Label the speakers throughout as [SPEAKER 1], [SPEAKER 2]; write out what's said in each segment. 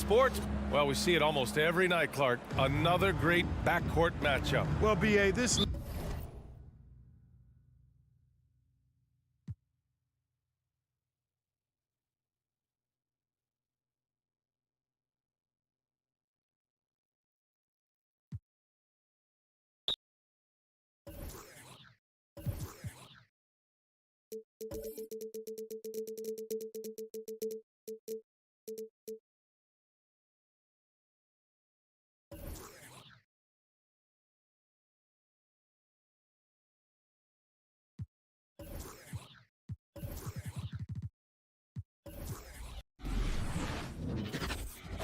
[SPEAKER 1] sports? Well, we see it almost every night, Clark. Another great backcourt matchup.
[SPEAKER 2] Well, B.A., this...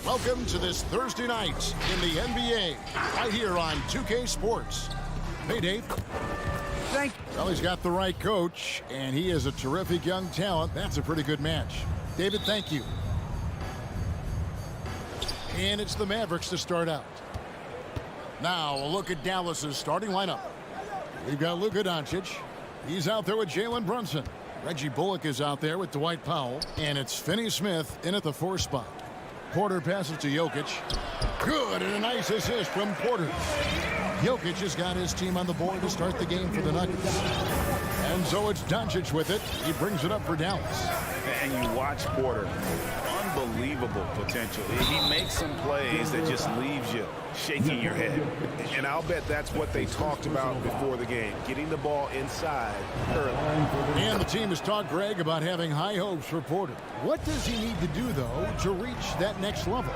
[SPEAKER 3] Welcome to this Thursday night in the NBA, right here on 2K Sports. Hey, Dave.
[SPEAKER 2] Thank you.
[SPEAKER 3] Well, he's got the right coach, and he is a terrific young talent. That's a pretty good match. David, thank you. And it's the Mavericks to start out. Now, a look at Dallas's starting lineup. We've got Luka Doncic. He's out there with Jalen Brunson. Reggie Bullock is out there with Dwight Powell. And it's Finney-Smith in at the 4 spot. Porter passes to Jokic. Good, and a nice assist from Porter. Jokic has got his team on the board to start the game for the Nuggets. And so it's Doncic with it. He brings it up for Dallas.
[SPEAKER 4] And you watch Porter. Unbelievable potential. He makes some plays that just leaves you shaking your head. And I'll bet that's what they talked about before the game, getting the ball inside early.
[SPEAKER 3] And the team has talked, Greg, about having high hopes for Porter. What does he need to do, though, to reach that next level?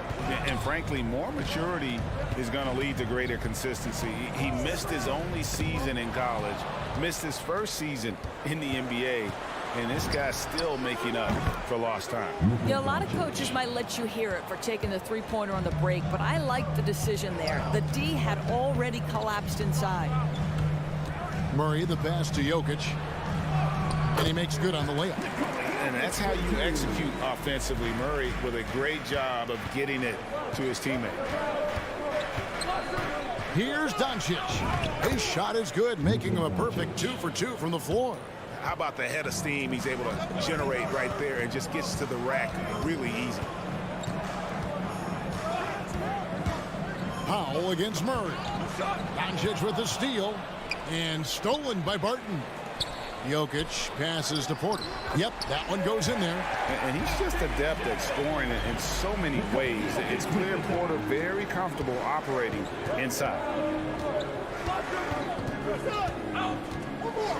[SPEAKER 4] And frankly, more maturity is going to lead to greater consistency. He missed his only season in college, missed his first season in the NBA, and this guy's still making up for lost time.
[SPEAKER 5] Yeah, a lot of coaches might let you hear it for taking the three-pointer on the break, but I like the decision there. The D had already collapsed inside.
[SPEAKER 3] Murray, the pass to Jokic. And he makes good on the layup.
[SPEAKER 4] And that's how you execute offensively. Murray with a great job of getting it to his teammate.
[SPEAKER 3] Here's Doncic. His shot is good, making him a perfect 2 for 2 from the floor.
[SPEAKER 4] How about the head of steam he's able to generate right there and just gets to the rack really easy.
[SPEAKER 3] Powell against Murray. Doncic with the steal. And stolen by Barton. Jokic passes to Porter. Yep, that one goes in there.
[SPEAKER 4] And he's just adept at scoring in so many ways. It's clear Porter very comfortable operating inside.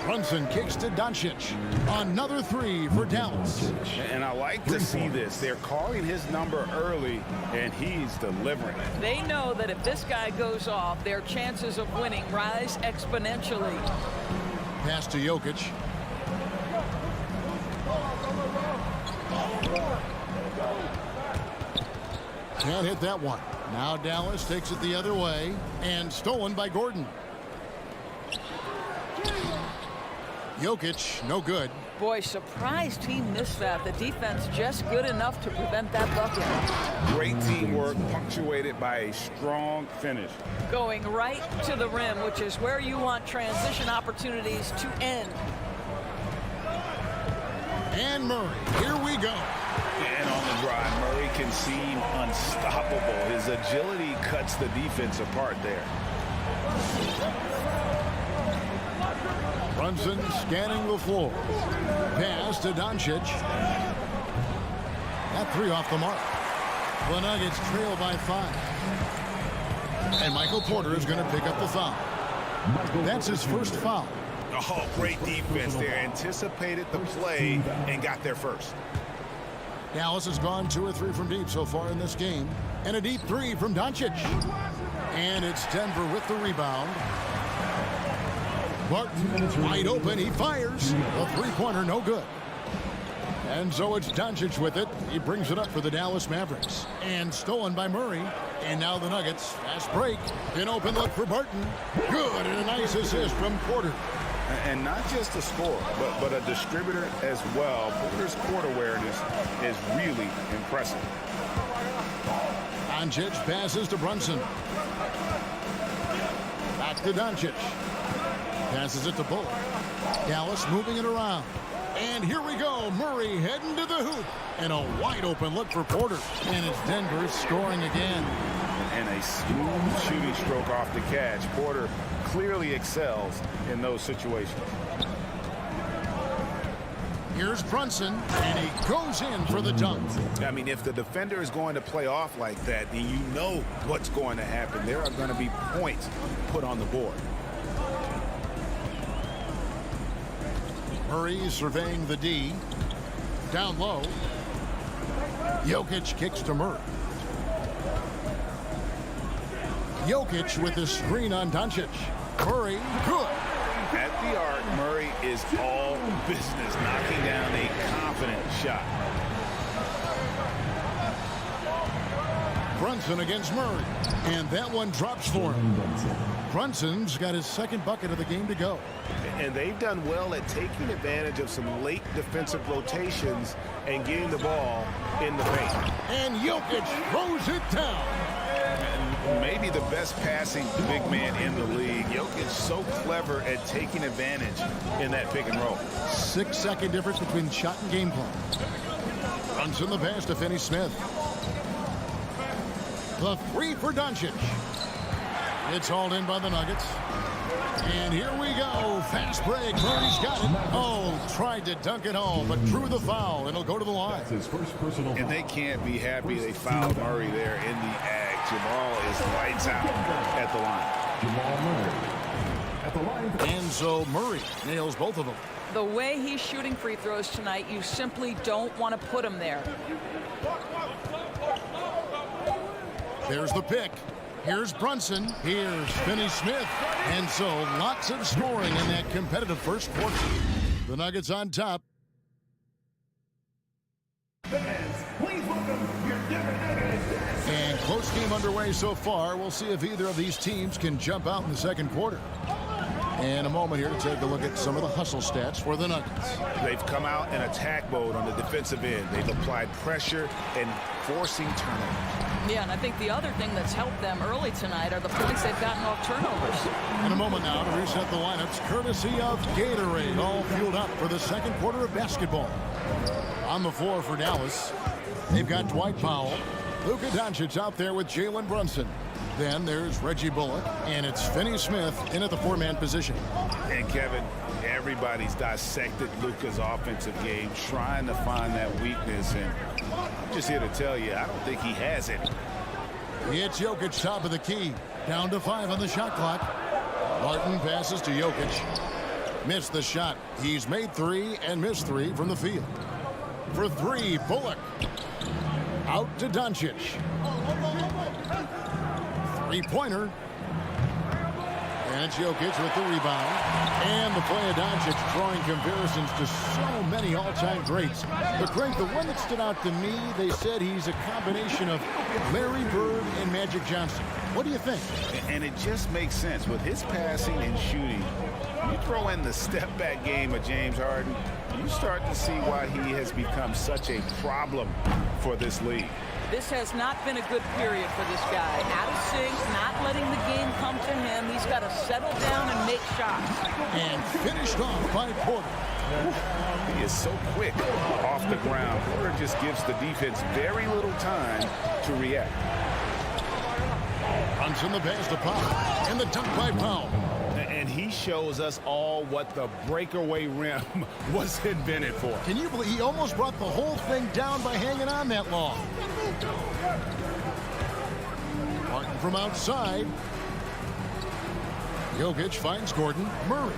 [SPEAKER 3] Brunson kicks to Doncic. Another 3 for Dallas.
[SPEAKER 4] And I like to see this. They're calling his number early, and he's delivering.
[SPEAKER 5] They know that if this guy goes off, their chances of winning rise exponentially.
[SPEAKER 3] Pass to Jokic. Can't hit that one. Now Dallas takes it the other way. And stolen by Gordon. Jokic, no good.
[SPEAKER 5] Boy, surprised he missed that. The defense just good enough to prevent that bucket.
[SPEAKER 4] Great teamwork punctuated by a strong finish.
[SPEAKER 5] Going right to the rim, which is where you want transition opportunities to end.
[SPEAKER 3] And Murray, here we go.
[SPEAKER 4] And on the drive, Murray can seem unstoppable. His agility cuts the defense apart there.
[SPEAKER 3] Brunson scanning the floor. Pass to Doncic. That 3 off the mark. The Nuggets trail by 5. And Michael Porter is going to pick up the foul. That's his first foul.
[SPEAKER 4] Oh, great defense there. Anticipated the play and got there first.
[SPEAKER 3] Dallas has gone 2 or 3 from deep so far in this game. And a deep 3 from Doncic. And it's Denver with the rebound. Barton wide open. He fires. A 3-pointer, no good. And so it's Doncic with it. He brings it up for the Dallas Mavericks. And stolen by Murray. And now the Nuggets. Fast break. An open look for Barton. Good, and a nice assist from Porter.
[SPEAKER 4] And not just a scorer, but a distributor as well. Porter's court awareness is really impressive.
[SPEAKER 3] Doncic passes to Brunson. Back to Doncic. Passes it to Bullock. Dallas moving it around. And here we go. Murray heading to the hoop. And a wide open look for Porter. And it's Denver scoring again.
[SPEAKER 4] And a smooth shooting stroke off the catch. Porter clearly excels in those situations.
[SPEAKER 3] Here's Brunson, and he goes in for the dunk.
[SPEAKER 4] I mean, if the defender is going to play off like that, then you know what's going to happen. There are going to be points put on the board.
[SPEAKER 3] Murray surveying the D. Down low. Jokic kicks to Murray. Jokic with the screen on Doncic. Murray, good.
[SPEAKER 4] At the arc, Murray is all business, knocking down a confident shot.
[SPEAKER 3] Brunson against Murray. And that one drops for him. Brunson's got his second bucket of the game to go.
[SPEAKER 4] And they've done well at taking advantage of some late defensive rotations and getting the ball in the paint.
[SPEAKER 3] And Jokic throws it down.
[SPEAKER 4] And maybe the best passing big man in the league. Jokic so clever at taking advantage in that pick and roll.
[SPEAKER 3] 6-second difference between shot and game clock. Brunson the pass to Finney-Smith. The three for Doncic. It's hauled in by the Nuggets. And here we go. Fast break. Murray's got it. Oh, tried to dunk it home, but drew the foul. It'll go to the line.
[SPEAKER 2] His first personal
[SPEAKER 4] And they can't be happy they fouled Murray there in the act. Jamal is lights out at the line.
[SPEAKER 2] Jamal Murray at the line.
[SPEAKER 3] And so Murray nails both of them.
[SPEAKER 5] The way he's shooting free throws tonight, you simply don't want to put him there.
[SPEAKER 3] There's the pick. Here's Brunson. Here's Finney-Smith. And so lots of scoring in that competitive first quarter. The Nuggets on top. And close game underway so far. We'll see if either of these teams can jump out in the second quarter. And a moment here to take a look at some of the hustle stats for the Nuggets.
[SPEAKER 4] They've come out in attack mode on the defensive end. They've applied pressure and forcing turnovers.
[SPEAKER 5] Yeah, and I think the other thing that's helped them early tonight are the points they've gotten off turnovers.
[SPEAKER 3] In a moment now to reset the lineups, courtesy of Gatorade, all fueled up for the second quarter of basketball. On the floor for Dallas, they've got Dwight Powell. Luka Doncic out there with Jalen Brunson. Then there's Reggie Bullock, and it's Finney-Smith in at the four-man position.
[SPEAKER 4] And Kevin, everybody's dissected Luka's offensive game, trying to find that weakness. And I'm just here to tell you, I don't think he has it.
[SPEAKER 3] It's Jokic top of the key. Down to 5 on the shot clock. Martin passes to Jokic. Missed the shot. He's made 3 and missed 3 from the field. For 3, Bullock. Out to Doncic. Three-pointer. And it's Jokic with the rebound. And the play of Doncic drawing comparisons to so many all-time greats. But Greg, the one that stood out to me, they said he's a combination of Larry Bird and Magic Johnson. What do you think?
[SPEAKER 4] And it just makes sense. With his passing and shooting, you throw in the step-back game of James Harden, you start to see why he has become such a problem for this league.
[SPEAKER 5] This has not been a good period for this guy. Out of sync, not letting the game come to him. He's got to settle down and make shots.
[SPEAKER 3] And finished off by Porter.
[SPEAKER 4] He is so quick off the ground. Porter just gives the defense very little time to react.
[SPEAKER 3] Brunson the pass to Powell. And the dunk by Powell.
[SPEAKER 4] And he shows us all what the breakaway rim was invented for.
[SPEAKER 3] Can you believe he almost brought the whole thing down by hanging on that long? Martin from outside. Jokic finds Gordon. Murray.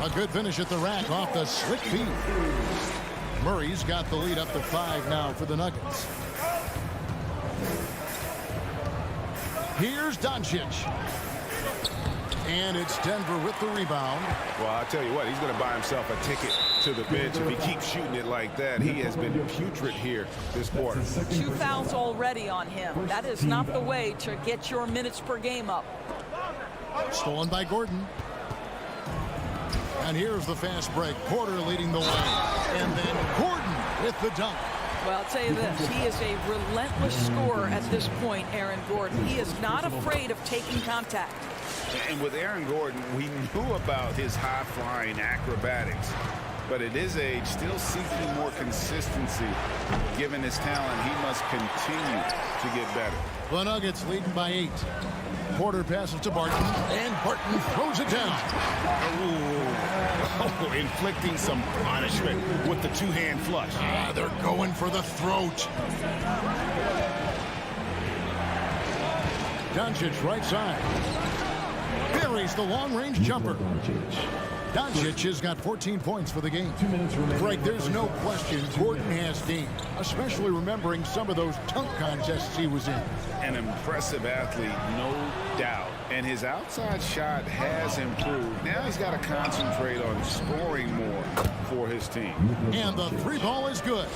[SPEAKER 3] A good finish at the rack off the slick feed. Murray's got the lead up to 5 now for the Nuggets. Here's Doncic. And it's Denver with the rebound.
[SPEAKER 4] Well, I'll tell you what, he's going to buy himself a ticket to the bench. If he keeps shooting it like that, he has been putrid here this quarter.
[SPEAKER 5] 2 fouls already on him. That is not the way to get your minutes per game up.
[SPEAKER 3] Stolen by Gordon. And here's the fast break. Porter leading the way. And then Gordon with the dunk.
[SPEAKER 5] Well, I'll tell you this. He is a relentless scorer at this point, Aaron Gordon. He is not afraid of taking contact.
[SPEAKER 4] And with Aaron Gordon, we knew about his high-flying acrobatics. but at his age, still seeking more consistency. Given his talent, he must continue to get better.
[SPEAKER 3] The Nuggets leading by 8. Porter passes to Barton, and Barton throws it down.
[SPEAKER 4] Oh, inflicting some punishment with the two-hand flush.
[SPEAKER 3] They're going for the throat. Doncic right side. Buries the long-range jumper. Doncic has got 14 points for the game.
[SPEAKER 2] 2 minutes remaining.
[SPEAKER 3] Greg, there's no question Gordon has game, especially remembering some of those dunk contests he was in.
[SPEAKER 4] An impressive athlete, no doubt. And his outside shot has improved. Now he's got to concentrate on scoring more for his team.
[SPEAKER 3] And the three ball is good.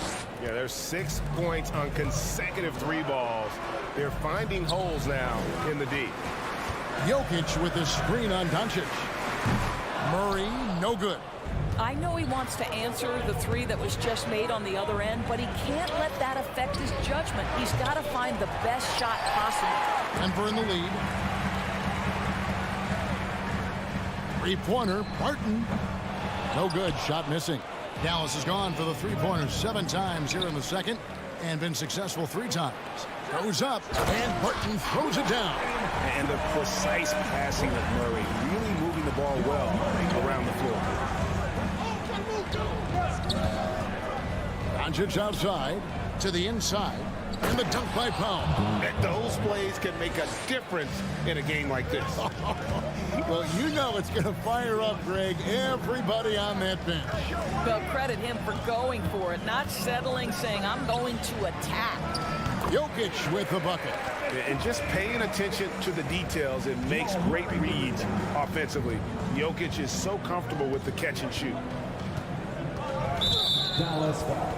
[SPEAKER 1] Yeah, there's 6 points on consecutive 3 balls. They're finding holes now in the D.
[SPEAKER 3] Jokic with the screen on Doncic. Murray, no good.
[SPEAKER 5] I know he wants to answer the 3 that was just made on the other end, but he can't let that affect his judgment. He's got to find the best shot possible.
[SPEAKER 3] Denver in the lead. Three-pointer, Barton. No good, shot missing. Dallas has gone for the three-pointers 7 times here in the second and been successful 3 times. Goes up, and Barton throws it down.
[SPEAKER 4] And the precise passing of Murray, really moving the ball well around the floor.
[SPEAKER 3] Doncic outside to the inside, and the dunk by Powell.
[SPEAKER 1] Those plays can make a difference in a game like this.
[SPEAKER 3] Well, you know it's going to fire up, Greg, everybody on that bench.
[SPEAKER 5] Well, credit him for going for it, not settling, saying, I'm going to attack.
[SPEAKER 3] Jokic with the bucket.
[SPEAKER 1] And just paying attention to the details, it makes great reads offensively. Jokic is so comfortable with the catch and shoot.
[SPEAKER 2] Dallas foul.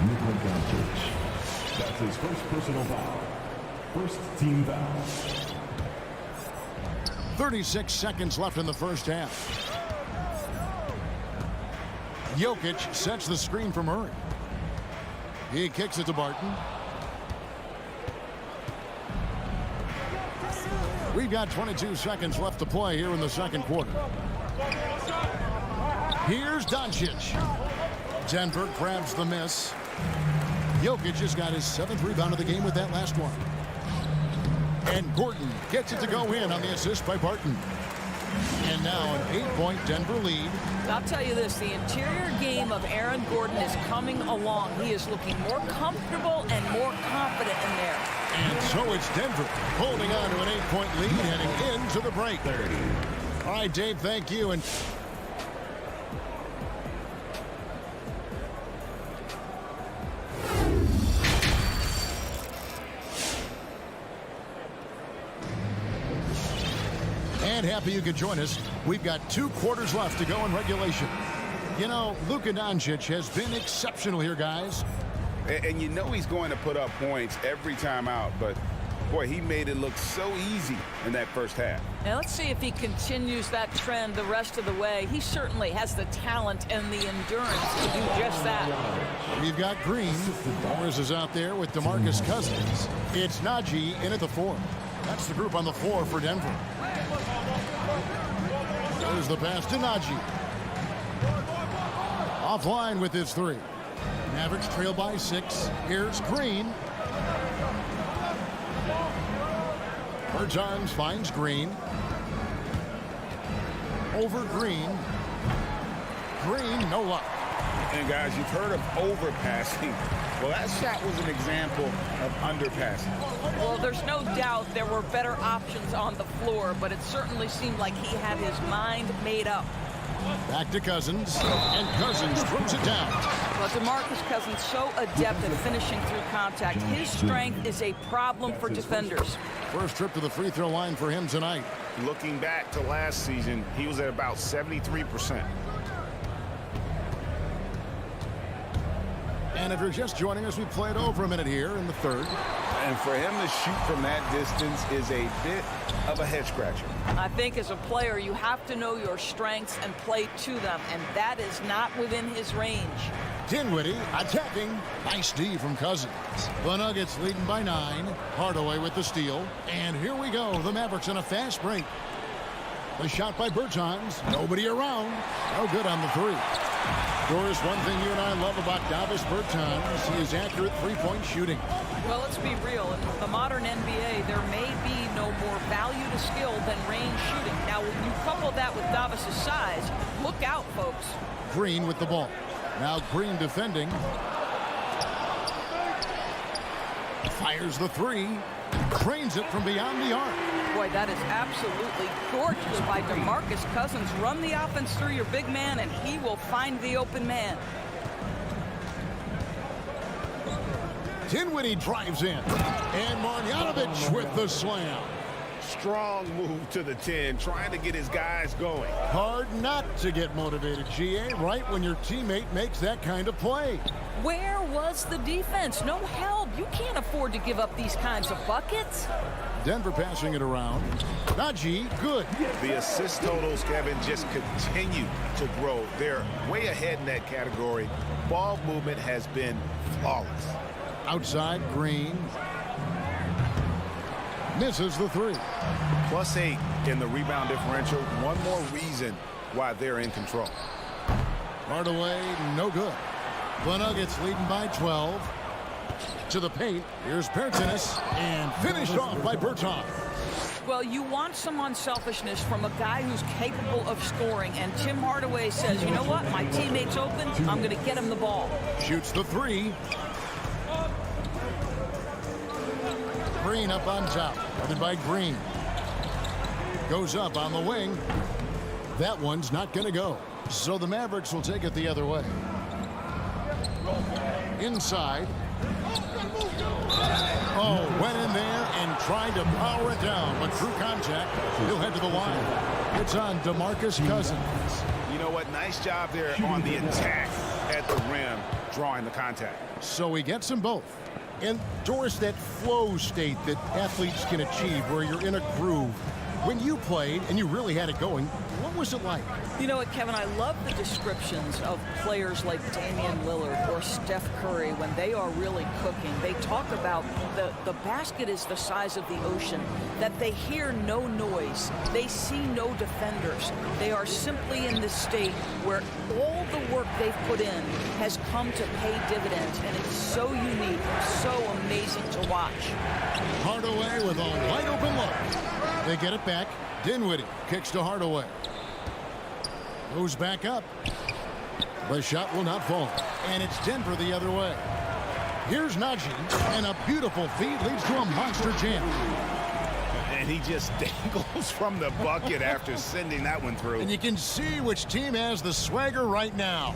[SPEAKER 2] Nikola Doncic. That's his first personal foul. First team foul.
[SPEAKER 3] 36 seconds left in the first half. Jokic sets the screen for Murray. He kicks it to Barton. We've got 22 seconds left to play here in the second quarter. Here's Doncic. Denver grabs the miss. Jokic has got his 7th rebound of the game with that last one. And Gordon gets it to go in on the assist by Barton. And now an 8-point Denver lead.
[SPEAKER 5] I'll tell you this, the interior game of Aaron Gordon is coming along. He is looking more comfortable and more confident in there.
[SPEAKER 3] And so it's Denver holding on to an 8-point lead heading into the break. All right, Dave, thank you. And happy you could join us. We've got 2 quarters left to go in regulation. You know, Luka Doncic has been exceptional here, guys.
[SPEAKER 4] And you know he's going to put up points every time out, but boy, he made it look so easy in that first half.
[SPEAKER 5] Now let's see if he continues that trend the rest of the way. He certainly has the talent and the endurance to do just that.
[SPEAKER 3] We've got Green. Morris is out there with DeMarcus Cousins. It's Najee in at the 4. That's the group on the floor for Denver. There's the pass to Najee. Offline with his 3. Mavericks trail by 6. Here's Green. Bertans finds Green. Over Green. Green, no luck.
[SPEAKER 4] And guys, you've heard of overpassing. Well, that shot was an example of underpassing.
[SPEAKER 5] Well, there's no doubt there were better options on the floor, but it certainly seemed like he had his mind made up.
[SPEAKER 3] Back to Cousins, and Cousins throws it down.
[SPEAKER 5] Well, DeMarcus Cousins so adept at finishing through contact. His strength is a problem for defenders.
[SPEAKER 3] First trip to the free throw line for him tonight.
[SPEAKER 4] Looking back to last season, he was at about 73%.
[SPEAKER 3] And if you're just joining us, we played over a minute here in the third.
[SPEAKER 4] And for him to shoot from that distance is a bit of a head scratcher.
[SPEAKER 5] I think as a player, you have to know your strengths and play to them, and that is not within his range.
[SPEAKER 3] Dinwiddie attacking. Nice D from Cousins. The Nuggets leading by 9. Hardaway with the steal. And here we go. The Mavericks on a fast break. The shot by Bertans. Nobody around. No good on the three. Doris, one thing you and I love about Davis Bertans, he is accurate three-point shooting.
[SPEAKER 5] Well, let's be real. In the modern NBA, there may be no more value to skill than range shooting. Now, when you couple that with Davis's size, look out, folks.
[SPEAKER 3] Green with the ball. Now Green defending. Fires the three. Cranes it from beyond the arc.
[SPEAKER 5] Boy, that is absolutely gorgeous by DeMarcus Cousins. Run the offense through your big man, and he will find the open man.
[SPEAKER 3] Dinwiddie drives in. And Marjanovic with the slam.
[SPEAKER 1] Strong move to the 10, trying to get his guys going.
[SPEAKER 3] Hard not to get motivated, GA, right when your teammate makes that kind of play.
[SPEAKER 5] Where was the defense? No help. You can't afford to give up these kinds of buckets.
[SPEAKER 3] Denver passing it around. Najee, good.
[SPEAKER 4] The assist totals, Kevin, just continue to grow. They're way ahead in that category. Ball movement has been flawless.
[SPEAKER 3] Outside, Green. Misses the three.
[SPEAKER 4] +8 in the rebound differential. One more reason why they're in control.
[SPEAKER 3] Hardaway, no good. The Nuggets leading by 12. To the paint. Here's Bertans. And finished off by Bertans.
[SPEAKER 5] Well, you want some unselfishness from a guy who's capable of scoring. And Tim Hardaway says, you know what? My teammate's open. I'm going to get him the ball.
[SPEAKER 3] Shoots the three. Green up on top. Covered by Green. Goes up on the wing. That one's not going to go. So the Mavericks will take it the other way. Inside. Oh, went in there and tried to power it down, but through contact, he'll head to the line. It's on DeMarcus Cousins.
[SPEAKER 4] You know what? Nice job there on the attack at the rim, drawing the contact.
[SPEAKER 3] So he gets them both. And Doris, that flow state that athletes can achieve where you're in a groove. When you played and you really had it going, what was it like?
[SPEAKER 5] You know what, Kevin, I love the descriptions of players like Damian Lillard or Steph Curry when they are really cooking. They talk about the basket is the size of the ocean, that they hear no noise. They see no defenders. They are simply in this state where all the work they've put in has come to pay dividends, and it's so unique, so amazing to watch.
[SPEAKER 3] Hardaway with a wide open look. They get it back. Dinwiddie kicks to Hardaway. Goes back up. The shot will not fall. And it's Denver the other way. Here's Najee. And a beautiful feed leads to a monster jam.
[SPEAKER 4] And he just dangles from the bucket after sending that one through.
[SPEAKER 3] And you can see which team has the swagger right now.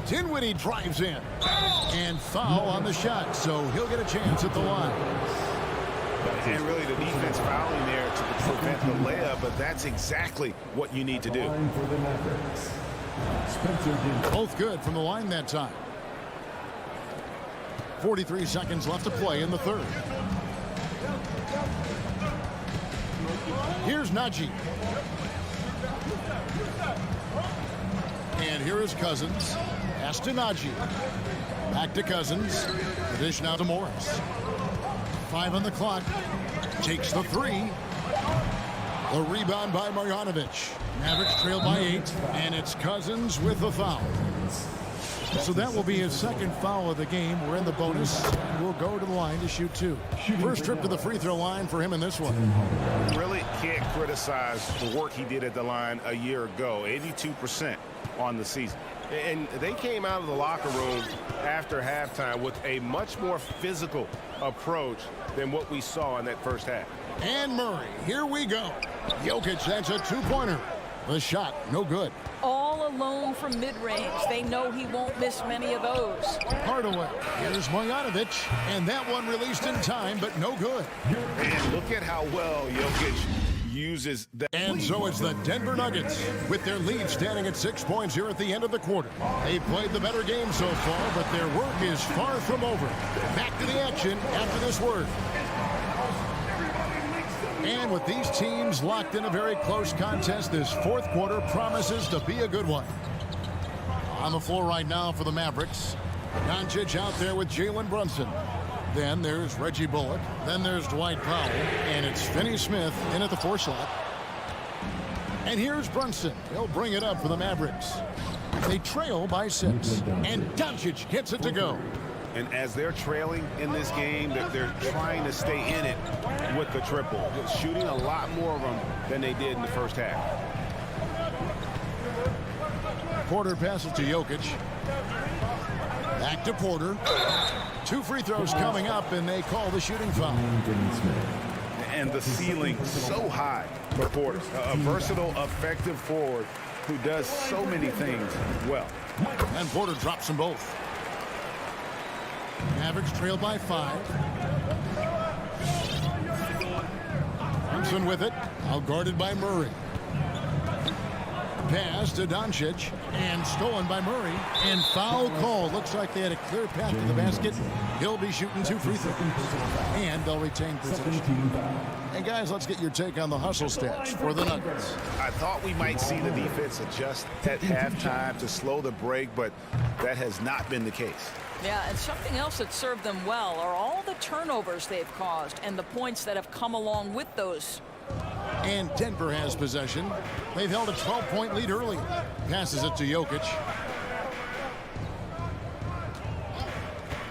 [SPEAKER 3] Dinwiddie drives in. And foul on the shot. So he'll get a chance at the line.
[SPEAKER 4] And really the defense fouling there to prevent the layup, but that's exactly what you need to do.
[SPEAKER 3] Both good from the line that time. 43 seconds left to play in the third. Here's Najee. And here is Cousins. Pass to Najee. Back to Cousins. The dish now to Morris. 5 on the clock. Takes the three. The rebound by Marjanovic. Mavericks trail by 8. And it's Cousins with the foul. So that will be his second foul of the game. We're in the bonus. We'll go to the line to shoot 2. First trip to the free throw line for him in this one.
[SPEAKER 4] Really can't criticize the work he did at the line a year ago. 82% on the season.
[SPEAKER 1] And they came out of the locker room after halftime with a much more physical approach than what we saw in that first half.
[SPEAKER 3] And Murray, here we go. Jokic, that's a two-pointer. The shot, no good.
[SPEAKER 5] All alone from mid-range. They know he won't miss many of those.
[SPEAKER 3] Hardaway, here's Marjanovic, and that one released in time, but no good.
[SPEAKER 4] And look at how well Jokic uses that.
[SPEAKER 3] And so it's the Denver Nuggets with their lead standing at 6 points here at the end of the quarter. They've played the better game so far, but their work is far from over. Back to the action after this word. And with these teams locked in a very close contest, this fourth quarter promises to be a good one. On the floor right now for the Mavericks. Doncic out there with Jalen Brunson. Then there's Reggie Bullock. Then there's Dwight Powell. And it's Finney Smith in at the 4 slot. And here's Brunson. He'll bring it up for the Mavericks. They trail by 6. And Doncic gets it to go.
[SPEAKER 4] And as they're trailing in this game, they're trying to stay in it with the triple. Just shooting a lot more of them than they did in the first half.
[SPEAKER 3] Porter passes to Jokic. Back to Porter. 2 free throws coming up, and they call the shooting foul.
[SPEAKER 4] And the ceiling so high for Porter. A versatile, effective forward who does so many things well.
[SPEAKER 3] And Porter drops them both. Mavericks trail by 5. Thompson with it. Out guarded by Murray. Pass to Doncic. And stolen by Murray. And foul call. Looks like they had a clear path to the basket. He'll be shooting 2 free throws. And they'll retain possession. And guys, let's get your take on the hustle stats for the Nuggets.
[SPEAKER 4] I thought we might see the defense adjust at halftime to slow the break, but that has not been the case.
[SPEAKER 5] Yeah, and something else that served them well are all the turnovers they've caused and the points that have come along with those.
[SPEAKER 3] And Denver has possession. They've held a 12-point lead early. Passes it to Jokic.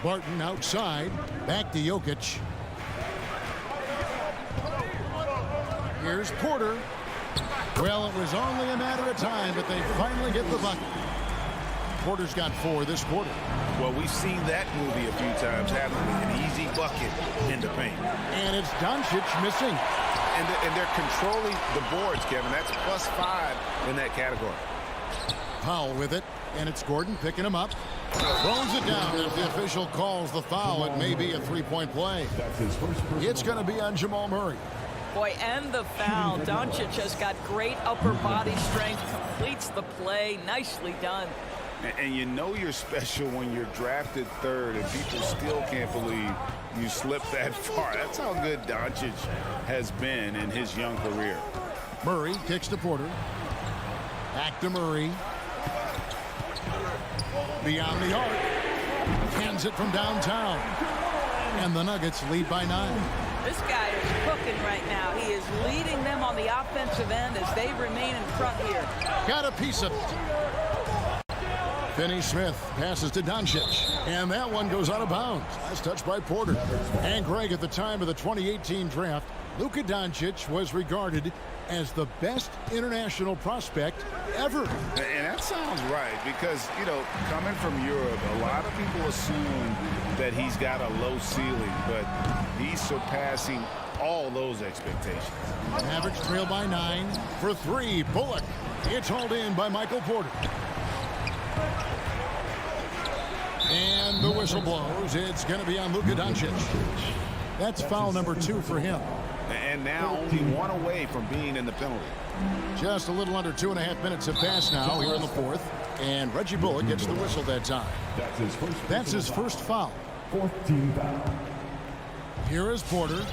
[SPEAKER 3] Barton outside. Back to Jokic. Here's Porter. Well, it was only a matter of time, but they finally get the bucket. Porter's got 4 this quarter.
[SPEAKER 4] Well, we've seen that movie a few times, haven't we? An easy bucket in the paint.
[SPEAKER 3] And it's Doncic missing.
[SPEAKER 4] And they're controlling the boards, Kevin. That's +5 in that category.
[SPEAKER 3] Powell with it, and it's Gordon picking him up. Throws it down. If the official calls the foul, it may be a 3-point play. It's going to be on Jamal Murray.
[SPEAKER 5] Boy, and the foul. Doncic has got great upper body strength, completes the play. Nicely done.
[SPEAKER 4] And you know you're special when you're drafted 3rd and people still can't believe you slipped that far. That's how good Doncic has been in his young career.
[SPEAKER 3] Murray kicks to Porter. Back to Murray. Beyond the arc. Hands it from downtown. And the Nuggets lead by 9.
[SPEAKER 5] This guy is cooking right now. He is leading them on the offensive end as they remain in front here.
[SPEAKER 3] Got a piece of it. Finney Smith passes to Doncic. And that one goes out of bounds. Nice touch by Porter. And Greg, at the time of the 2018 draft, Luka Doncic was regarded as the best international prospect ever.
[SPEAKER 4] And that sounds right because, you know, coming from Europe, a lot of people assume that he's got a low ceiling, but he's surpassing all those expectations.
[SPEAKER 3] Mavericks trail by 9 for 3. Bullock. It's hauled in by Michael Porter. And the whistle blows. It's going to be on Luka Doncic. That's foul number 2 for him.
[SPEAKER 4] And now only 1 away from being in the penalty.
[SPEAKER 3] Just a little under 2.5 minutes have passed now here in the 4th. And Reggie Bullock gets the whistle that time. That's his first foul.
[SPEAKER 2] 4th team foul.
[SPEAKER 3] Here is Porter.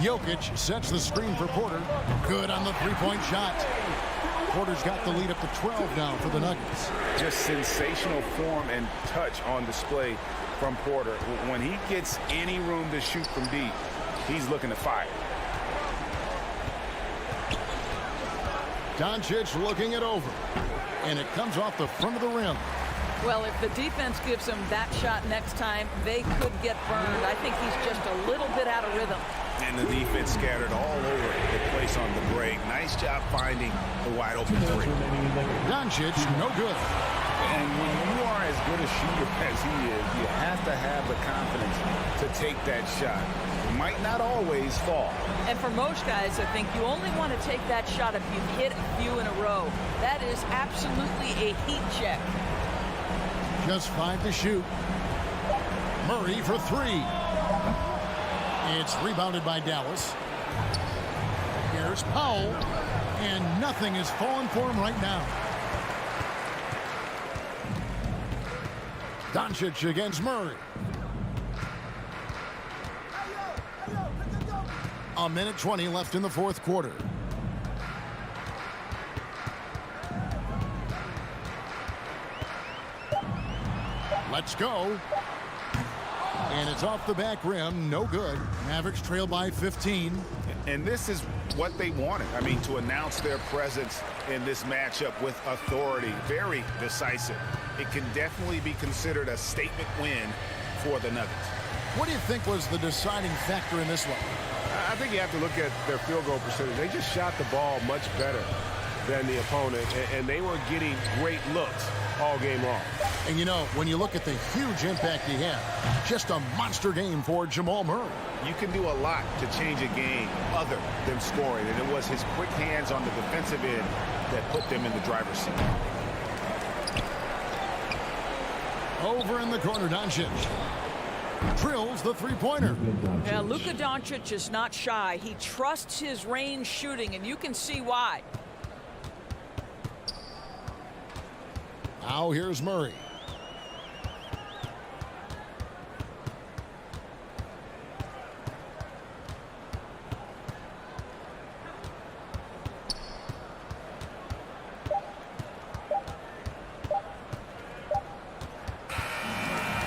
[SPEAKER 3] Jokic sets the screen for Porter. Good on the 3-point shot. Porter's got the lead up to 12 now for the Nuggets.
[SPEAKER 4] Just sensational form and touch on display from Porter. When he gets any room to shoot from deep, he's looking to fire.
[SPEAKER 3] Doncic looking it over. And it comes off the front of the rim.
[SPEAKER 5] Well, if the defense gives him that shot next time, they could get burned. I think he's just a little bit out of rhythm.
[SPEAKER 4] And the defense scattered all over the place on the break. Nice job finding the wide open 3.
[SPEAKER 3] Doncic, no good.
[SPEAKER 4] And when you are as good a shooter as he is, you have to have the confidence to take that shot. It might not always fall.
[SPEAKER 5] And for most guys, I think you only want to take that shot if you hit a few in a row. That is absolutely a heat check.
[SPEAKER 3] Just 5 to shoot. Murray for 3. It's rebounded by Dallas. Here's Powell. And nothing is falling for him right now. Doncic against Murray. A minute 20 left in the 4th quarter. Let's go. And it's off the back rim. No good. Mavericks trail by 15.
[SPEAKER 4] And this is what they wanted. I mean, to announce their presence in this matchup with authority. Very decisive. It can definitely be considered a statement win for the Nuggets.
[SPEAKER 3] What do you think was the deciding factor in this one?
[SPEAKER 1] I think you have to look at their field goal percentage. They just shot the ball much better than the opponent, and they were getting great looks all game long.
[SPEAKER 3] And you know, when you look at the huge impact he had, just a monster game for Jamal Murray.
[SPEAKER 4] You can do a lot to change a game other than scoring, and it was his quick hands on the defensive end that put them in the driver's seat.
[SPEAKER 3] Over in the corner, Doncic drills the three-pointer.
[SPEAKER 5] Yeah, Luka Doncic is not shy. He trusts his range shooting, and you can see why.
[SPEAKER 3] Now here's Murray.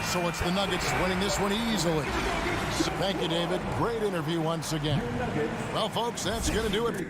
[SPEAKER 3] So it's the Nuggets winning this one easily. Thank you, David. Great interview once again. Well, folks, that's going to do it.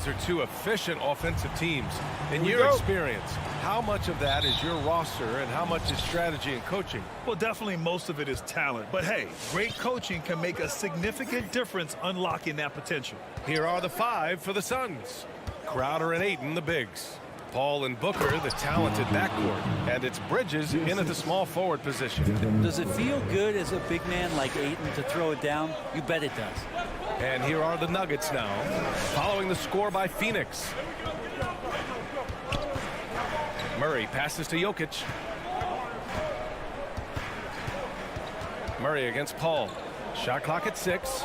[SPEAKER 6] These are two efficient offensive teams. In your experience, how much of that is your roster and how much is strategy and coaching?
[SPEAKER 7] Well, definitely most of it is talent. But hey, great coaching can make a significant difference unlocking that potential.
[SPEAKER 6] Here are the 5 for the Suns. Crowder and Ayton, the bigs. Paul and Booker, the talented backcourt. And it's Bridges in at the small forward position.
[SPEAKER 8] Does it feel good as a big man like Ayton to throw it down? You bet it does.
[SPEAKER 6] And here are the Nuggets now, following the score by Phoenix. Murray passes to Jokic. Murray against Paul. Shot clock at 6.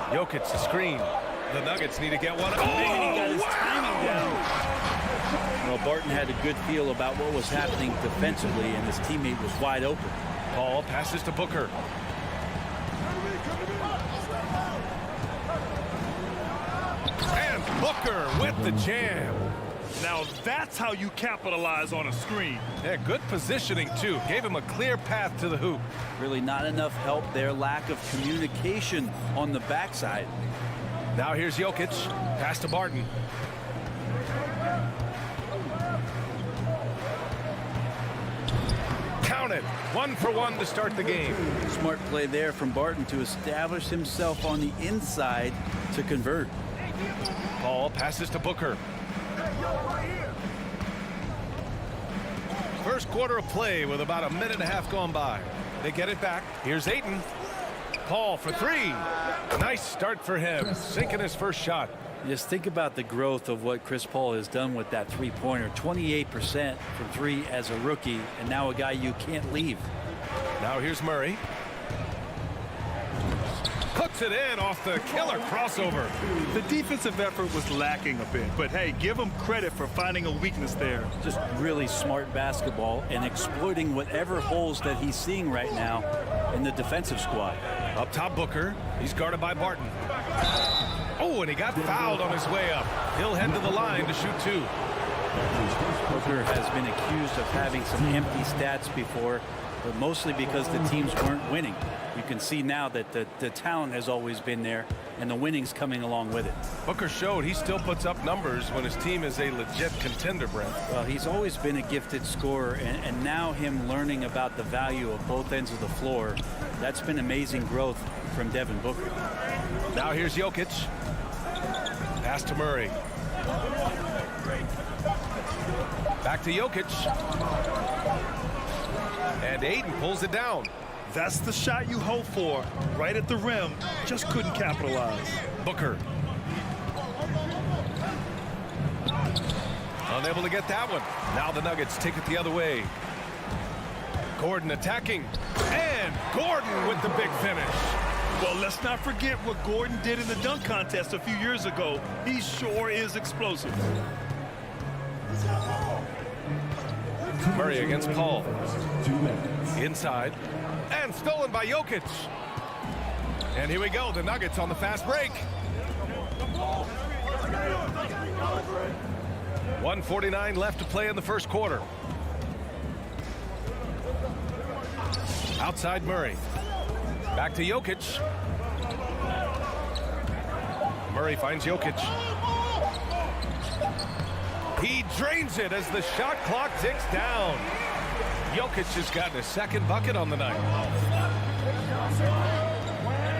[SPEAKER 6] Jokic, the screen. The Nuggets need to get one.
[SPEAKER 8] And he got his timing down. Well, Barton had a good feel about what was happening defensively, and his teammate was wide open.
[SPEAKER 6] Paul passes to Booker. And Booker with the jam.
[SPEAKER 7] Now that's how you capitalize on a screen.
[SPEAKER 6] Yeah, good positioning, too. Gave him a clear path to the hoop.
[SPEAKER 8] Really not enough help there. Lack of communication on the backside.
[SPEAKER 6] Now here's Jokic. Pass to Barton. Count it. 1 for 1 to start the game.
[SPEAKER 8] Smart play there from Barton to establish himself on the inside to convert.
[SPEAKER 6] Paul passes to Booker. First quarter of play with about a minute and a half gone by. They get it back. Here's Ayton. Paul for 3. Nice start for him. Sinking his first shot.
[SPEAKER 8] Just think about the growth of what Chris Paul has done with that three-pointer. 28% from 3 as a rookie, and now a guy you can't leave.
[SPEAKER 6] Now here's Murray. Puts it in off the killer crossover.
[SPEAKER 7] The defensive effort was lacking a bit, but hey, give him credit for finding a weakness there.
[SPEAKER 8] Just really smart basketball and exploiting whatever holes that he's seeing right now in the defensive squad.
[SPEAKER 6] Up top, Booker. He's guarded by Barton. Oh, and he got fouled on his way up. He'll head to the line to shoot 2.
[SPEAKER 8] Booker has been accused of having some empty stats before, but mostly because the teams weren't winning. You can see now that the talent has always been there, and the winning's coming along with it.
[SPEAKER 6] Booker showed he still puts up numbers when his team is a legit contender, Brent.
[SPEAKER 8] Well, he's always been a gifted scorer, and now him learning about the value of both ends of the floor, that's been amazing growth from Devin Booker.
[SPEAKER 6] Now here's Jokic. Pass to Murray. Back to Jokic. And Ayton pulls it down.
[SPEAKER 7] That's the shot you hope for. Right at the rim. Just couldn't capitalize.
[SPEAKER 6] Booker. Unable to get that one. Now the Nuggets take it the other way. Gordon attacking. And Gordon with the big finish.
[SPEAKER 7] Well, let's not forget what Gordon did in the dunk contest a few years ago. He sure is explosive.
[SPEAKER 6] Murray against Paul. Inside. And stolen by Jokic. And here we go. The Nuggets on the fast break. 1:49 left to play in the first quarter. Outside Murray. Back to Jokic. Murray finds Jokic. He drains it as the shot clock ticks down. Jokic has gotten a second bucket on the night.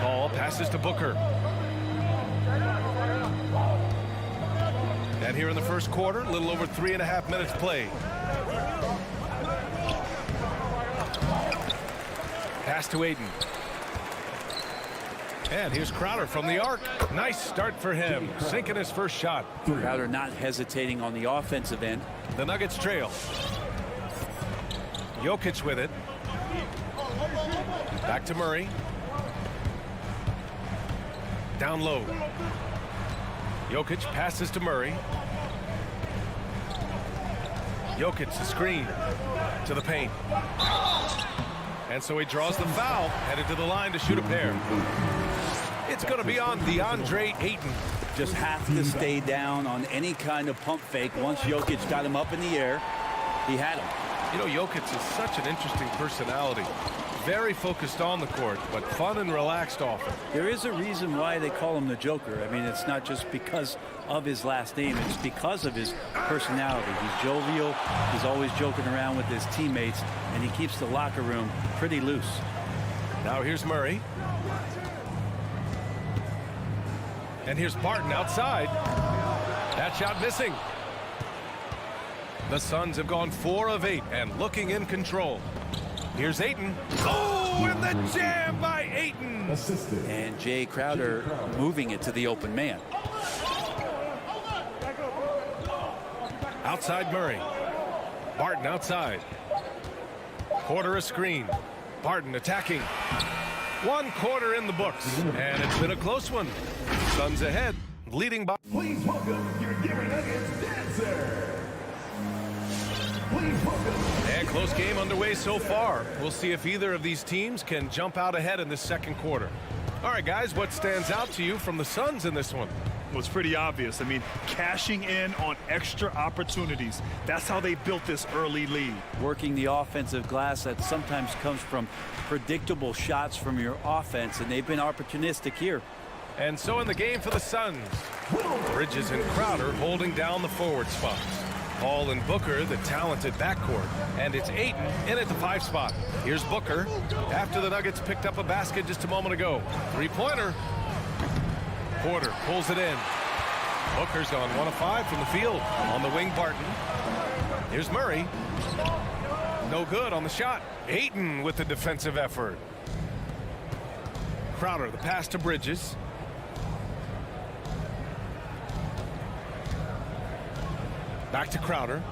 [SPEAKER 6] Paul passes to Booker. And here in the first quarter, a little over 3.5 minutes played. Pass to Ayton. And here's Crowder from the arc. Nice start for him, sinking his first shot.
[SPEAKER 8] Crowder not hesitating on the offensive end.
[SPEAKER 6] The Nuggets trail. Jokic with it. Back to Murray. Down low. Jokic passes to Murray. Jokic, the screen to the paint. And so he draws the foul, headed to the line to shoot a pair. It's going to be on DeAndre Ayton.
[SPEAKER 8] Just have to stay down on any kind of pump fake. Once Jokic got him up in the air, he had him.
[SPEAKER 6] You know, Jokic is such an interesting personality. very focused on the court, but fun and relaxed often.
[SPEAKER 8] There is a reason why they call him the Joker. I mean, it's not just because of his last name. It's because of his personality. He's jovial. He's always joking around with his teammates, and he keeps the locker room pretty loose.
[SPEAKER 6] Now here's Murray. And here's Barton outside. That shot missing. The Suns have gone 4 of 8 and looking in control. Here's Ayton. Oh, and the jam by Ayton.
[SPEAKER 2] Assisted.
[SPEAKER 8] And Jay Crowder moving it to the open man.
[SPEAKER 6] Outside Murray. Barton outside. Quarter a screen. Barton attacking. 1 quarter in the books. And it's been a close one. Suns ahead, leading by.
[SPEAKER 2] Please welcome your Denver Nuggets dancer. Please welcome.
[SPEAKER 6] And close game underway so far. We'll see if either of these teams can jump out ahead in this second quarter. All right, guys, what stands out to you from the Suns in this one?
[SPEAKER 7] Was pretty obvious. I mean, cashing in on extra opportunities. That's how they built this early lead.
[SPEAKER 8] Working the offensive glass that sometimes comes from predictable shots from your offense, and they've been opportunistic here.
[SPEAKER 6] And so in the game for the Suns, Bridges and Crowder holding down the forward spots. Paul and Booker, the talented backcourt. And it's Ayton in at the 5 spot. Here's Booker after the Nuggets picked up a basket just a moment ago. 3-pointer. Porter pulls it in. Booker's on 1 of 5 from the field. On the wing, Barton. Here's Murray. No good on the shot. Ayton with the defensive effort. Crowder, the pass to Bridges. Back to Crowder.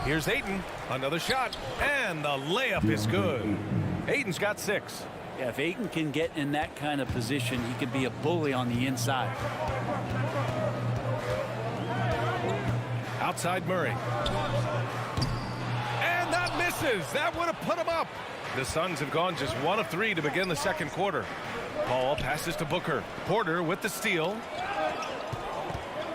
[SPEAKER 6] Here's Ayton. Another shot. And the layup is good. Ayton's got 6.
[SPEAKER 8] Yeah, if Ayton can get in that kind of position, he could be a bully on the inside.
[SPEAKER 6] Outside Murray. And that misses. That would have put him up. The Suns have gone just 1 of 3 to begin the second quarter. Paul passes to Booker. Porter with the steal.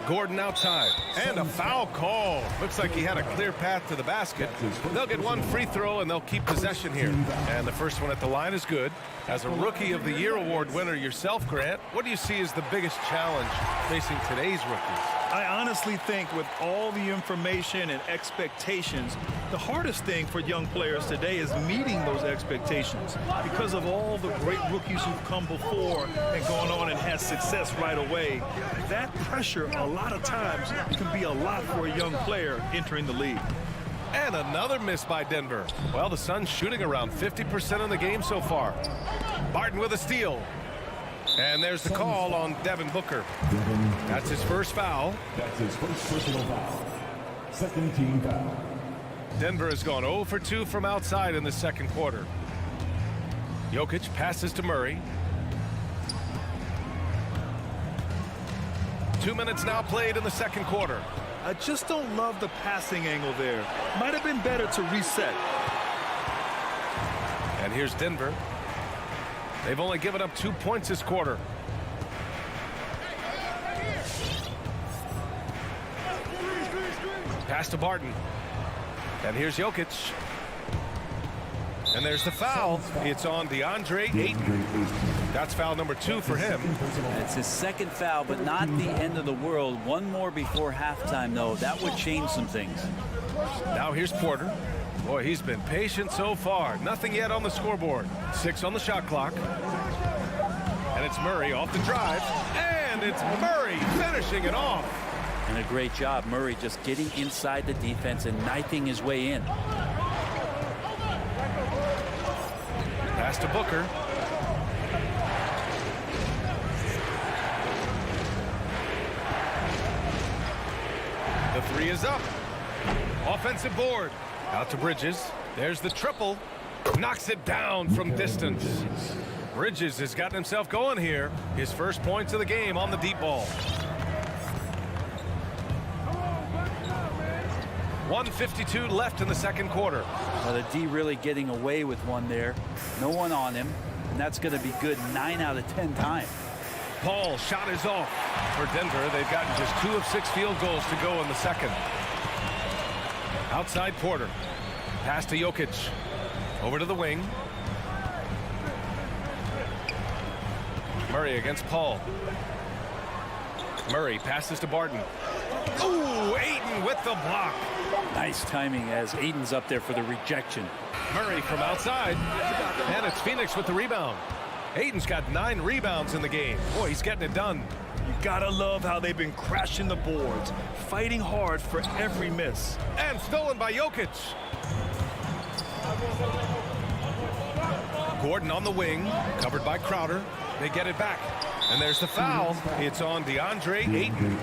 [SPEAKER 6] Gordon outside. And a foul call. Looks like he had a clear path to the basket. They'll get 1 free throw and they'll keep possession here. And the first one at the line is good. As a Rookie of the Year award winner yourself, Grant, what do you see as the biggest challenge facing today's rookies?
[SPEAKER 7] I honestly think with all the information and expectations, the hardest thing for young players today is meeting those expectations because of all the great rookies who've come before and gone on and had success right away. That pressure a lot of times can be a lot for a young player entering the league.
[SPEAKER 6] And another miss by Denver. Well, the Suns shooting around 50% in the game so far. Barton with a steal. And there's the call on Devin Booker. That's his first foul.
[SPEAKER 2] That's his first personal foul. Second team foul.
[SPEAKER 6] Denver has gone 0 for 2 from outside in the second quarter. Jokic passes to Murray. 2 minutes now played in the second quarter.
[SPEAKER 7] I just don't love the passing angle there. Might have been better to reset.
[SPEAKER 6] And here's Denver. They've only given up 2 points this quarter. Pass to Barton. And here's Jokic. And there's the foul. It's on DeAndre Ayton. That's foul number 2 for him.
[SPEAKER 8] It's his second foul, but not the end of the world. 1 more before halftime, though. That would change some things.
[SPEAKER 6] Now here's Porter. Boy, he's been patient so far. Nothing yet on the scoreboard. 6 on the shot clock. And it's Murray off the drive. And it's Murray finishing it off.
[SPEAKER 8] And a great job, Murray just getting inside the defense and knifing his way in.
[SPEAKER 6] Pass to Booker. The 3 is up. Offensive board. Out to Bridges. There's the triple. Knocks it down from distance. Bridges has gotten himself going here. His first points of the game on the deep ball. 1:52 left in the second quarter.
[SPEAKER 8] Well, the D really getting away with one there. No one on him. And that's going to be good 9 out of 10 times.
[SPEAKER 6] Paul shot is off. For Denver, they've gotten just 2 of 6 field goals to go in the second. Outside Porter. Pass to Jokic. Over to the wing. Murray against Paul. Murray passes to Barton. Ooh, Ayton with the block.
[SPEAKER 8] Nice timing as Ayton's up there for the rejection.
[SPEAKER 6] Murray from outside. And it's Phoenix with the rebound. Ayton's got 9 rebounds in the game. Boy, he's getting it done.
[SPEAKER 7] You gotta love how they've been crashing the boards, fighting hard for every miss.
[SPEAKER 6] And stolen by Jokic. Gordon on the wing, covered by Crowder. They get it back. And there's the foul. It's on DeAndre Ayton.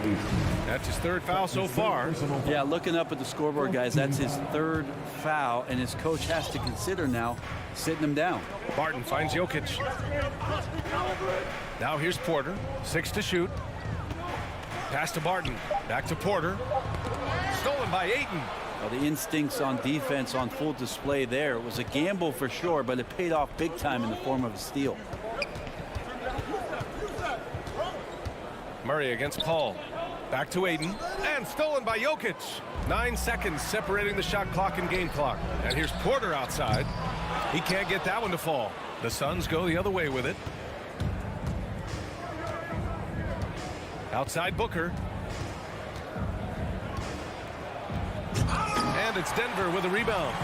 [SPEAKER 6] That's his 3rd foul so far.
[SPEAKER 8] Yeah, looking up at the scoreboard, guys, that's his 3rd foul, and his coach has to consider now sitting him down.
[SPEAKER 6] Barton finds Jokic. Now here's Porter. 6 to shoot. Pass to Barton. Back to Porter. Stolen by Ayton.
[SPEAKER 8] Well, the instincts on defense on full display there. It was a gamble for sure, but it paid off big time in the form of a steal.
[SPEAKER 6] Murray against Paul. Back to Ayton. And stolen by Jokic. 9 seconds separating the shot clock and game clock. And here's Porter outside. He can't get that one to fall. The Suns go the other way with it. Outside Booker. And it's Denver with a rebound.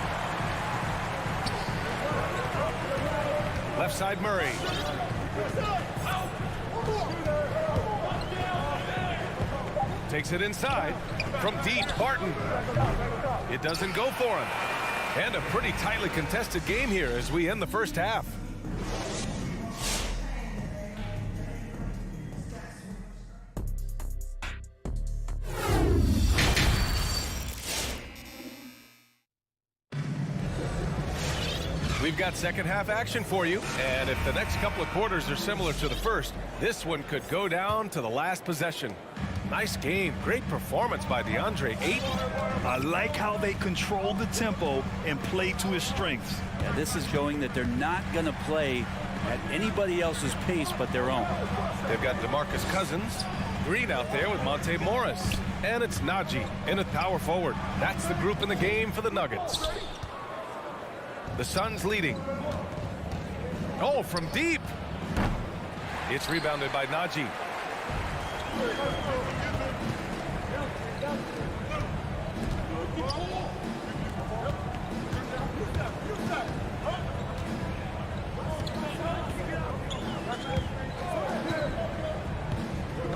[SPEAKER 6] Left side Murray. Takes it inside. From deep, Barton. It doesn't go for him. And a pretty tightly contested game here as we end the first half. We've got second half action for you, and if the next couple of quarters are similar to the first, this one could go down to the last possession. Nice game. Great performance by DeAndre Ayton.
[SPEAKER 7] I like how they control the tempo and play to his strengths.
[SPEAKER 8] Yeah, this is showing that they're not going to play at anybody else's pace but their own.
[SPEAKER 6] They've got DeMarcus Cousins, Green out there with Monte Morris, and it's Najee in at power forward. That's the group in the game for the Nuggets. The Suns leading. Oh, from deep. It's rebounded by Najee.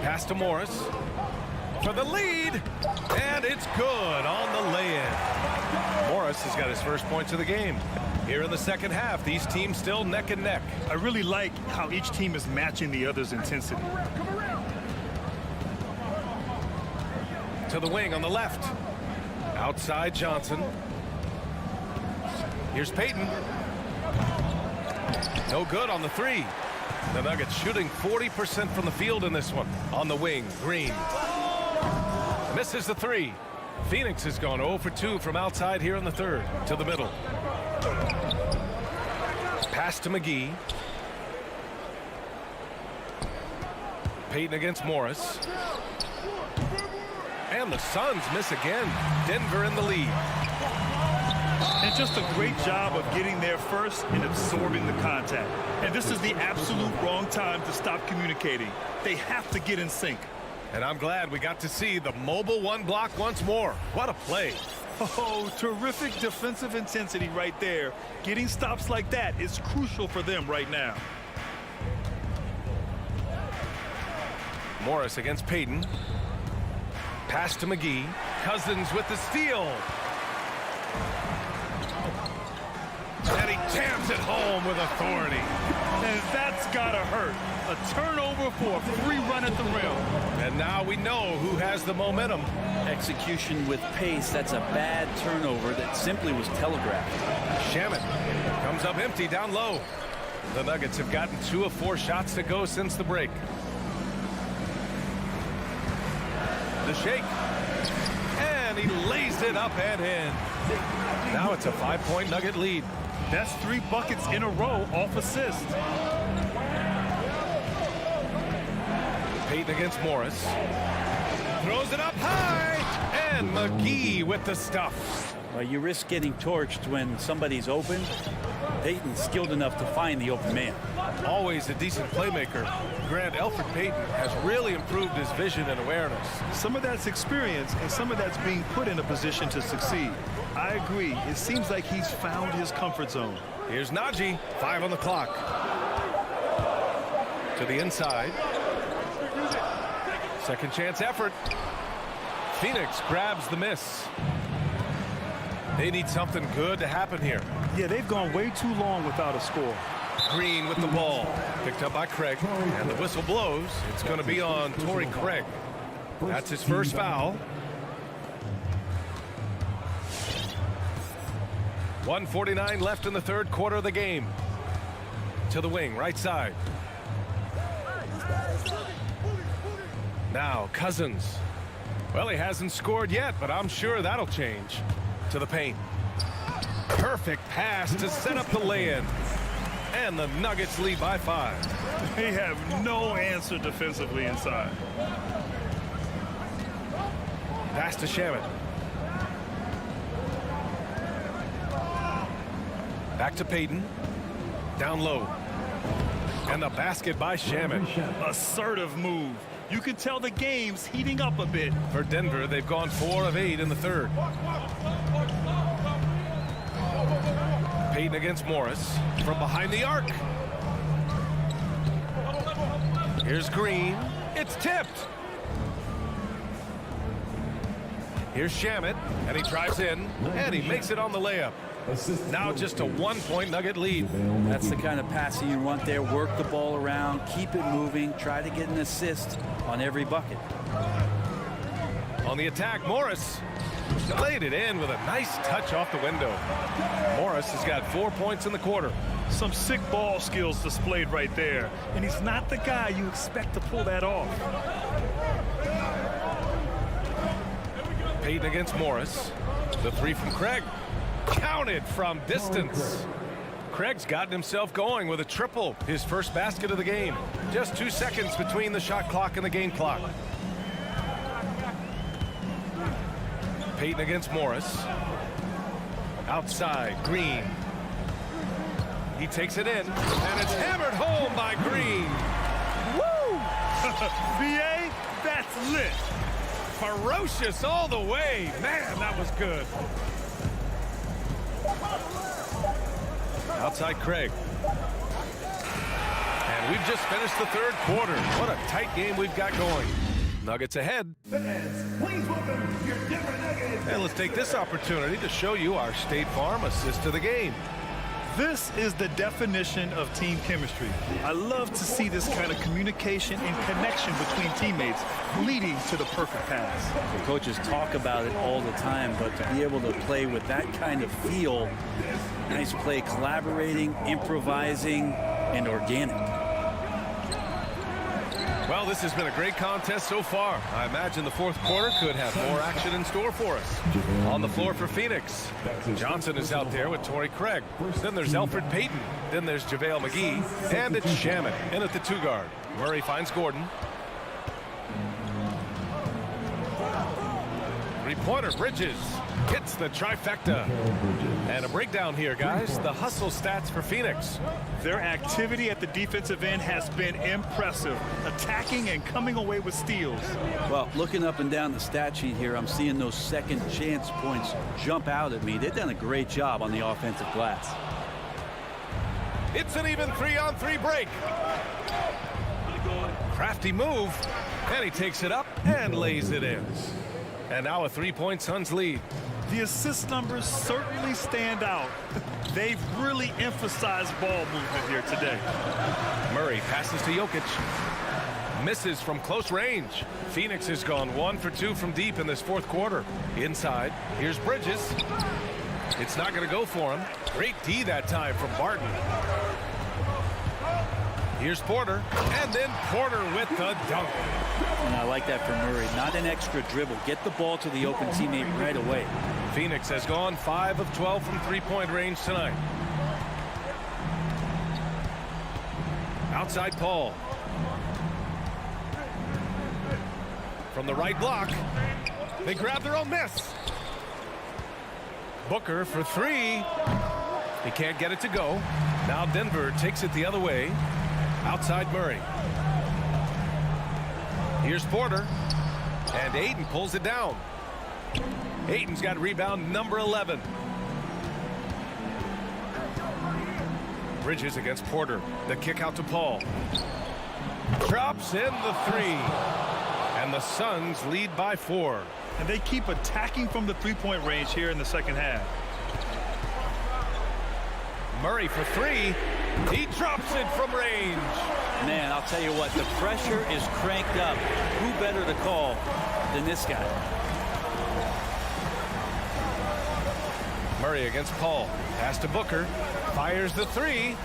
[SPEAKER 6] Pass to Morris for the lead, and it's good on the lay-in. Morris has got his first points of the game. Here in the second half, these teams still neck and neck.
[SPEAKER 7] I really like how each team is matching the other's intensity.
[SPEAKER 6] To the wing on the left. Outside Johnson. Here's Payton. No good on the 3. The Nuggets shooting 40% from the field in this one. On the wing, Green. Misses the 3. Phoenix has gone 0 for 2 from outside here in the third. To the middle. Pass to McGee. Payton against Morris. And the Suns miss again. Denver in the lead.
[SPEAKER 7] And just a great job of getting there first and absorbing the contact. And this is the absolute wrong time to stop communicating. They have to get in sync.
[SPEAKER 6] And I'm glad we got to see the mobile 1 block once more. What a play.
[SPEAKER 7] Oh, terrific defensive intensity right there. Getting stops like that is crucial for them right now.
[SPEAKER 6] Morris against Payton. Pass to McGee. Cousins with the steal. And he jams it home with authority.
[SPEAKER 7] And that's gotta hurt. A turnover for a free run at the rim.
[SPEAKER 6] And now we know who has the momentum.
[SPEAKER 8] Execution with pace, that's a bad turnover that simply was telegraphed.
[SPEAKER 6] Shamet comes up empty down low. The Nuggets have gotten 2 of 4 shots to go since the break. The shake. And he lays it up and in. Now it's a 5-point Nugget lead.
[SPEAKER 7] That's 3 buckets in a row off assist.
[SPEAKER 6] Payton against Morris. Throws it up high. And McGee with the stuff.
[SPEAKER 8] Well, you risk getting torched when somebody's open. Payton's skilled enough to find the open man.
[SPEAKER 6] Always a decent playmaker, Grant, Elfrid Payton has really improved his vision and awareness.
[SPEAKER 7] Some of that's experience, and some of that's being put in a position to succeed. I agree. It seems like he's found his comfort zone.
[SPEAKER 6] Here's Najee, 5 on the clock. To the inside. Second chance effort. Phoenix grabs the miss. They need something good to happen here.
[SPEAKER 7] Yeah, they've gone way too long without a score.
[SPEAKER 6] Green with the ball. Picked up by Craig. And the whistle blows. It's going to be on Torrey Craig. That's his first foul. 1:49 left in the third quarter of the game. To the wing, right side. Now Cousins. Well, he hasn't scored yet, but I'm sure that'll change. To the paint. Perfect pass to set up the lay-in. And the Nuggets lead by 5.
[SPEAKER 7] They have no answer defensively inside.
[SPEAKER 6] Pass to Shamet. Back to Payton. Down low. And the basket by Shamet.
[SPEAKER 7] Assertive move. You can tell the game's heating up a bit.
[SPEAKER 6] For Denver, they've gone 4 of 8 in the third. Payton against Morris from behind the arc. Here's Green. It's tipped. Here's Shamet, and he drives in, and he makes it on the layup. Now just a 1-point Nugget lead.
[SPEAKER 8] That's the kind of passing you want there. Work the ball around, keep it moving, try to get an assist on every bucket.
[SPEAKER 6] On the attack, Morris laid it in with a nice touch off the window. Morris has got 4 points in the quarter.
[SPEAKER 7] Some sick ball skills displayed right there. And he's not the guy you expect to pull that off.
[SPEAKER 6] Payton against Morris. The 3 from Craig. Counted from distance. Craig's gotten himself going with a triple. His first basket of the game. Just 2 seconds between the shot clock and the game clock. Payton against Morris. Outside, Green. He takes it in, and it's hammered home by Green.
[SPEAKER 7] Woo! VA, that's lit.
[SPEAKER 6] Ferocious all the way. Man, that was good. Outside Craig. And we've just finished the third quarter. What a tight game we've got going. Nuggets ahead. And let's take this opportunity to show you our State Farm assist to the game.
[SPEAKER 7] This is the definition of team chemistry. I love to see this kind of communication and connection between teammates leading to the perfect pass.
[SPEAKER 8] The coaches talk about it all the time, but to be able to play with that kind of feel, nice play, collaborating, improvising, and organic.
[SPEAKER 6] Well, this has been a great contest so far. I imagine the fourth quarter could have more action in store for us. On the floor for Phoenix, Johnson is out there with Torrey Craig. Then there's Elfrid Payton. Then there's JaVale McGee. And it's Shamet in at the 2 guard. Murray finds Gordon. 3-pointer, Bridges hits the trifecta. And a breakdown here, guys. The hustle stats for Phoenix.
[SPEAKER 7] Their activity at the defensive end has been impressive, attacking and coming away with steals.
[SPEAKER 8] Well, looking up and down the stat sheet here, I'm seeing those second chance points jump out at me. They've done a great job on the offensive glass.
[SPEAKER 6] It's an even 3-on-3 break. Crafty move, and he takes it up and lays it in. And now a 3-point Suns lead.
[SPEAKER 7] The assist numbers certainly stand out. They've really emphasized ball movement here today.
[SPEAKER 6] Murray passes to Jokic. Misses from close range. Phoenix has gone 1 for 2 from deep in this fourth quarter. Inside, here's Bridges. It's not going to go for him. Great D that time from Barton. Here's Porter, and then Porter with the dunk.
[SPEAKER 8] And I like that from Murray. Not an extra dribble. Get the ball to the open teammate right away.
[SPEAKER 6] Phoenix has gone 5 of 12 from three-point range tonight. Outside Paul. From the right block, they grab their own miss. Booker for three. He can't get it to go. Now Denver takes it the other way. Outside Murray. Here's Porter. And Ayton pulls it down. Ayton's got rebound number 11. Bridges against Porter. The kick out to Paul. Drops in the three. And the Suns lead by 4.
[SPEAKER 7] And they keep attacking from the three-point range here in the second half.
[SPEAKER 6] Murray for three. He drops it from range.
[SPEAKER 8] Man, I'll tell you what, the pressure is cranked up. Who better to call than this guy?
[SPEAKER 6] Murray against Paul. Pass to Booker. Fires the three.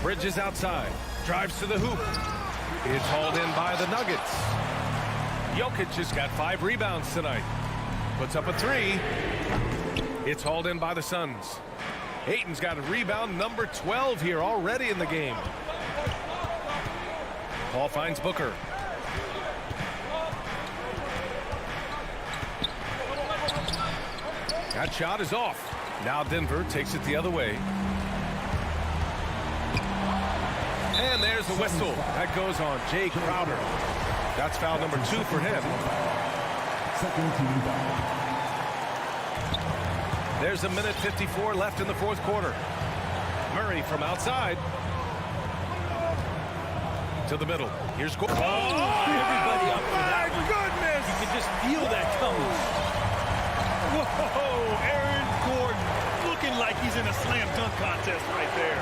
[SPEAKER 6] Bridges outside. Drives to the hoop. It's hauled in by the Nuggets. Jokic has got 5 rebounds tonight. Puts up a three. It's hauled in by the Suns. Ayton's got a rebound number 12 here already in the game. Paul finds Booker. That shot is off. Now Denver takes it the other way. And there's the whistle. That goes on Jay Crowder. That's foul number 2 for him.
[SPEAKER 2] Second team foul.
[SPEAKER 6] There's a minute 54 left in the fourth quarter. Murray from outside. To the middle. Here's Gordon.
[SPEAKER 8] Everybody up for that
[SPEAKER 6] my
[SPEAKER 8] one.
[SPEAKER 6] goodness!
[SPEAKER 8] You can just feel that coming.
[SPEAKER 7] Whoa, Aaron Gordon looking like he's in a slam dunk contest right there.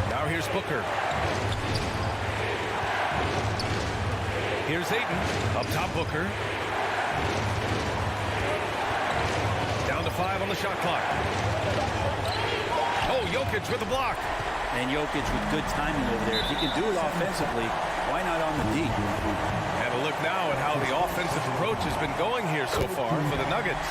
[SPEAKER 6] Now here's Booker. Here's Ayton. Up top Booker. Down to 5 on the shot clock. Oh, Jokic with the block.
[SPEAKER 8] And Jokic with good timing over there. If he can do it offensively, why not on the D?
[SPEAKER 6] And a look now at how the offensive approach has been going here so far for the Nuggets.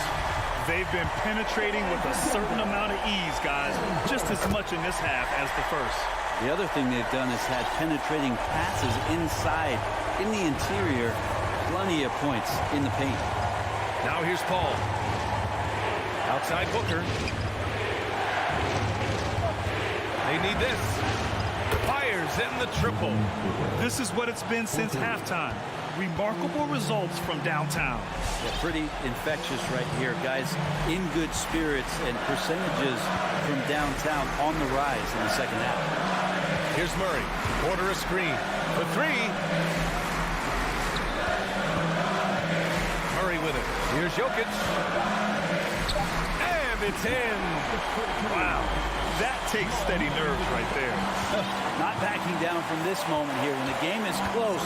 [SPEAKER 7] They've been penetrating with a certain amount of ease, guys, just as much in this half as the first.
[SPEAKER 8] The other thing they've done is had penetrating passes inside, in the interior, plenty of points in the paint.
[SPEAKER 6] Now here's Paul. Outside Booker. They need this. Fires in the triple.
[SPEAKER 7] This is what it's been since halftime. Remarkable results from downtown.
[SPEAKER 8] Yeah, pretty infectious right here. Guys in good spirits and percentages from downtown on the rise in the second half.
[SPEAKER 6] Here's Murray. Porter a screen. For three. Murray with it. Here's Jokic. And it's in.
[SPEAKER 7] Wow. That takes steady nerves right there.
[SPEAKER 8] Not backing down from this moment here. When the game is close,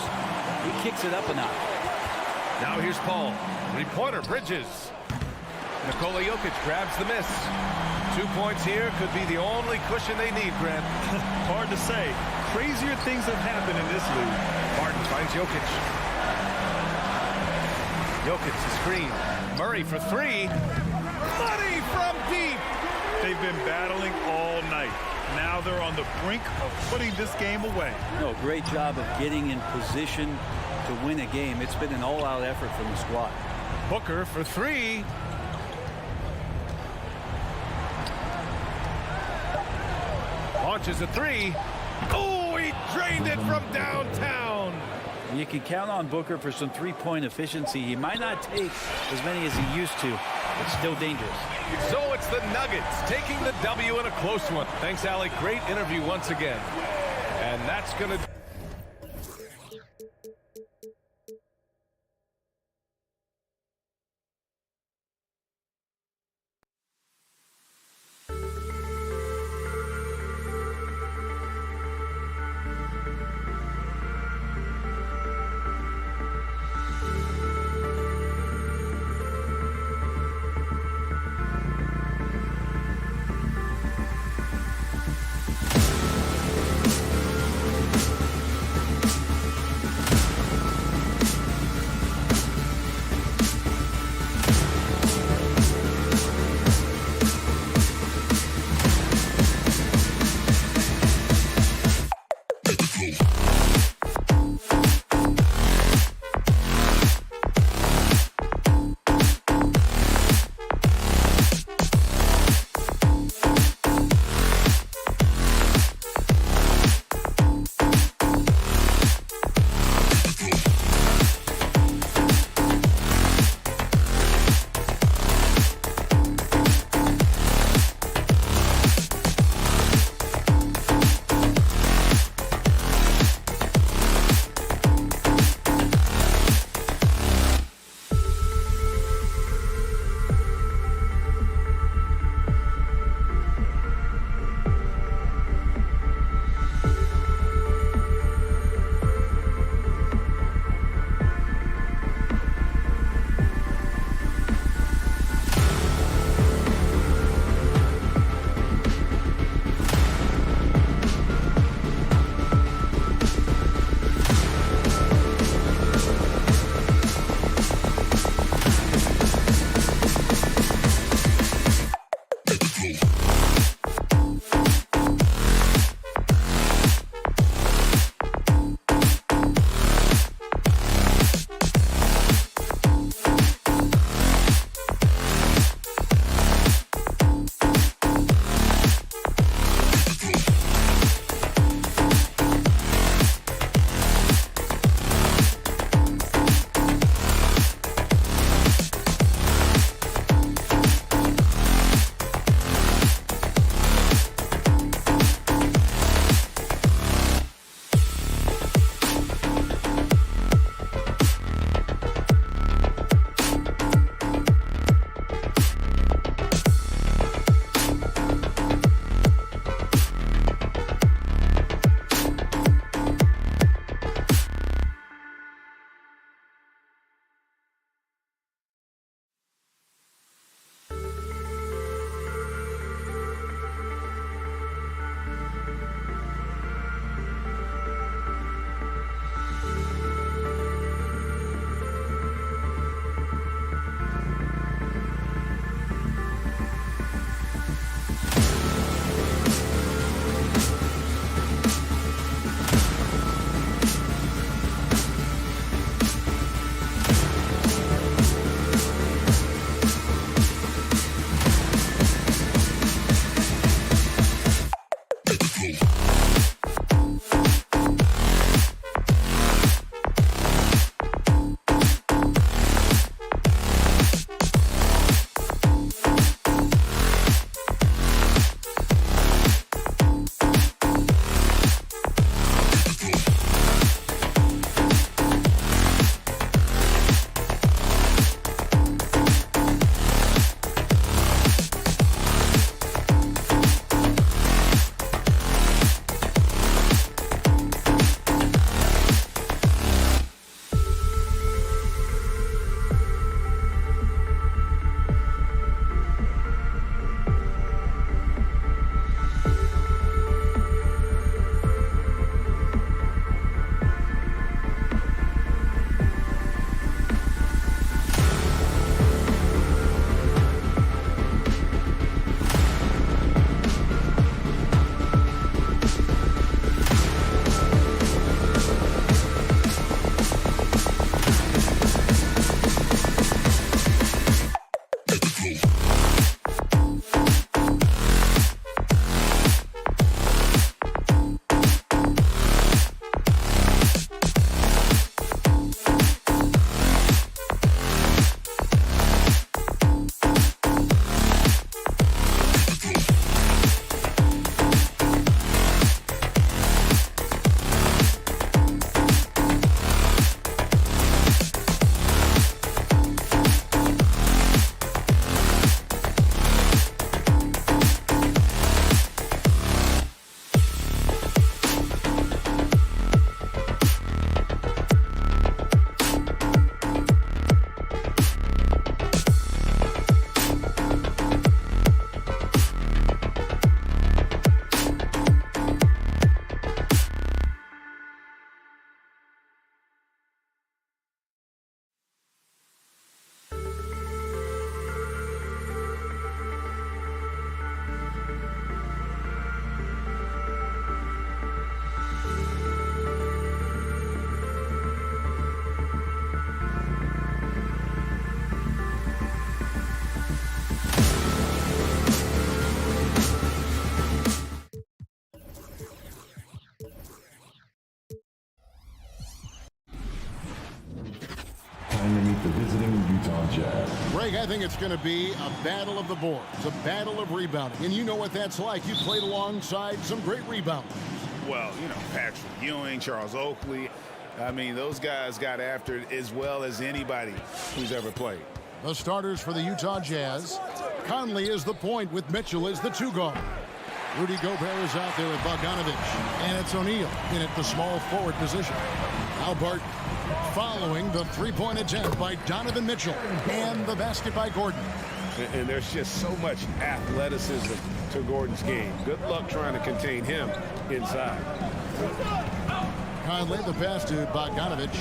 [SPEAKER 8] he kicks it up a notch.
[SPEAKER 6] Now here's Paul. Three-pointer, Bridges. Nikola Jokic grabs the miss. 2 points here could be the only cushion they need, Grant.
[SPEAKER 7] Hard to say. Crazier things have happened in this league.
[SPEAKER 6] Martin finds Jokic. Jokic the screen. Murray for three. Money from deep.
[SPEAKER 7] They've been battling all night. Now they're on the brink of putting this game away.
[SPEAKER 8] No, great job of getting in position to win a game. It's been an all-out effort from the squad.
[SPEAKER 6] Booker for three. Launches a three. Oh, he drained it from downtown.
[SPEAKER 8] You can count on Booker for some three-point efficiency. He might not take as many as he used to, but still dangerous.
[SPEAKER 6] So it's the Nuggets taking the W in a close one. Thanks, Alec. Great interview once again. And that's going to...
[SPEAKER 3] think it's going to be a battle of the boards, a battle of rebounding. And you know what that's like. You played alongside some great rebounders.
[SPEAKER 4] Well, you know, Patrick Ewing, Charles Oakley. I mean, those guys got after it as well as anybody who's ever played.
[SPEAKER 3] The starters for the Utah Jazz. Conley is the point with Mitchell as the 2 guard. Rudy Gobert is out there with Bogdanovich. And it's O'Neal in at the small forward position. Now Barton following the 3-point attempt by Donovan Mitchell. And the basket by Gordon.
[SPEAKER 1] And there's just so much athleticism to Gordon's game. Good luck trying to contain him inside.
[SPEAKER 3] Conley, the pass to Bogdanovich.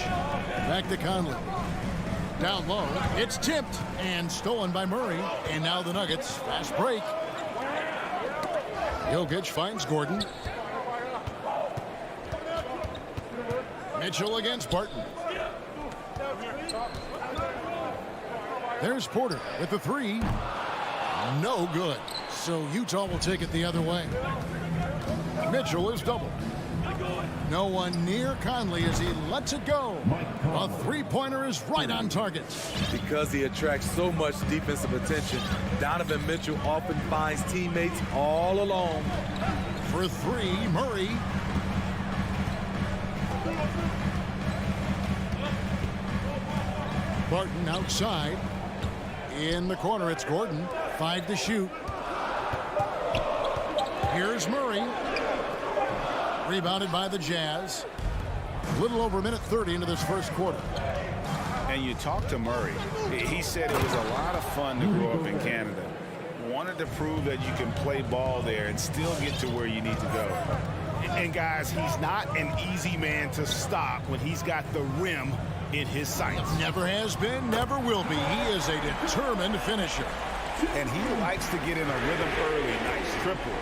[SPEAKER 3] Back to Conley. Down low. It's tipped and stolen by Murray. And now the Nuggets. Fast break. Jokic finds Gordon. Mitchell against Barton. There's Porter with the 3. No good. So Utah will take it the other way. Mitchell is doubled. No one near Conley as he lets it go. A 3-pointer is right on target.
[SPEAKER 9] Because he attracts so much defensive attention, Donovan Mitchell often finds teammates all alone.
[SPEAKER 3] For 3, Murray. Barton outside. In the corner, it's Gordon. 5 to shoot. Here's Murray. Rebounded by the Jazz. A little over a minute 30 into this first quarter.
[SPEAKER 4] And you talk to Murray. He said it was a lot of fun to grow up in Canada. Wanted to prove that you can play ball there and still get to where you need to go.
[SPEAKER 1] And guys, he's not an easy man to stop when he's got the rim in his sights.
[SPEAKER 3] Never has been, never will be. He is a determined finisher.
[SPEAKER 4] And he likes to get in a rhythm early. Nice triple.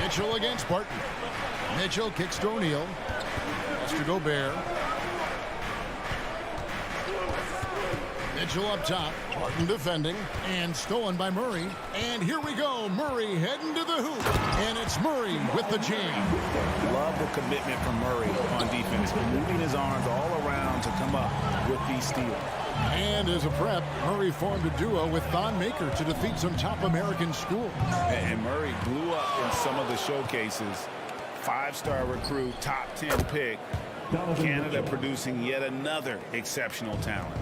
[SPEAKER 3] Mitchell against Barton. Mitchell kicks to O'Neal. That's to Gobert. Mitchell up top. Barton defending. And stolen by Murray. And here we go. Murray heading to the hoop. And it's Murray with the jam.
[SPEAKER 4] Love the commitment from Murray on defense. Moving his arms all around to come up with these steals.
[SPEAKER 3] And as a prep, Murray formed a duo with Thon Maker to defeat some top American schools.
[SPEAKER 4] And Murray blew up in some of the showcases. 5-star recruit, top 10 pick. Canada producing yet another exceptional talent.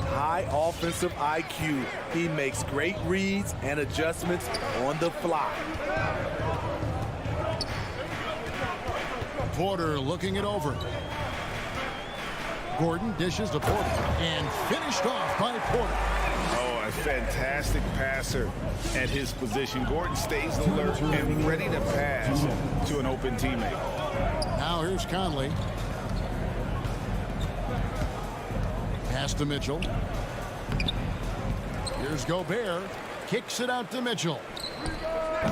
[SPEAKER 9] High offensive IQ. He makes great reads and adjustments on the fly.
[SPEAKER 3] Porter looking it over. Gordon dishes to Porter and finished off by Porter.
[SPEAKER 4] Oh, a fantastic passer at his position. Gordon stays alert and ready to pass to an open teammate.
[SPEAKER 3] Now here's Conley. Pass to Mitchell. Here's Gobert. Kicks it out to Mitchell.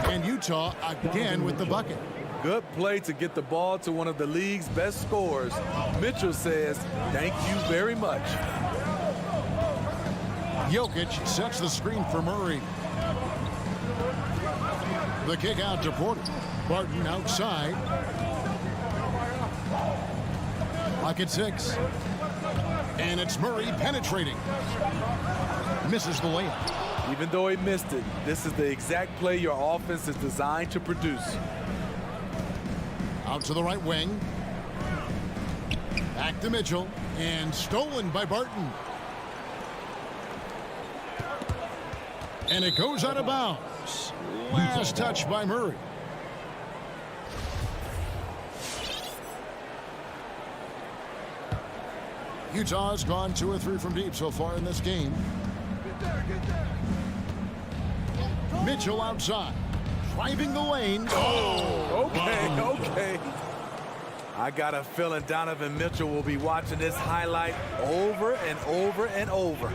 [SPEAKER 3] And Utah again with the bucket.
[SPEAKER 9] Good play to get the ball to one of the league's best scorers. Mitchell says, thank you very much.
[SPEAKER 3] Jokic sets the screen for Murray. The kick out to Porter. Barton outside. Clock at 6. And it's Murray penetrating. Misses the layup.
[SPEAKER 9] Even though he missed it, this is the exact play your offense is designed to produce.
[SPEAKER 3] Out to the right wing. Back to Mitchell. And stolen by Barton. And it goes out of bounds. Last touch by Murray. Utah's gone 2 or 3 from deep so far in this game. Mitchell outside. Driving the lane.
[SPEAKER 9] Oh, okay. I got a feeling Donovan Mitchell will be watching this highlight over and over and over.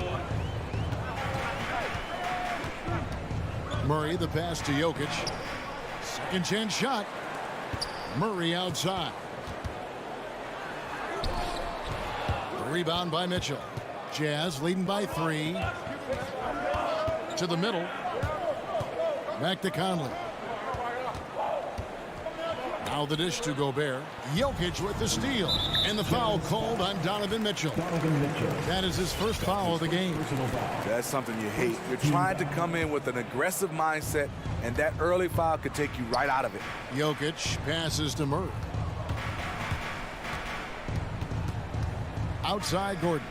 [SPEAKER 3] Murray, the pass to Jokic. Second chance shot. Murray outside. The rebound by Mitchell. Jazz leading by 3. To the middle. Back to Conley. Now the dish to Gobert. Jokic with the steal. And the foul called on Donovan Mitchell. That is his first foul of the game.
[SPEAKER 9] That's something you hate. You're trying to come in with an aggressive mindset, and that early foul could take you right out of it.
[SPEAKER 3] Jokic passes to Murray. Outside Gordon.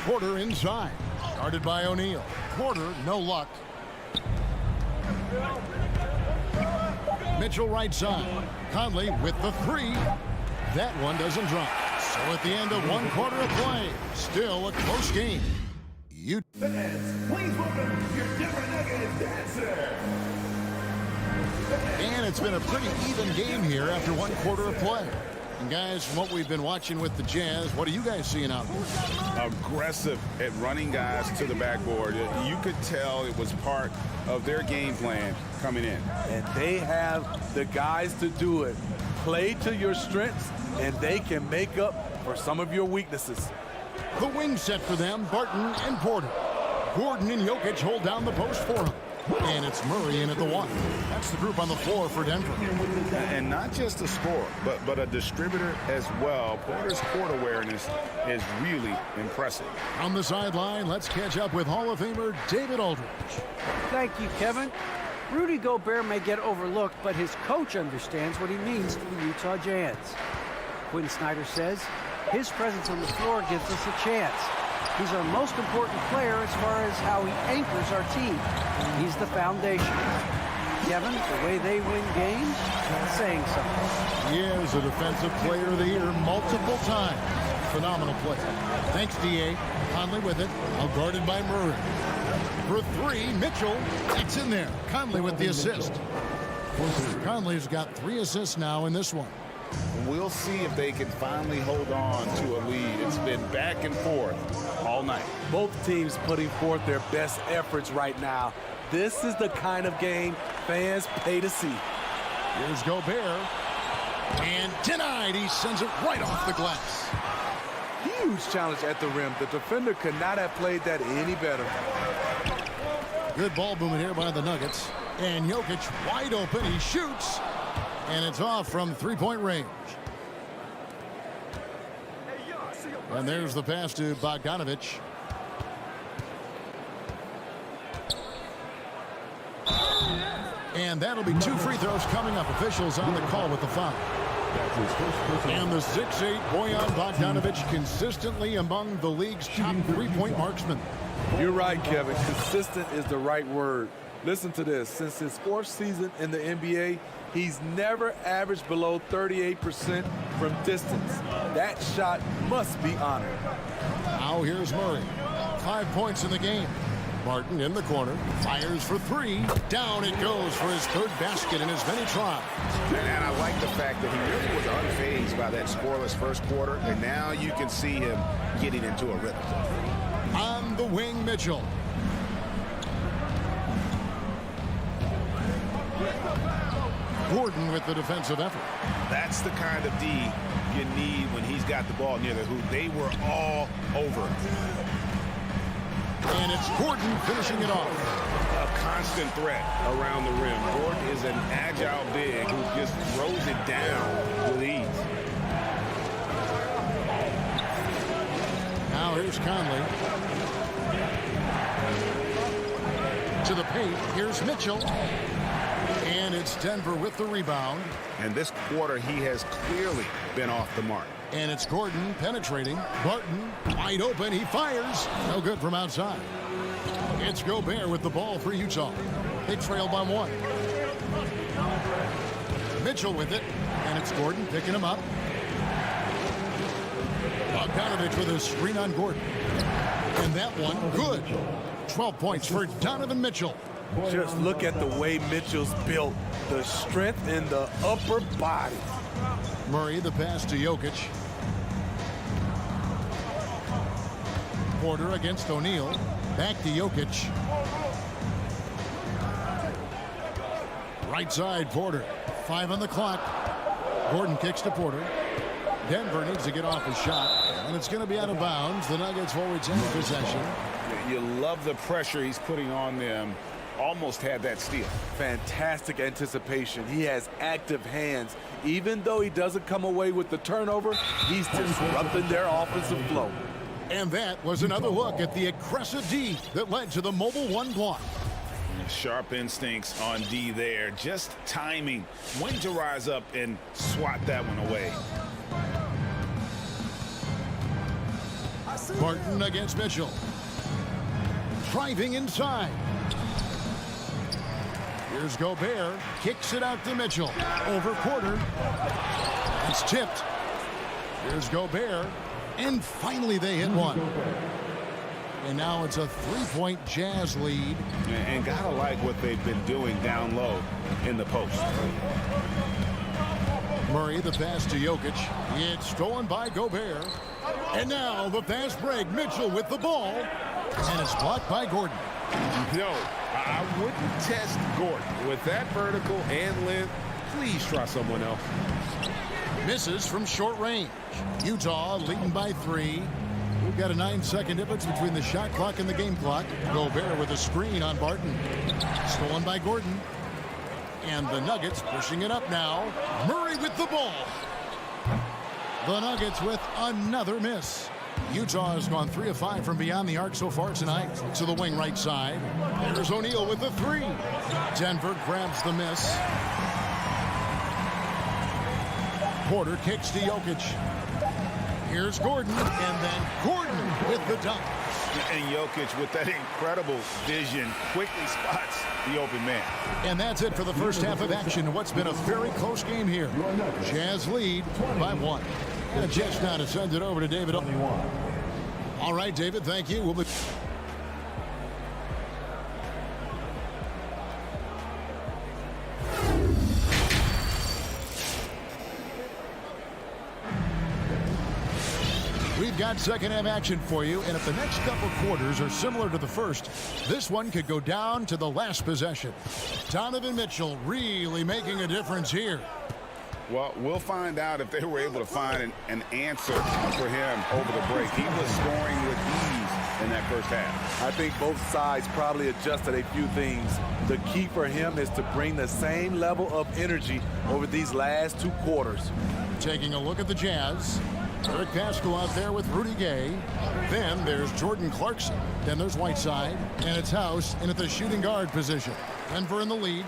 [SPEAKER 3] Porter inside. Guarded by O'Neal. Porter, no luck. Mitchell right side. Conley with the three. That one doesn't drop. So at the end of 1 quarter of play, still a close game.
[SPEAKER 2] Fans, please welcome your Denver Nuggets dancer.
[SPEAKER 3] And it's been a pretty even game here after 1 quarter of play. And guys, from what we've been watching with the Jazz, what are you guys seeing out there?
[SPEAKER 4] Aggressive at running guys to the backboard. You could tell it was part of their game plan coming in.
[SPEAKER 9] And they have the guys to do it. Play to your strengths, and they can make up for some of your weaknesses.
[SPEAKER 3] The wing set for them, Barton and Porter. Gordon and Jokic hold down the post for him. And it's Murray in at the 1. That's the group on the floor for Denver.
[SPEAKER 4] And not just a scorer, but a distributor as well. Porter's court awareness is really impressive.
[SPEAKER 3] On the sideline, let's catch up with Hall of Famer David Aldridge.
[SPEAKER 10] Thank you, Kevin. Rudy Gobert may get overlooked, but his coach understands what he means to the Utah Jazz. Quinn Snyder says, his presence on the floor gives us a chance. He's our most important player as far as how he anchors our team. He's the foundation. Kevin, the way they win games, saying something.
[SPEAKER 3] He is a Defensive Player of the Year multiple times. Phenomenal play. Thanks, D.A. Conley with it, now guarded by Murray. For 3, Mitchell, it's in there. Conley with the assist. Conley's got 3 assists now in this one.
[SPEAKER 4] We'll see if they can finally hold on to a lead. It's been back and forth all night.
[SPEAKER 9] Both teams putting forth their best efforts right now. This is the kind of game fans pay to see.
[SPEAKER 3] Here's Gobert. And denied. He sends it right off the glass.
[SPEAKER 9] Huge challenge at the rim. The defender could not have played that any better.
[SPEAKER 3] Good ball movement here by the Nuggets. And Jokic wide open. He shoots. And it's off from 3-point range. And there's the pass to Bogdanovich. And that'll be 2 free throws coming up. Officials on the call with the foul. And the 6'8" Bojan Bogdanovich consistently among the league's top 3-point marksmen.
[SPEAKER 9] You're right, Kevin. Consistent is the right word. Listen to this. Since his 4th season in the NBA, he's never averaged below 38% from distance. That shot must be honored.
[SPEAKER 3] Now here's Murray. 5 points in the game. Martin in the corner. Fires for 3. Down it goes for his 3rd basket in as many tries.
[SPEAKER 1] And I like the fact that he really was unfazed by that scoreless first quarter. And now you can see him getting into a rhythm.
[SPEAKER 3] On the wing, Mitchell. Gordon with the defensive effort.
[SPEAKER 1] That's the kind of D you need when he's got the ball near the hoop. They were all over.
[SPEAKER 3] And it's Gordon finishing it off.
[SPEAKER 1] A constant threat around the rim. Gordon is an agile big who just throws it down with ease.
[SPEAKER 3] Now here's Conley. To the paint. Here's Mitchell. And it's Denver with the rebound.
[SPEAKER 1] And this quarter, he has clearly been off the mark.
[SPEAKER 3] And it's Gordon penetrating. Barton wide open. He fires. No good from outside. It's Gobert with the ball for Utah. They trail by 1. Mitchell with it. And it's Gordon picking him up. Bogdanovich with a screen on Gordon. And that one good. 12 points for Donovan Mitchell.
[SPEAKER 9] Just look at the way Mitchell's built. The strength in the upper body.
[SPEAKER 3] Murray, the pass to Jokic. Porter against O'Neal. Back to Jokic. Right side, Porter. 5 on the clock. Gordon kicks to Porter. Denver needs to get off his shot. And it's going to be out of bounds. The Nuggets will retain possession.
[SPEAKER 4] You love the pressure he's putting on them almost had that steal.
[SPEAKER 9] Fantastic anticipation. He has active hands. Even though he doesn't come away with the turnover, he's disrupting their offensive flow.
[SPEAKER 3] And that was another look at the aggressive D that led to the Mobile One block.
[SPEAKER 4] Sharp instincts on D there. Just timing when to rise up and swat that one away.
[SPEAKER 3] Martin against Mitchell. Driving inside. Here's Gobert. Kicks it out to Mitchell. Over quarter. It's tipped. Here's Gobert. And finally they hit one. And now it's a three-point Jazz lead.
[SPEAKER 4] And gotta like what they've been doing down low in the post.
[SPEAKER 3] Murray, the pass to Jokic. It's stolen by Gobert. And now the fast break. Mitchell with the ball. And it's blocked by Gordon.
[SPEAKER 1] No, I wouldn't test Gordon. With that vertical and length, please try someone else.
[SPEAKER 3] Misses from short range. Utah leading by 3. We've got a 9-second difference between the shot clock and the game clock. Gobert with a screen on Barton. Stolen by Gordon. And the Nuggets pushing it up now. Murray with the ball. The Nuggets with another miss. Utah has gone 3 of 5 from beyond the arc so far tonight. To the wing right side. There's O'Neal with the 3. Denver grabs the miss. Porter kicks to Jokic. Here's Gordon, and then Gordon with the dunk.
[SPEAKER 4] And Jokic with that incredible vision quickly spots the open man.
[SPEAKER 3] And that's it for the first half of action. What's been a very close game here. Jazz lead by 1. And just now to send it over to David. All right, David, thank you. We'll be... We've got second half action for you, and if the next couple quarters are similar to the first, this one could go down to the last possession. Donovan Mitchell really making a difference here.
[SPEAKER 4] Well, we'll find out if they were able to find an answer for him over the break. He was scoring with ease in that first half.
[SPEAKER 9] I think both sides probably adjusted a few things. The key for him is to bring the same level of energy over these last 2 quarters.
[SPEAKER 3] Taking a look at the Jazz. Eric Paschal out there with Rudy Gay. Then there's Jordan Clarkson. Then there's Whiteside. And it's House in at the shooting guard position. Denver in the lead.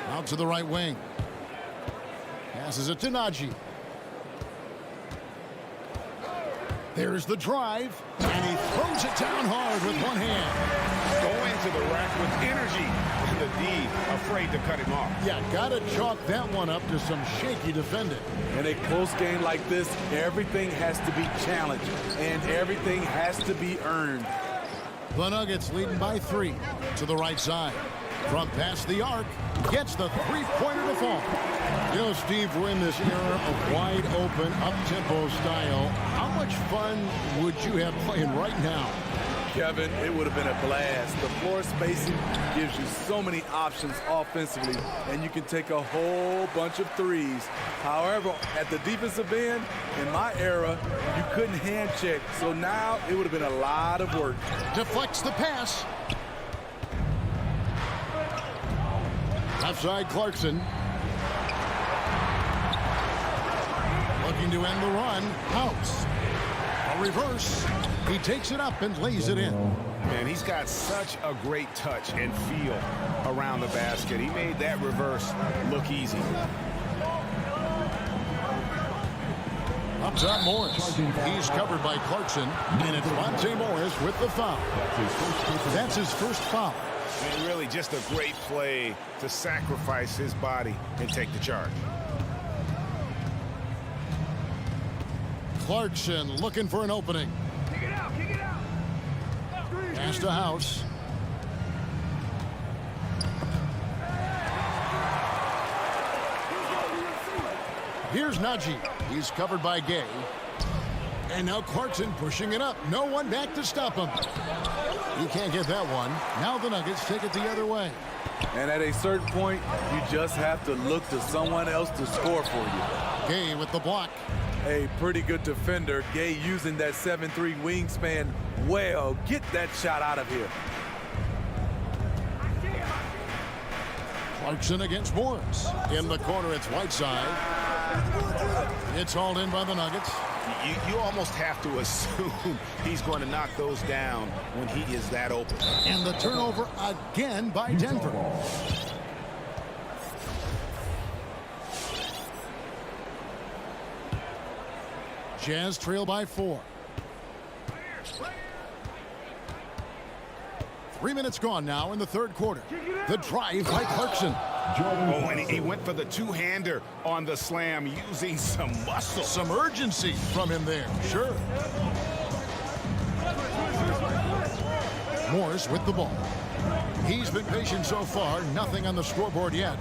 [SPEAKER 3] Out to the right wing. Passes it to Najee. There's the drive. And he throws it down hard with one hand.
[SPEAKER 1] Going to the rack with energy. And the D afraid to cut him off.
[SPEAKER 3] Yeah, gotta chalk that one up to some shaky defending.
[SPEAKER 9] In a close game like this, everything has to be challenged and everything has to be earned.
[SPEAKER 3] The Nuggets leading by 3 to the right side. From past the arc, gets the three-pointer to fall. You know, Steve, we're in this era of wide open, up-tempo style. How much fun would you have playing right now?
[SPEAKER 9] Kevin, it would have been a blast. The floor spacing gives you so many options offensively, and you can take a whole bunch of threes. However, at the defensive end, in my era, you couldn't hand check. So now it would have been a lot of work.
[SPEAKER 3] Deflects the pass. Left side, Clarkson. Looking to end the run. House. A reverse. He takes it up and lays it in.
[SPEAKER 4] Man, he's got such a great touch and feel around the basket. He made that reverse look easy.
[SPEAKER 3] Up top, Morris. He's covered by Clarkson. And it's Monte Morris with the foul. That's his first foul.
[SPEAKER 4] And really just a great play to sacrifice his body and take the charge.
[SPEAKER 3] Clarkson looking for an opening.
[SPEAKER 2] Kick it out, kick it out.
[SPEAKER 3] Pass to House. Here's Najee. He's covered by Gay. And now Clarkson pushing it up. No one back to stop him. He can't get that one. Now the Nuggets take it the other way.
[SPEAKER 9] And at a certain point, you just have to look to someone else to score for you.
[SPEAKER 3] Gay with the block.
[SPEAKER 9] A pretty good defender. Gay using that 7'3" wingspan well. Get that shot out of here.
[SPEAKER 3] Clarkson against Morris. In the corner, it's Whiteside. It's hauled in by the Nuggets.
[SPEAKER 4] You almost have to assume he's going to knock those down when he is that open.
[SPEAKER 3] And the turnover again by Denver. Jazz trail by 4. 3 minutes gone now in the third quarter. The drive by Clarkson.
[SPEAKER 4] Oh, and he went for the two-hander on the slam using some muscle.
[SPEAKER 3] Some urgency from him there, sure. Morris with the ball. He's been patient so far, nothing on the scoreboard yet.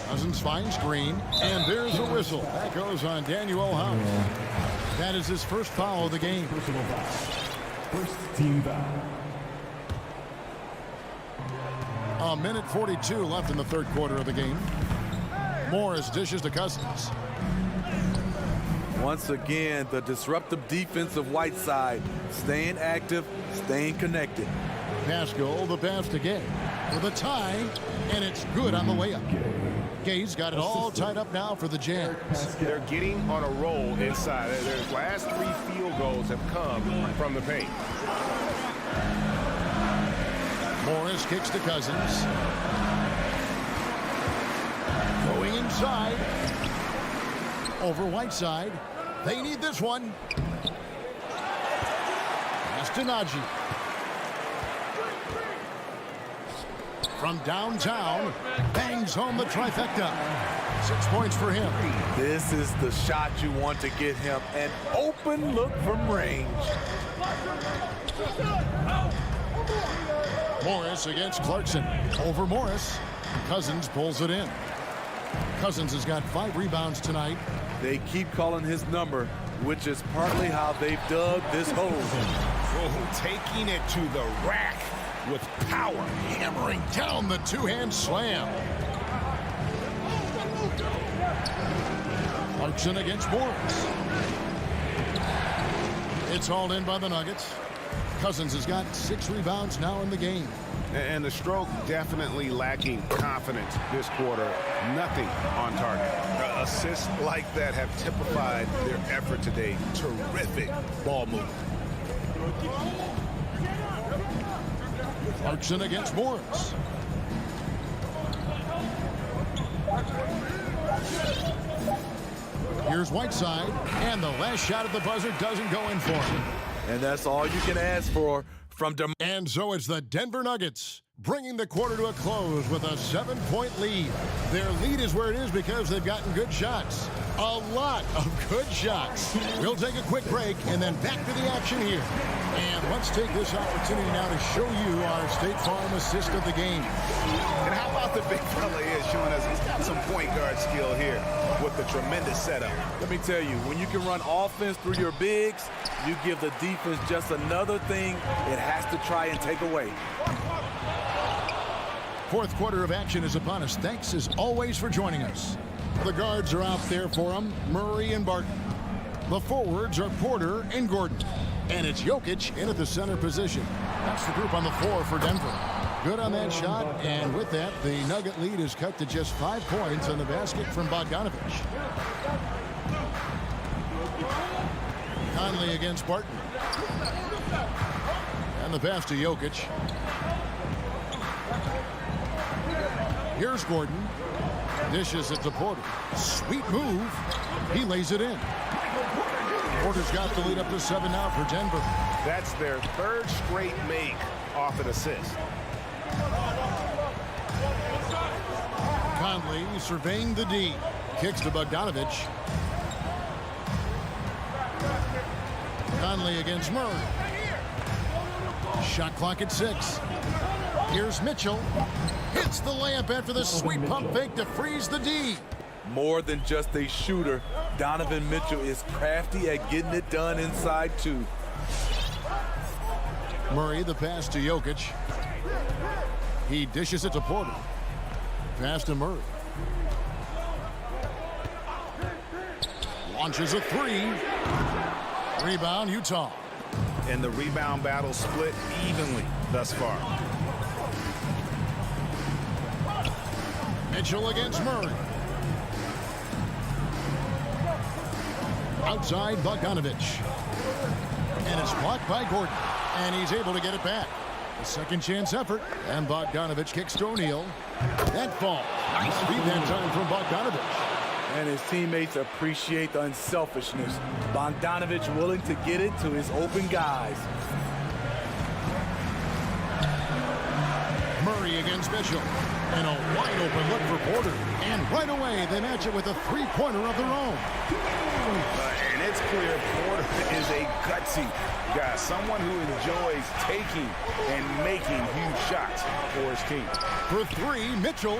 [SPEAKER 3] Cousins finds Green, and there's a whistle. That goes on Daniel House. That is his first foul of the game.
[SPEAKER 2] Personal foul. First team foul.
[SPEAKER 3] A minute 42 left in the third quarter of the game. Morris dishes to Cousins.
[SPEAKER 9] Once again, the disruptive defense of Whiteside. Staying active, staying connected.
[SPEAKER 3] Pascal, the pass to Gay. With a tie, and it's good on the way up. Gay's got it all tied up now for the Jazz.
[SPEAKER 1] They're getting on a roll inside. Their last 3 field goals have come from the paint.
[SPEAKER 3] Morris kicks to Cousins. Going inside. Over Whiteside. They need this one. Pass to Najee. From downtown, bangs home the trifecta. 6 points for him.
[SPEAKER 9] This is the shot you want to get him. An open look from range.
[SPEAKER 3] Morris against Clarkson. Over Morris. Cousins pulls it in. Cousins has got 5 rebounds tonight.
[SPEAKER 9] They keep calling his number, which is partly how they've dug this hole.
[SPEAKER 4] Oh, taking it to the rack with power.
[SPEAKER 3] Hammering down the two-hand slam. Clarkson against Morris. It's hauled in by the Nuggets. Cousins has got 6 rebounds now in the game.
[SPEAKER 1] And the stroke definitely lacking confidence this quarter. Nothing on target.
[SPEAKER 4] Assists like that have typified their effort today. Terrific ball movement.
[SPEAKER 3] Clarkson against Morris. Here's Whiteside, and the last shot at the buzzer doesn't go in for him.
[SPEAKER 9] And that's all you can ask for from
[SPEAKER 3] And so it's the Denver Nuggets bringing the quarter to a close with a 7-point lead. Their lead is where it is because they've gotten good shots. A lot of good shots. We'll take a quick break and then back to the action here. And let's take this opportunity now to show you our State Farm assist of the game.
[SPEAKER 4] And how about the big fella here showing us he's got some point guard skill here with the tremendous setup.
[SPEAKER 9] Let me tell you, when you can run offense through your bigs, you give the defense just another thing it has to try and take away.
[SPEAKER 3] Fourth quarter of action is upon us. Thanks as always for joining us. The guards are out there for them, Murray and Barton. The forwards are Porter and Gordon. And it's Jokic in at the center position. That's the group on the floor for Denver. Good on that shot, and with that, the Nugget lead is cut to just 5 points on the basket from Bogdanovich. Conley against Barton. And the pass to Jokic. Here's Gordon. Dishes it to Porter. Sweet move. He lays it in. Porter's got the lead up to 7 now for Denver.
[SPEAKER 1] That's their 3rd straight make off an assist.
[SPEAKER 3] Conley surveying the D. Kicks to Bogdanovich. Conley against Murray. Shot clock at 6. Here's Mitchell. Hits the layup after the sweet pump fake to freeze the D.
[SPEAKER 9] More than just a shooter, Donovan Mitchell is crafty at getting it done inside too.
[SPEAKER 3] Murray the pass to Jokic. He dishes it to Porter. Pass to Murray. Launches a 3. Rebound, Utah.
[SPEAKER 4] And the rebound battle split evenly thus far.
[SPEAKER 3] Mitchell against Murray. Outside Bogdanovich. And it's blocked by Gordon. And he's able to get it back. A second chance effort. And Bogdanovich kicks to O'Neal. That fall. Nice feed that time from Bogdanovich.
[SPEAKER 9] And his teammates appreciate the unselfishness. Bogdanovich willing to get it to his open guys.
[SPEAKER 3] Murray against Mitchell. And a wide open look for Porter. And right away, they match it with a three-pointer of their own.
[SPEAKER 4] And it's clear Porter is a gutsy guy, someone who enjoys taking and making huge shots for his team.
[SPEAKER 3] For three, Mitchell.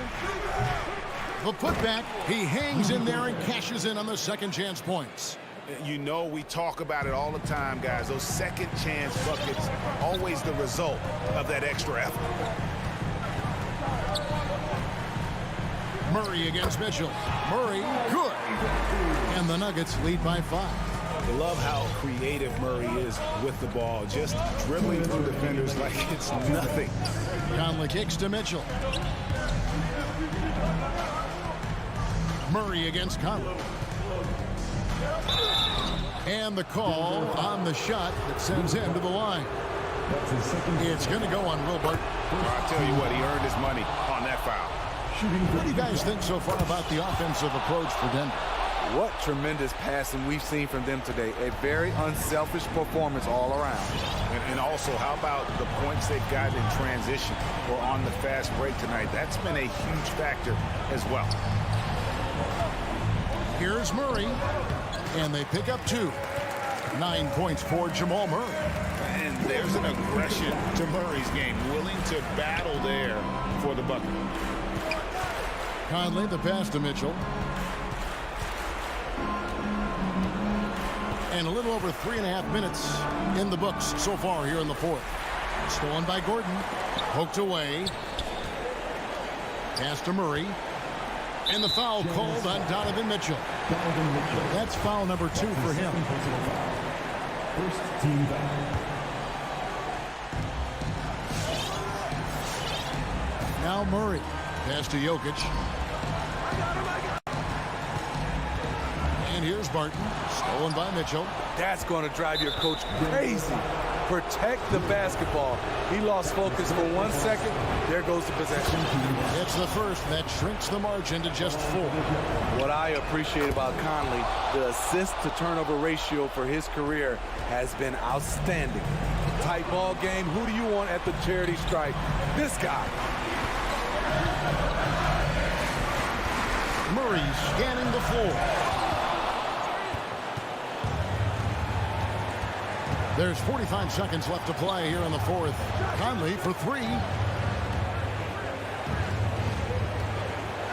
[SPEAKER 3] The putback, he hangs in there and cashes in on the second chance points.
[SPEAKER 4] You know, we talk about it all the time, guys. Those second chance buckets, always the result of that extra effort.
[SPEAKER 3] Murray against Mitchell. Murray, good. And the Nuggets lead by 5.
[SPEAKER 4] Love how creative Murray is with the ball, just dribbling through defenders like it's nothing.
[SPEAKER 3] Conley kicks to Mitchell. Murray against Conley. And the call on the shot that sends him to the line. It's going to go on Wilbert.
[SPEAKER 4] I'll tell you what, he earned his money on that foul.
[SPEAKER 3] What do you guys think so far about the offensive approach for Denver?
[SPEAKER 9] What tremendous passing we've seen from them today. A very unselfish performance all around.
[SPEAKER 4] And also, how about the points they've gotten in transition or on the fast break tonight? That's been a huge factor as well.
[SPEAKER 3] Here's Murray. And they pick up 2. 9 points for Jamal Murray.
[SPEAKER 4] And there's an aggression to Murray's game, willing to battle there for the bucket.
[SPEAKER 3] Conley, the pass to Mitchell. And a little over 3.5 minutes in the books so far here in the fourth. Stolen by Gordon. Poked away. Pass to Murray. And the foul called on Donovan Mitchell. That's foul number 2 for him.
[SPEAKER 2] First team foul.
[SPEAKER 3] Now Murray. Pass to Jokic. And here's Barton. Stolen by Mitchell.
[SPEAKER 9] That's going to drive your coach crazy. Protect the basketball. He lost focus for 1 second. There goes the possession.
[SPEAKER 3] It's the first that shrinks the margin to just 4.
[SPEAKER 9] What I appreciate about Conley, the assist-to-turnover ratio for his career has been outstanding. Tight ball game. Who do you want at the charity stripe? This guy.
[SPEAKER 3] Murray scanning the floor. There's 45 seconds left to play here in the fourth. Conley for 3.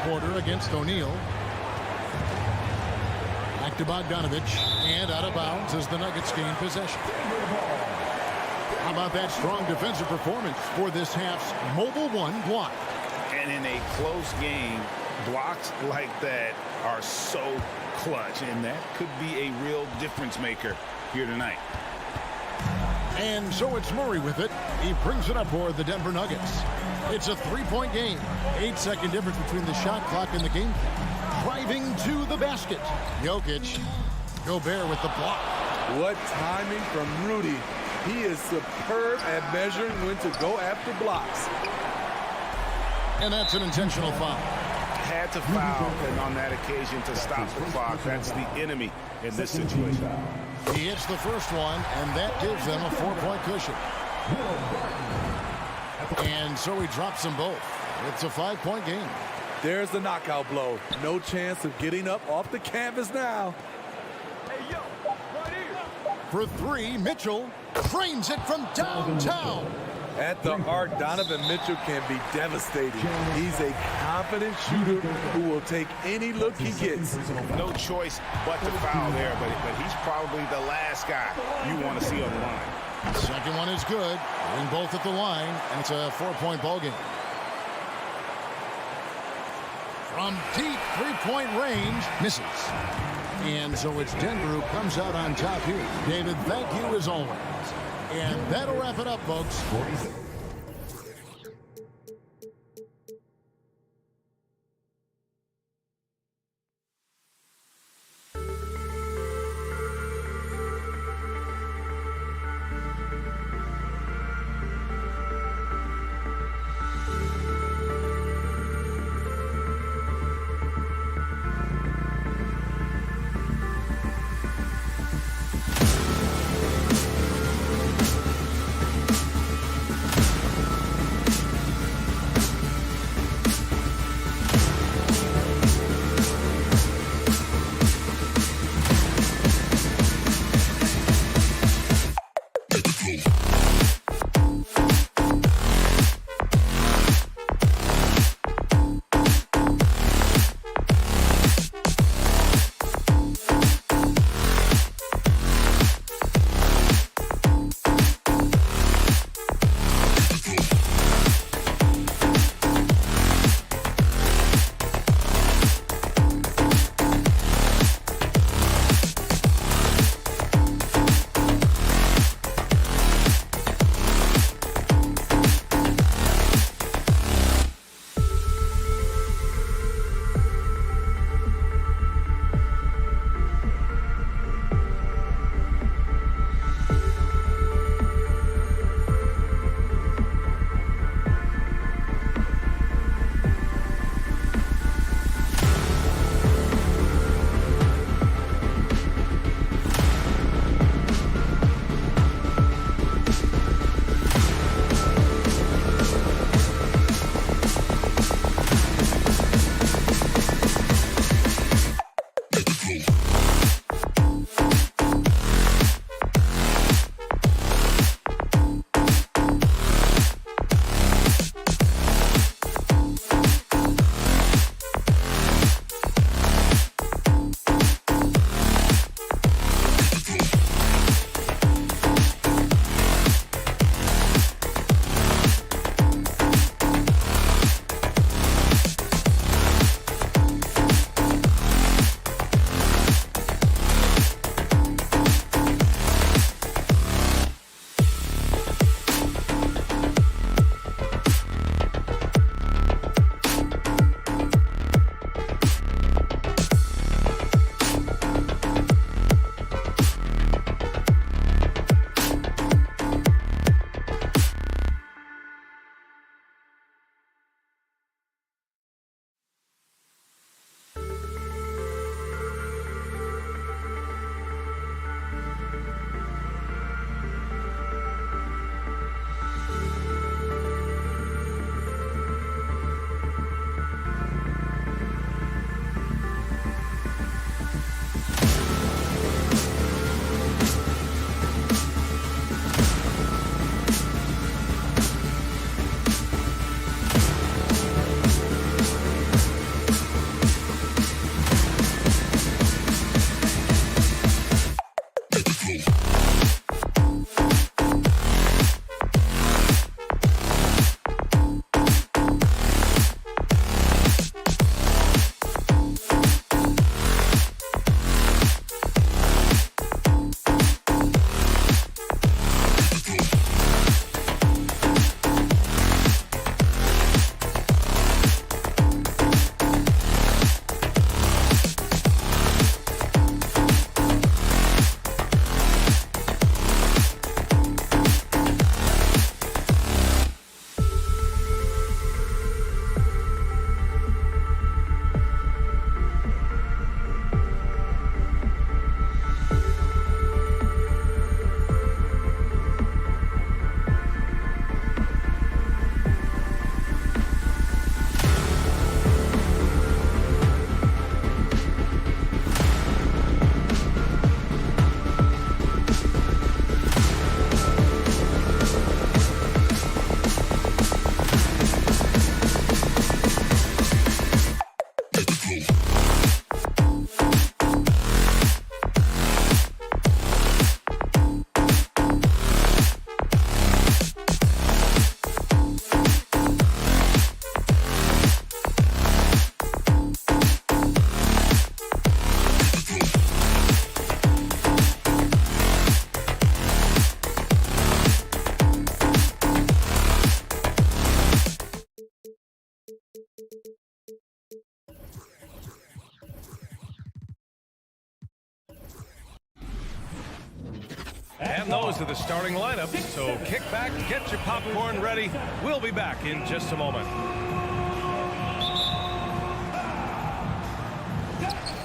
[SPEAKER 3] Porter against O'Neal. Back to Bogdanovich. And out of bounds as the Nuggets gain possession. How about that strong defensive performance for this half's Mobile One block?
[SPEAKER 4] And in a close game, blocks like that are so clutch, and that could be a real difference maker here tonight.
[SPEAKER 3] And so it's Murray with it. He brings it up for the Denver Nuggets. It's a 3-point game. 8-second difference between the shot clock and the game. Driving to the basket. Jokic. Gobert with the block.
[SPEAKER 9] What timing from Rudy. He is superb at measuring when to go after blocks.
[SPEAKER 3] And that's an intentional foul.
[SPEAKER 4] Had to foul, and on that occasion to stop the clock. That's the enemy in this situation.
[SPEAKER 3] He hits the first one, and that gives them a 4-point cushion. And so he drops them both. It's a 5-point game.
[SPEAKER 9] There's the knockout blow. No chance of getting up off the canvas now.
[SPEAKER 3] For 3, Mitchell frames it from downtown.
[SPEAKER 9] At the arc, Donovan Mitchell can be devastating. He's a confident shooter who will take any look he gets.
[SPEAKER 4] No choice but to foul there, but he's probably the last guy you want to see on the line.
[SPEAKER 3] Second one is good. Hitting both at the line, and it's a 4-point ball game. From deep 3-point range, misses. And so it's Denver who comes out on top here. David, thank you as always. And that'll wrap it up, folks.
[SPEAKER 6] And those are the starting lineups. So kick back, get your popcorn ready. We'll be back in just a moment.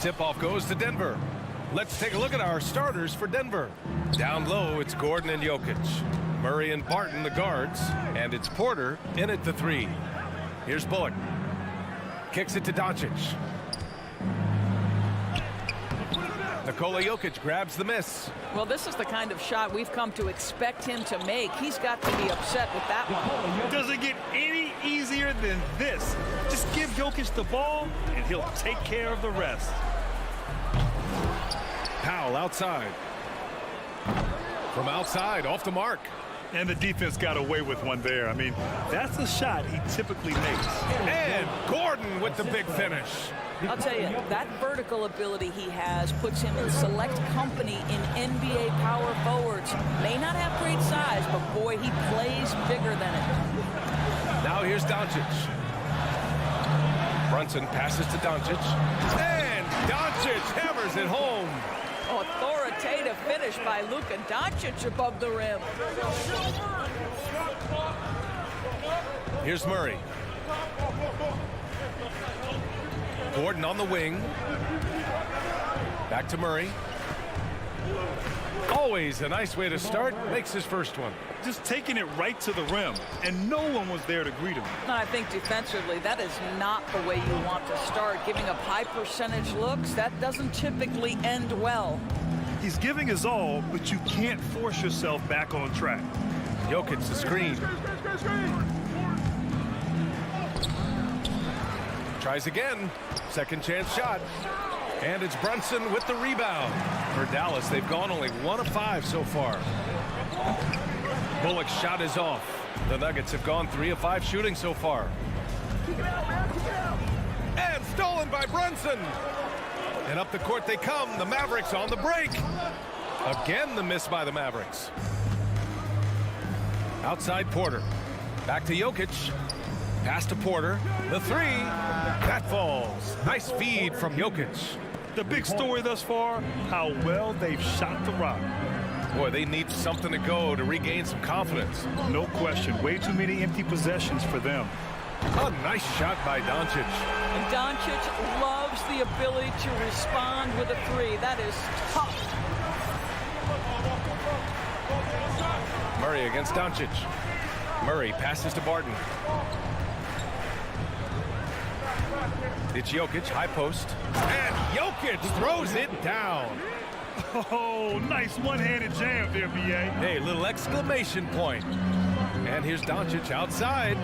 [SPEAKER 6] Tip-off goes to Denver. Let's take a look at our starters for Denver. Down low, it's Gordon and Jokic. Murray and Barton, the guards. And it's Porter in at the 3. Here's Bullock. Kicks it to Doncic. Nikola Jokic grabs the miss.
[SPEAKER 5] Well, this is the kind of shot we've come to expect him to make. He's got to be upset with that one.
[SPEAKER 7] Does it get any easier than this? Just give Jokic the ball, and he'll take care of the rest.
[SPEAKER 6] Powell outside. From outside, off the mark.
[SPEAKER 7] And the defense got away with one there. I mean, that's a shot he typically makes.
[SPEAKER 6] And Gordon with the big finish.
[SPEAKER 5] I'll tell you, that vertical ability he has puts him in select company in NBA power forwards. May not have great size, but boy, he plays bigger than it.
[SPEAKER 6] Now here's Doncic. Brunson passes to Doncic. And Doncic hammers it home.
[SPEAKER 5] Authoritative finish by Luka Doncic above the rim.
[SPEAKER 6] Here's Murray. Gordon on the wing. Back to Murray. Always a nice way to start. Makes his first one.
[SPEAKER 7] Just taking it right to the rim, and no one was there to greet him.
[SPEAKER 5] And I think defensively, that is not the way you want to start. Giving up high percentage looks, that doesn't typically end well.
[SPEAKER 7] He's giving his all, but you can't force yourself back on track.
[SPEAKER 6] Jokic the screen. Tries again. Second chance shot. And it's Brunson with the rebound. For Dallas, they've gone only 1 of 5 so far. Bullock's shot is off. The Nuggets have gone 3 of 5 shooting so far. And stolen by Brunson. And up the court they come. The Mavericks on the break. Again, the miss by the Mavericks. Outside Porter. Back to Jokic. Pass to Porter. The 3. That falls. Nice feed from Jokic.
[SPEAKER 7] The big story thus far, how well they've shot the rock.
[SPEAKER 6] Boy, they need something to go to regain some confidence.
[SPEAKER 7] No question. Way too many empty possessions for them.
[SPEAKER 6] A nice shot by Doncic.
[SPEAKER 5] And Doncic loves the ability to respond with a 3. That is tough.
[SPEAKER 6] Murray against Doncic. Murray passes to Barton. It's Jokic, high post. And Jokic throws it down.
[SPEAKER 7] Oh, nice one-handed jam there, B.A.
[SPEAKER 6] Hey, little exclamation point. And here's Doncic outside.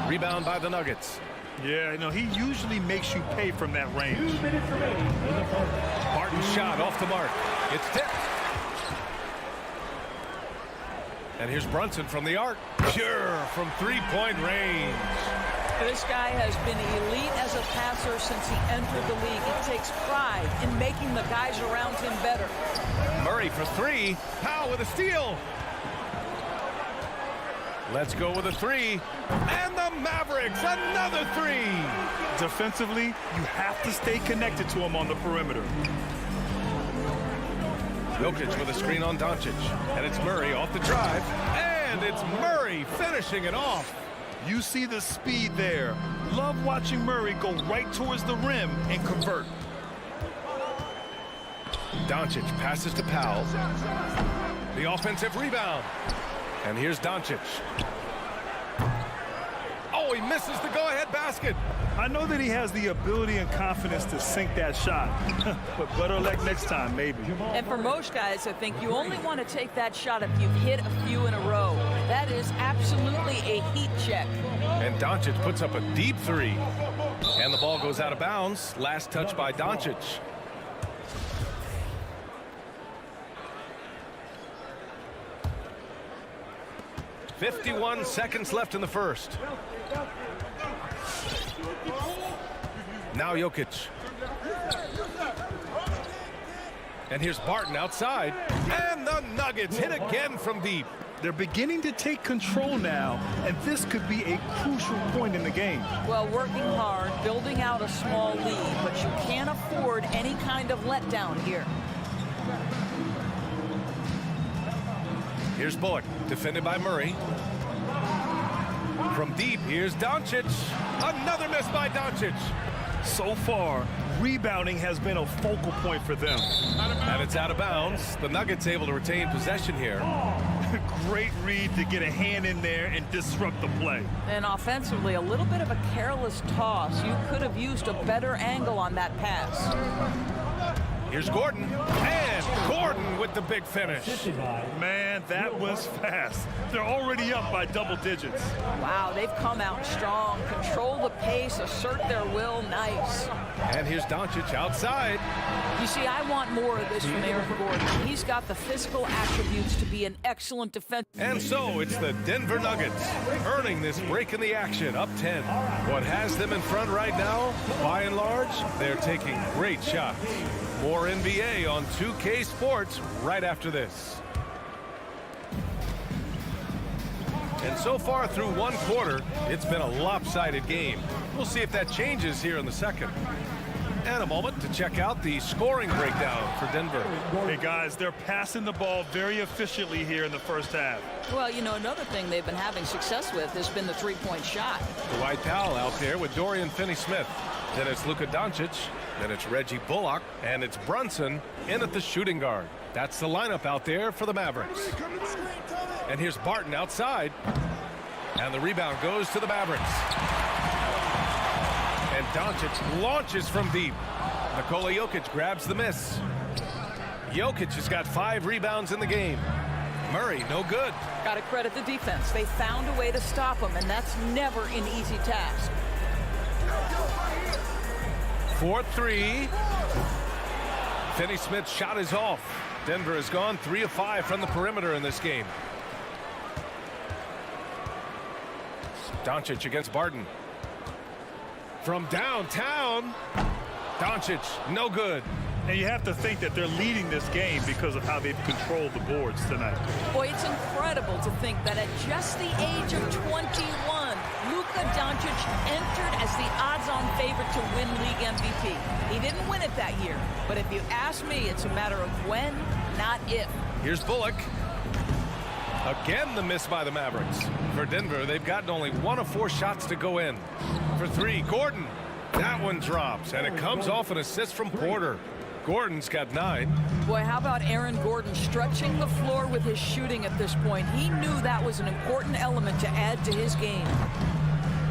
[SPEAKER 6] Rebound by the Nuggets.
[SPEAKER 7] Yeah, no, he usually makes you pay from that range.
[SPEAKER 2] 2 minutes remaining in the first.
[SPEAKER 6] Barton's shot off the mark. It's tipped. And here's Brunson from the arc. Sure, from three-point range.
[SPEAKER 5] This guy has been elite as a passer since he entered the league. He takes pride in making the guys around him better.
[SPEAKER 6] Murray for 3. Powell with a steal. Let's go with a 3. And the Mavericks, another 3.
[SPEAKER 7] Defensively, you have to stay connected to him on the perimeter.
[SPEAKER 6] Jokic with a screen on Doncic. And it's Murray off the drive. And it's Murray finishing it off.
[SPEAKER 7] You see the speed there. Love watching Murray go right towards the rim and convert.
[SPEAKER 6] Doncic passes to Powell. The offensive rebound. And here's Doncic. Oh, he misses the go-ahead basket.
[SPEAKER 7] I know that he has the ability and confidence to sink that shot, but better luck next time, maybe.
[SPEAKER 5] And for most guys, I think you only want to take that shot if you've hit a few in a row. That is absolutely a heat check.
[SPEAKER 6] And Doncic puts up a deep 3. And the ball goes out of bounds. Last touch by Doncic. .51 seconds left in the first. Now Jokic. And here's Barton outside. And the Nuggets hit again from deep.
[SPEAKER 7] They're beginning to take control now, and this could be a crucial point in the game.
[SPEAKER 5] Well, working hard, building out a small lead, but you can't afford any kind of letdown here.
[SPEAKER 6] Here's Bullock, defended by Murray. From deep, here's Doncic. Another miss by Doncic.
[SPEAKER 7] So far, rebounding has been a focal point for them.
[SPEAKER 6] And it's out of bounds. The Nuggets able to retain possession here.
[SPEAKER 7] Great read to get a hand in there and disrupt the play.
[SPEAKER 5] And offensively, a little bit of a careless toss. You could have used a better angle on that pass.
[SPEAKER 6] Here's Gordon. And Gordon with the big finish.
[SPEAKER 7] Man, that was fast. They're already up by double digits.
[SPEAKER 5] Wow, they've come out strong. Control the pace, assert their will. Nice.
[SPEAKER 6] And here's Doncic outside.
[SPEAKER 5] You see, I want more of this from Aaron Gordon. He's got the physical attributes to be an excellent defender.
[SPEAKER 6] And so it's the Denver Nuggets earning this break in the action, up 10. What has them in front right now, by and large, they're taking great shots. More NBA on 2K Sports right after this. And so far through one quarter, it's been a lopsided game. We'll see if that changes here in the second. And a moment to check out the scoring breakdown for Denver.
[SPEAKER 7] Hey, guys, they're passing the ball very efficiently here in the first half.
[SPEAKER 5] Well, you know, another thing they've been having success with has been the three-point shot.
[SPEAKER 6] Dwight Powell out there with Dorian Finney-Smith. Then it's Luka Doncic. Then it's Reggie Bullock. And it's Brunson in at the shooting guard. That's the lineup out there for the Mavericks. And here's Barton outside. And the rebound goes to the Mavericks. And Doncic launches from deep. Nikola Jokic grabs the miss. Jokic has got 5 rebounds in the game. Murray, no good.
[SPEAKER 5] Got to credit the defense. They found a way to stop him, and that's never an easy task.
[SPEAKER 6] 4-3. Finney-Smith's shot is off. Denver has gone 3 of 5 from the perimeter in this game. Doncic against Barton. From downtown, Doncic, no good.
[SPEAKER 7] And you have to think that they're leading this game because of how they've controlled the boards tonight.
[SPEAKER 5] Boy, it's incredible to think that at just the age of 21, Luka Doncic entered as the odds-on favorite to win league MVP. He didn't win it that year, but if you ask me, it's a matter of when, not if.
[SPEAKER 6] Here's Bullock. Again, the miss by the Mavericks. For Denver, they've gotten only 1 of 4 shots to go in. For 3, Gordon. That one drops, and it comes off an assist from Porter. Gordon's got 9.
[SPEAKER 5] Boy, how about Aaron Gordon stretching the floor with his shooting at this point? He knew that was an important element to add to his game.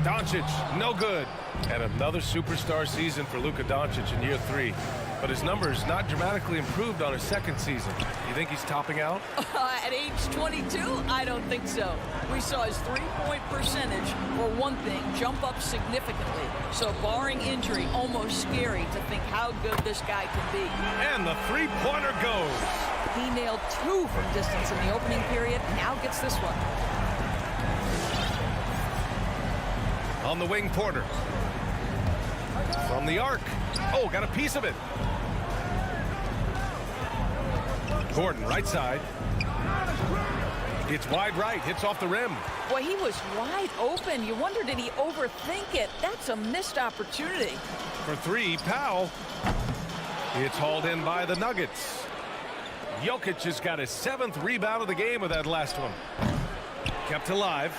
[SPEAKER 6] Doncic, no good. And another superstar season for Luka Doncic in year 3. But his numbers not dramatically improved on his second season. You think he's topping out?
[SPEAKER 5] At age 22? I don't think so. We saw his three-point percentage, for one thing, jump up significantly. So barring injury, almost scary to think how good this guy can be.
[SPEAKER 6] And the three-pointer goes.
[SPEAKER 5] He nailed 2 from distance in the opening period, now gets this one.
[SPEAKER 6] On the wing, Porter. From the arc. Oh, got a piece of it. Gordon, right side. It's wide right, hits off the rim.
[SPEAKER 5] Boy, he was wide open. You wonder, did he overthink it? That's a missed opportunity.
[SPEAKER 6] For 3, Powell. It's hauled in by the Nuggets. Jokic has got his 7th rebound of the game with that last one. Kept alive.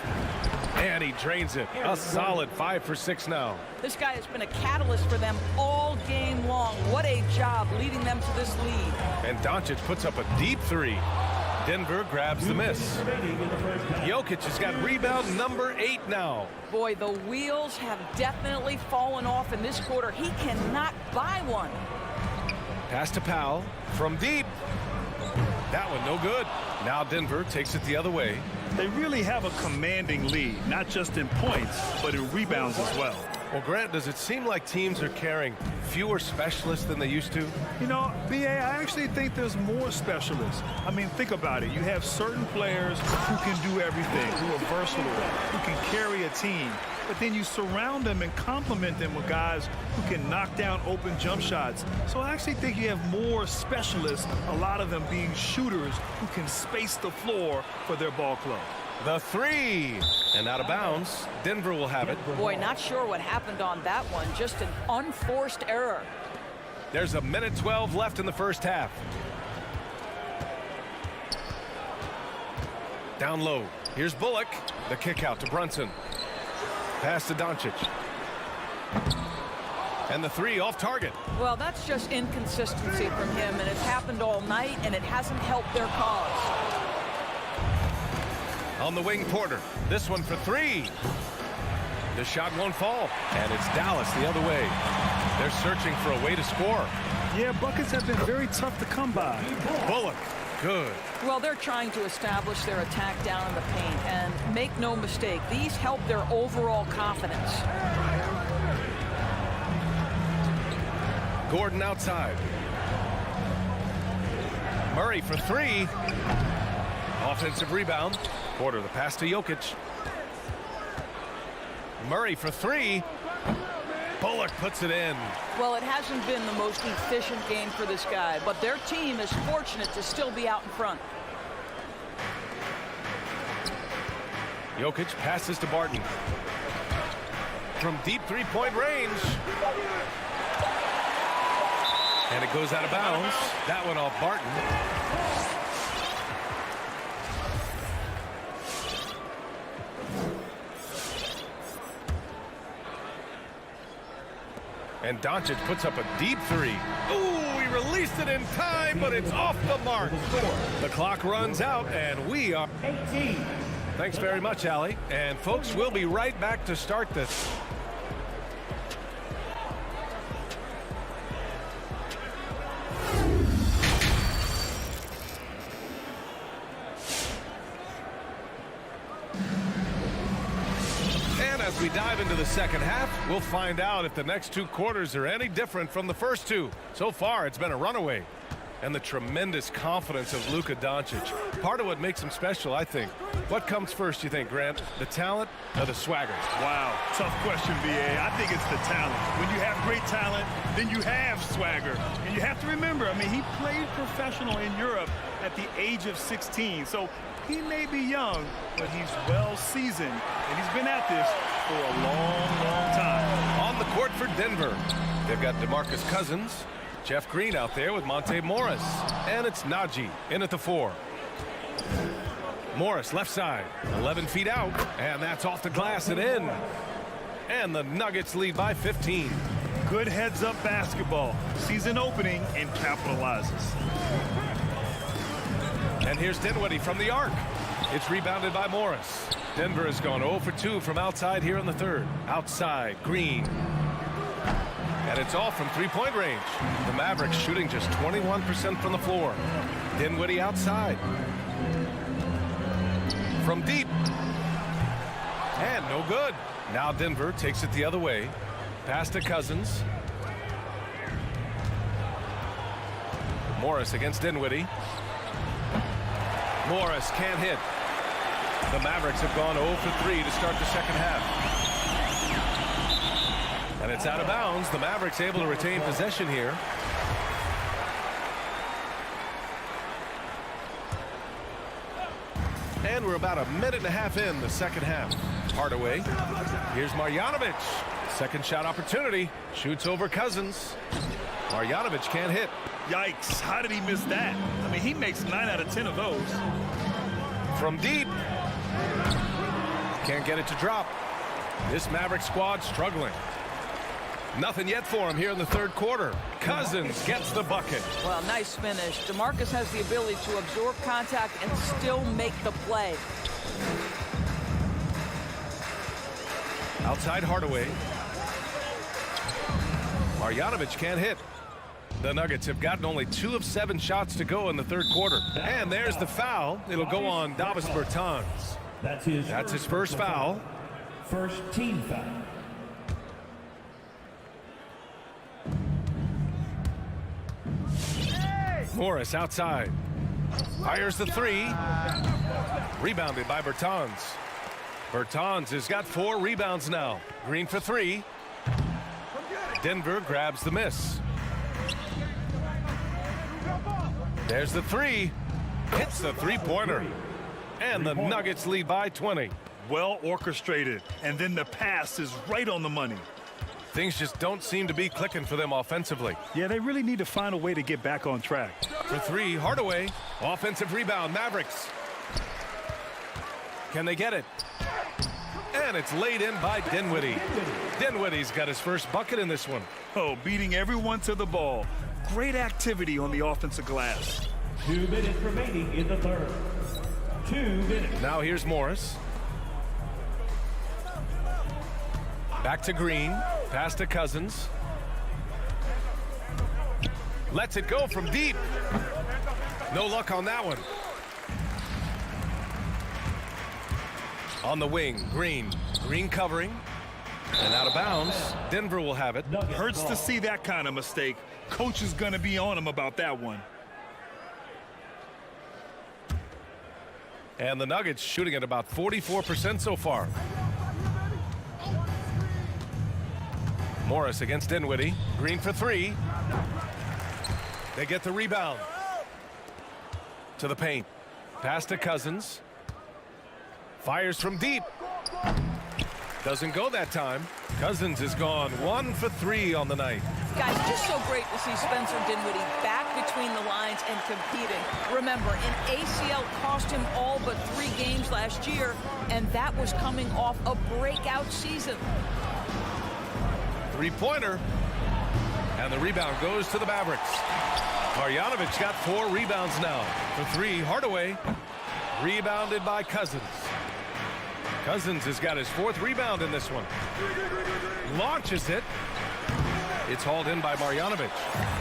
[SPEAKER 6] And he drains it. A solid 5 for 6 now.
[SPEAKER 5] This guy has been a catalyst for them all game long. What a job leading them to this lead.
[SPEAKER 6] And Doncic puts up a deep 3. Denver grabs the miss. Jokic has got rebound number 8 now.
[SPEAKER 5] Boy, the wheels have definitely fallen off in this quarter. He cannot buy one.
[SPEAKER 6] Pass to Powell from deep. That one no good. Now Denver takes it the other way.
[SPEAKER 7] They really have a commanding lead, not just in points, but in rebounds as well.
[SPEAKER 6] Well, Grant, does it seem like teams are carrying fewer specialists than they used to?
[SPEAKER 7] You know, B.A., I actually think there's more specialists. I mean, think about it. You have certain players who can do everything, who are versatile, who can carry a team. But then you surround them and complement them with guys who can knock down open jump shots. So I actually think you have more specialists, a lot of them being shooters who can space the floor for their ball club.
[SPEAKER 6] The 3. And out of bounds. Denver will have it.
[SPEAKER 5] Boy, not sure what happened on that one. Just an unforced error.
[SPEAKER 6] There's a minute 12 left in the first half. Down low. Here's Bullock. The kick out to Brunson. Pass to Doncic. And the three off target.
[SPEAKER 5] Well, that's just inconsistency from him, and it's happened all night, and it hasn't helped their cause.
[SPEAKER 6] On the wing, Porter. This one for three. The shot won't fall. And it's Dallas the other way. They're searching for a way to score.
[SPEAKER 7] Yeah, buckets have been very tough to come by.
[SPEAKER 6] Bullock. Good.
[SPEAKER 5] Well, they're trying to establish their attack down in the paint, and make no mistake, these help their overall confidence.
[SPEAKER 6] Gordon outside. Murray for three. Offensive rebound. Porter the pass to Jokic. Murray for three. Bullock puts it in.
[SPEAKER 5] Well, it hasn't been the most efficient game for this guy, but their team is fortunate to still be out in front.
[SPEAKER 6] Jokic passes to Barton. From deep three-point range. And it goes out of bounds. That one off Barton. And Doncic puts up a deep three. Ooh, he released it in time, but it's off the mark. The clock runs out, and we are 18. Thanks very much, Allie. And folks, we'll be right back to start this. As we dive into the second half, we'll find out if the next two quarters are any different from the first two. So far, it's been a runaway. And the tremendous confidence of Luka Doncic. Part of what makes him special, I think. What comes first, you think, Grant? The talent or the swagger?
[SPEAKER 7] Wow, tough question, B.A. I think it's the talent. When you have great talent, then you have swagger. And you have to remember, I mean, he played professional in Europe at the age of 16. So he may be young, but he's well seasoned. And he's been at this for a long, long time.
[SPEAKER 6] On the court for Denver, they've got DeMarcus Cousins, Jeff Green out there with Monte Morris, and it's Najee in at the 4. Morris left side, 11 feet out, and that's off the glass and in. And the Nuggets lead by 15.
[SPEAKER 7] Good heads-up basketball. Season opening and capitalizes.
[SPEAKER 6] And here's Dinwiddie from the arc. It's rebounded by Morris. Denver has gone 0 for 2 from outside here in the third. Outside, Green. And it's all from three-point range. The Mavericks shooting just 21% from the floor. Dinwiddie outside. From deep. And no good. Now Denver takes it the other way. Pass to Cousins. Morris against Dinwiddie. Morris can't hit. The Mavericks have gone 0 for 3 to start the second half. And it's out of bounds. The Mavericks able to retain possession here. And we're about a minute and a half in the second half. Hardaway. Here's Marjanovic. Second shot opportunity. Shoots over Cousins. Marjanovic can't hit.
[SPEAKER 7] Yikes. How did he miss that? I mean, he makes 9 out of 10 of those.
[SPEAKER 6] From deep. Can't get it to drop. This Maverick squad struggling. Nothing yet for him here in the third quarter. Cousins gets the bucket.
[SPEAKER 5] Well, nice finish. DeMarcus has the ability to absorb contact and still make the play.
[SPEAKER 6] Outside Hardaway. Marjanovic can't hit. The Nuggets have gotten only 2 of 7 shots to go in the third quarter. And there's the foul. It'll go on Davis Bertans. That's his first foul.
[SPEAKER 2] First team foul.
[SPEAKER 6] Morris outside. Fires the 3. Rebounded by Bertans. Bertans has got 4 rebounds now. Green for 3. Denver grabs the miss. There's the 3. Hits the three-pointer. And the Nuggets lead by 20.
[SPEAKER 7] Well orchestrated. And then the pass is right on the money.
[SPEAKER 6] Things just don't seem to be clicking for them offensively.
[SPEAKER 7] Yeah, they really need to find a way to get back on track.
[SPEAKER 6] For 3, Hardaway. Offensive rebound, Mavericks. Can they get it? And it's laid in by Dinwiddie. Dinwiddie's got his first bucket in this one.
[SPEAKER 7] Oh, beating everyone to the ball. Great activity on the offensive glass.
[SPEAKER 11] 2 minutes remaining in the third. 2 minutes.
[SPEAKER 6] Now here's Morris. Back to Green. Pass to Cousins. Lets it go from deep. No luck on that one. On the wing, Green. Green covering. And out of bounds. Denver will have it.
[SPEAKER 7] Hurts to see that kind of mistake. Coach is going to be on him about that one.
[SPEAKER 6] And the Nuggets shooting at about 44% so far. Morris against Dinwiddie. Green for 3. They get the rebound. To the paint. Pass to Cousins. Fires from deep. Doesn't go that time. Cousins is gone 1 for 3 on the night.
[SPEAKER 5] Guys, just so great to see Spencer Dinwiddie back between the lines and competing. Remember, an ACL cost him all but 3 games last year, and that was coming off a breakout season.
[SPEAKER 6] Three-pointer. And the rebound goes to the Mavericks. Marjanovic got 4 rebounds now. For 3, Hardaway. Rebounded by Cousins. Cousins has got his 4th rebound in this one. Launches it. It's hauled in by Marjanovic.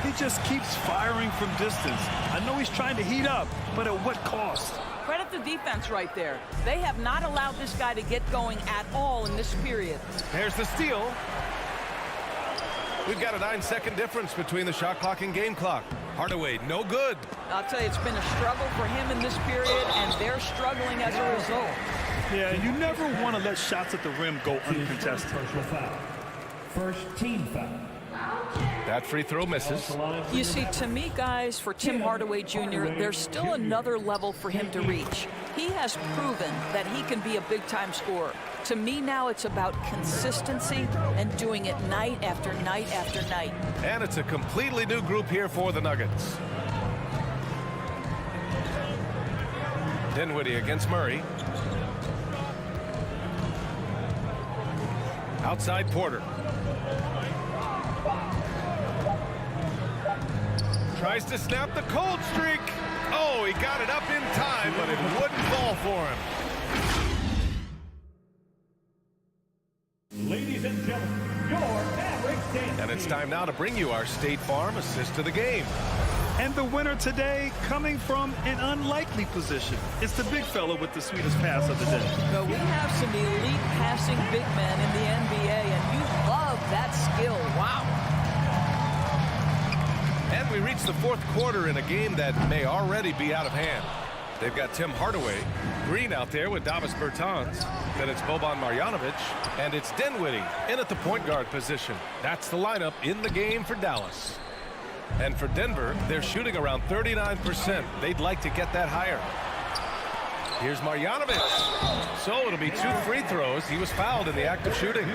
[SPEAKER 7] He just keeps firing from distance. I know he's trying to heat up, but at what cost?
[SPEAKER 5] Credit the defense right there. They have not allowed this guy to get going at all in this period.
[SPEAKER 6] There's the steal. We've got a 9-second difference between the shot clock and game clock. Hardaway, no good.
[SPEAKER 5] I'll tell you, it's been a struggle for him in this period, and they're struggling as a result.
[SPEAKER 7] Yeah, you never want to let shots at the rim go uncontested.
[SPEAKER 11] First team foul.
[SPEAKER 6] That free throw misses.
[SPEAKER 5] You see, to me, guys, for Tim Hardaway Jr., there's still another level for him to reach. He has proven that he can be a big-time scorer. To me now, it's about consistency and doing it night after night after night.
[SPEAKER 6] And it's a completely new group here for the Nuggets. Dinwiddie against Murray. Outside Porter. Tries to snap the cold streak. Oh, he got it up in time, but it wouldn't fall for him.
[SPEAKER 11] Ladies and gentlemen, your Mavericks dance.
[SPEAKER 6] And it's time now to bring you our State Farm assist to the game.
[SPEAKER 7] And the winner today coming from an unlikely position. It's the big fella with the sweetest pass of the day.
[SPEAKER 5] But we have some elite passing big men in the NBA, and you love that skill. Wow.
[SPEAKER 6] And we reach the 4th quarter in a game that may already be out of hand. They've got Tim Hardaway, Green out there with Davis Bertans. Then it's Boban Marjanovic, and it's Dinwiddie in at the point guard position. That's the lineup in the game for Dallas. And for Denver, they're shooting around 39%. They'd like to get that higher. Here's Marjanovic. So it'll be 2 free throws. He was fouled in the act of shooting.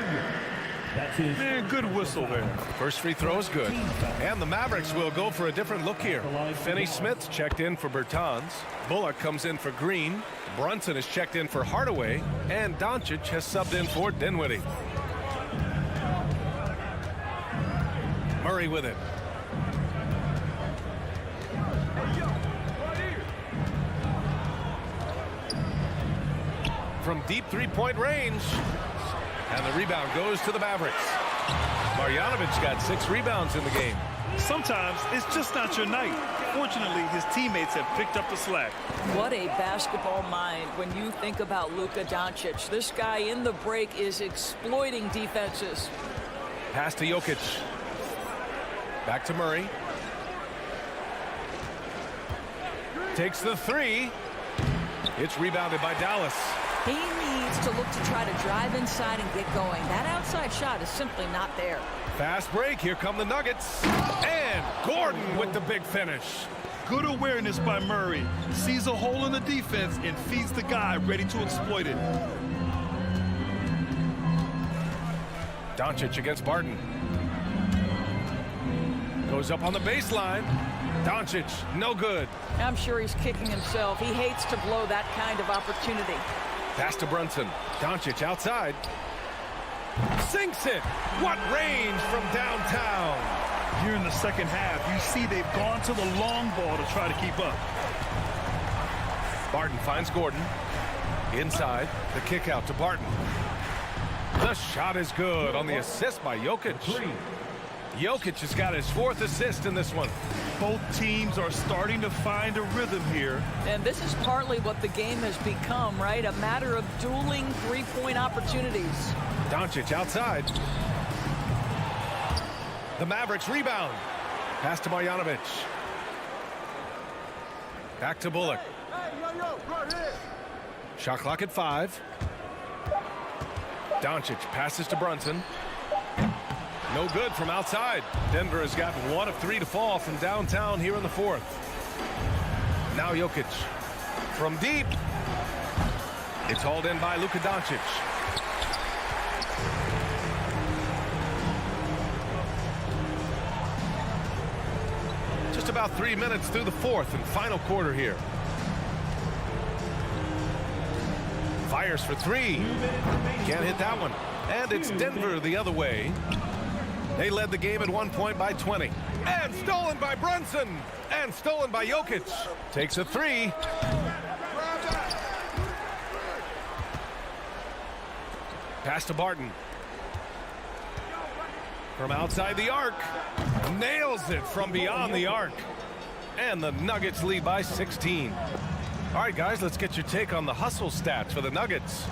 [SPEAKER 7] Man, good whistle there.
[SPEAKER 6] First free throw is good. And the Mavericks will go for a different look here. Finney-Smith checked in for Bertans. Bullock comes in for Green. Brunson is checked in for Hardaway. And Doncic has subbed in for Dinwiddie. Murray with it. From deep 3-point range. And the rebound goes to the Mavericks. Marjanovic got 6 rebounds in the game.
[SPEAKER 7] Sometimes it's just not your night. Fortunately, his teammates have picked up the slack.
[SPEAKER 5] What a basketball mind when you think about Luka Doncic. This guy in the break is exploiting defenses.
[SPEAKER 6] Pass to Jokic. Back to Murray. Takes the 3. It's rebounded by Dallas.
[SPEAKER 5] He needs to look to try to drive inside and get going. That outside shot is simply not there.
[SPEAKER 6] Fast break. Here come the Nuggets. And Gordon with the big finish.
[SPEAKER 7] Good awareness by Murray. Sees a hole in the defense and feeds the guy ready to exploit it.
[SPEAKER 6] Doncic against Barton. Goes up on the baseline. Doncic, no good.
[SPEAKER 5] I'm sure he's kicking himself. He hates to blow that kind of opportunity.
[SPEAKER 6] Pass to Brunson. Doncic outside. Sinks it. What range from downtown.
[SPEAKER 7] Here in the second half, you see they've gone to the long ball to try to keep up.
[SPEAKER 6] Barton finds Gordon. Inside, the kick out to Barton. The shot is good on the assist by Jokic. Jokic has got his 4th assist in this one.
[SPEAKER 7] Both teams are starting to find a rhythm here.
[SPEAKER 5] And this is partly what the game has become, right? A matter of dueling three-point opportunities.
[SPEAKER 6] Doncic outside. The Mavericks rebound. Pass to Marjanovic. Back to Bullock. Shot clock at 5. Doncic passes to Brunson. No good from outside. Denver has gotten 1 of 3 to fall from downtown here in the 4th. Now Jokic from deep. It's hauled in by Luka Doncic. Just about 3 minutes through the 4th and final quarter here. Fires for 3. Can't hit that one. And it's Denver the other way. They led the game at one point by 20. And stolen by Brunson. And stolen by Jokic. Takes a 3. Pass to Barton. From outside the arc. Nails it from beyond the arc. And the Nuggets lead by 16. All right, guys, let's get your take on the hustle stats for the Nuggets.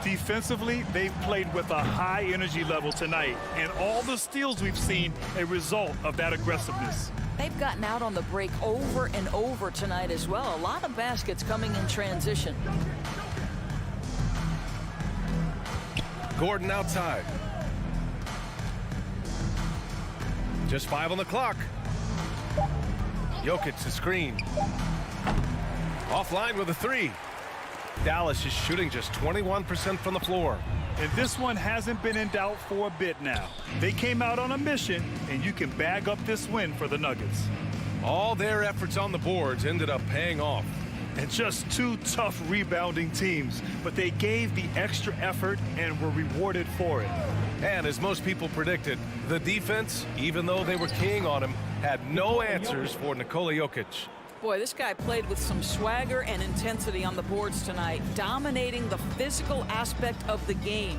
[SPEAKER 7] Defensively, they've played with a high energy level tonight, and all the steals we've seen a result of that aggressiveness.
[SPEAKER 5] They've gotten out on the break over and over tonight as well. A lot of baskets coming in transition.
[SPEAKER 6] Gordon outside. Just 5 on the clock. Jokic the screen. Offline with a 3. Dallas is shooting just 21% from the floor.
[SPEAKER 7] And this one hasn't been in doubt for a bit now. They came out on a mission, and you can bag up this win for the Nuggets.
[SPEAKER 6] All their efforts on the boards ended up paying off.
[SPEAKER 7] And just 2 tough rebounding teams, but they gave the extra effort and were rewarded for it.
[SPEAKER 6] And as most people predicted, the defense, even though they were keying on him, had no answers for Nikola Jokic.
[SPEAKER 5] Boy, this guy played with some swagger and intensity on the boards tonight, dominating the physical aspect of the game.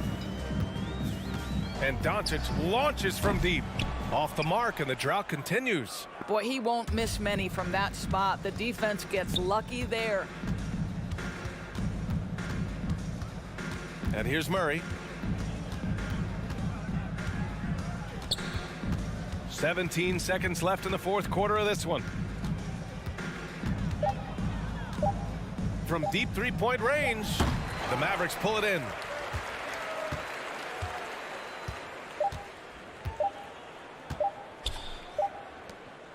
[SPEAKER 6] And Doncic launches from deep. Off the mark, and the drought continues.
[SPEAKER 5] Boy, he won't miss many from that spot. The defense gets lucky there.
[SPEAKER 6] And here's Murray. 17 seconds left in the 4th quarter of this one. From deep 3-point range, the Mavericks pull it in.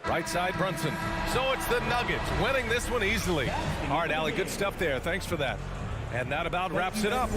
[SPEAKER 6] Right side, Brunson. So it's the Nuggets winning this one easily. All right, Allie, good stuff there. Thanks for that. And that about wraps it up.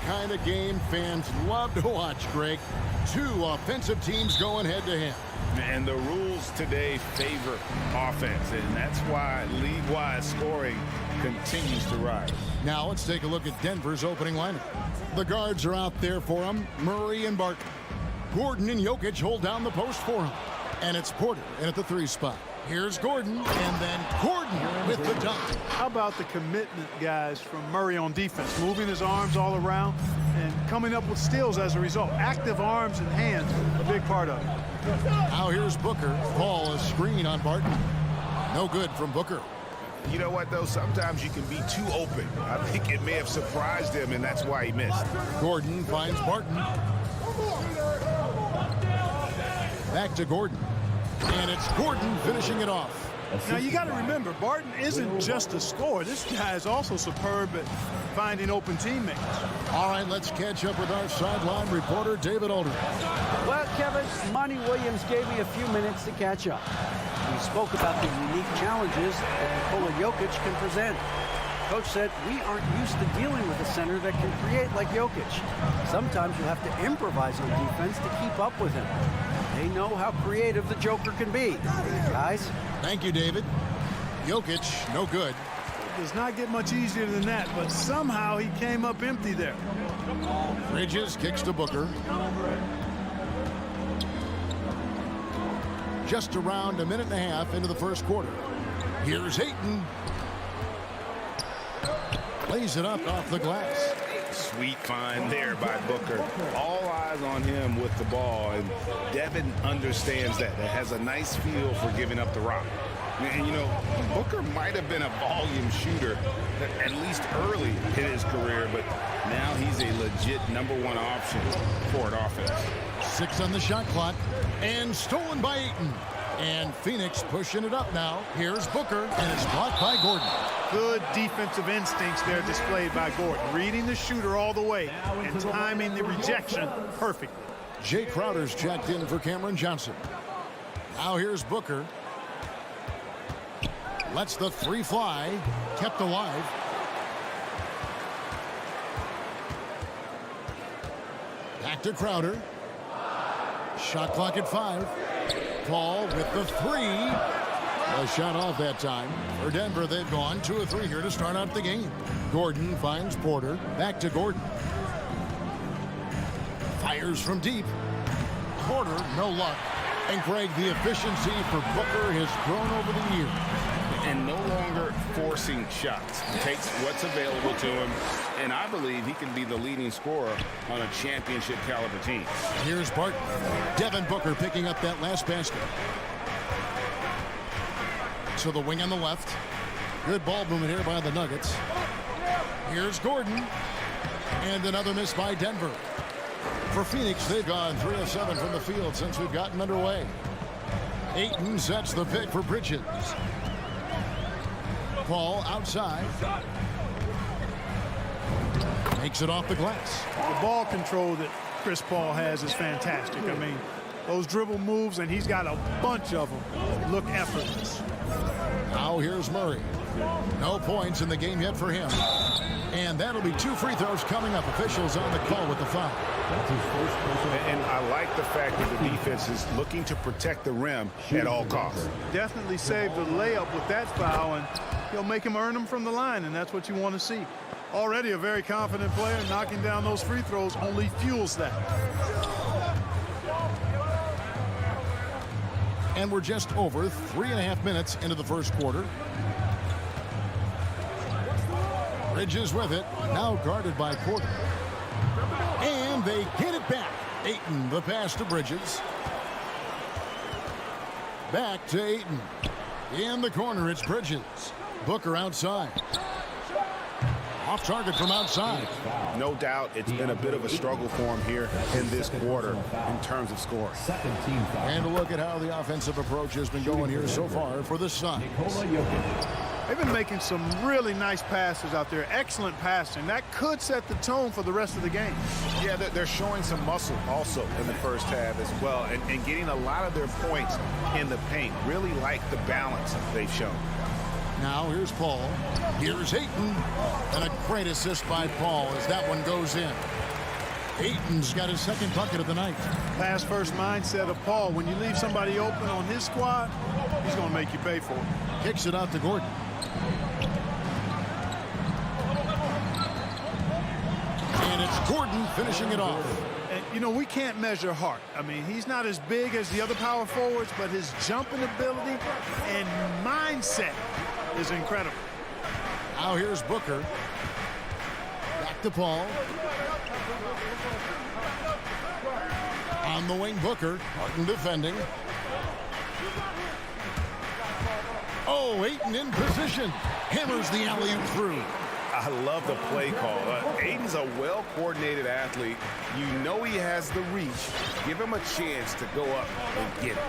[SPEAKER 3] kind of game fans love to watch, Greg. Two offensive teams going head-to-head.
[SPEAKER 4] And the rules today favor offense, and that's why league-wide scoring continues to rise.
[SPEAKER 3] Now let's take a look at Denver's opening lineup. The guards are out there for him, Murray and Barton. Gordon and Jokic hold down the post for him. And it's Porter in at the 3 spot. Here's Gordon, and then Gordon with the dunk.
[SPEAKER 12] How about the commitment, guys, from Murray on defense, moving his arms all around and coming up with steals as a result. Active arms and hands, a big part of it.
[SPEAKER 3] Now here's Booker. Ball a screen on Barton. No good from Booker.
[SPEAKER 4] You know what, though? Sometimes you can be too open. I think it may have surprised him, and that's why he missed.
[SPEAKER 3] Gordon finds Barton. Back to Gordon. And it's Gordon finishing it off.
[SPEAKER 12] Now, you got to remember, Barton isn't just a scorer. This guy is also superb at finding open teammates.
[SPEAKER 3] All right, let's catch up with our sideline reporter, David Aldridge.
[SPEAKER 10] Well, Kevin, Monty Williams gave me a few minutes to catch up. We spoke about the unique challenges that Nikola Jokic can present. Coach said, we aren't used to dealing with a center that can create like Jokic. Sometimes you have to improvise on defense to keep up with him. They know how creative the Joker can be. Guys?
[SPEAKER 3] Thank you, David. Jokic, no good.
[SPEAKER 12] It does not get much easier than that, but somehow he came up empty there.
[SPEAKER 3] Bridges kicks to Booker. Just around a minute and a half into the first quarter. Here's Ayton. Plays it up off the glass.
[SPEAKER 4] Sweet find there by Booker. All eyes on him with the ball, and Devin understands that. That has a nice feel for giving up the rock. And, you know, Booker might have been a volume shooter, at least early in his career, but now he's a legit #1 option for an offense.
[SPEAKER 3] 6 on the shot clock, and stolen by Ayton. And Phoenix pushing it up now. Here's Booker, and it's blocked by Gordon.
[SPEAKER 12] Good defensive instincts there displayed by Gordon. Reading the shooter all the way and timing the rejection perfectly.
[SPEAKER 3] Jay Crowder's checked in for Cameron Johnson. Now here's Booker. Lets the 3 fly. Kept alive. Back to Crowder. Shot clock at 5. Paul with the 3. A shot off that time. For Denver, they've gone 2 of 3 here to start out the game. Gordon finds Porter. Back to Gordon. Fires from deep. Porter, no luck. And Greg, the efficiency for Booker has grown over the years.
[SPEAKER 4] And no longer forcing shots. He takes what's available to him, and I believe he can be the leading scorer on a championship caliber team.
[SPEAKER 3] Here's Barton. Devin Booker picking up that last basket. So the wing on the left. Good ball movement here by the Nuggets. Here's Gordon. And another miss by Denver. For Phoenix, they've gone 3 of 7 from the field since we've gotten underway. Ayton sets the pick for Bridges. Paul outside. Makes it off the glass.
[SPEAKER 12] The ball control that Chris Paul has is fantastic. I mean, those dribble moves, and he's got a bunch of them, look effortless.
[SPEAKER 3] Now here's Murray. No points in the game yet for him. And that'll be 2 free throws coming up. Officials on the call with the foul.
[SPEAKER 4] And I like the fact that the defense is looking to protect the rim at all costs.
[SPEAKER 12] Definitely saved the layup with that foul, and he'll make him earn them from the line, and that's what you want to see. Already a very confident player. Knocking down those free throws only fuels that.
[SPEAKER 3] And we're just over 3.5 minutes into the first quarter. Bridges with it, now guarded by Porter. And they get it back. Ayton, the pass to Bridges. Back to Ayton. In the corner, it's Bridges. Booker outside. Off target from outside.
[SPEAKER 4] No doubt it's been a bit of a struggle for him here in this quarter in terms of scoring.
[SPEAKER 3] And a look at how the offensive approach has been going here so far for the Suns.
[SPEAKER 12] They've been making some really nice passes out there. Excellent passing. That could set the tone for the rest of the game.
[SPEAKER 4] Yeah, they're showing some muscle also in the first half as well, and getting a lot of their points in the paint. Really like the balance they've shown.
[SPEAKER 3] Now here's Paul. Here's Ayton. And a great assist by Paul as that one goes in. Ayton's got his second bucket of the night.
[SPEAKER 12] Pass first mindset of Paul. When you leave somebody open on his squad, he's going to make you pay for it.
[SPEAKER 3] Kicks it out to Gordon. And it's Gordon finishing it off.
[SPEAKER 12] And, you know, we can't measure heart. I mean, he's not as big as the other power forwards, but his jumping ability and mindset is incredible.
[SPEAKER 3] Now here's Booker. Back to Paul. On the wing, Booker. Martin defending. Oh, Ayton in position. Hammers the alley-oop through.
[SPEAKER 4] I love the play call. Ayton's a well-coordinated athlete. You know he has the reach. Give him a chance to go up and get it.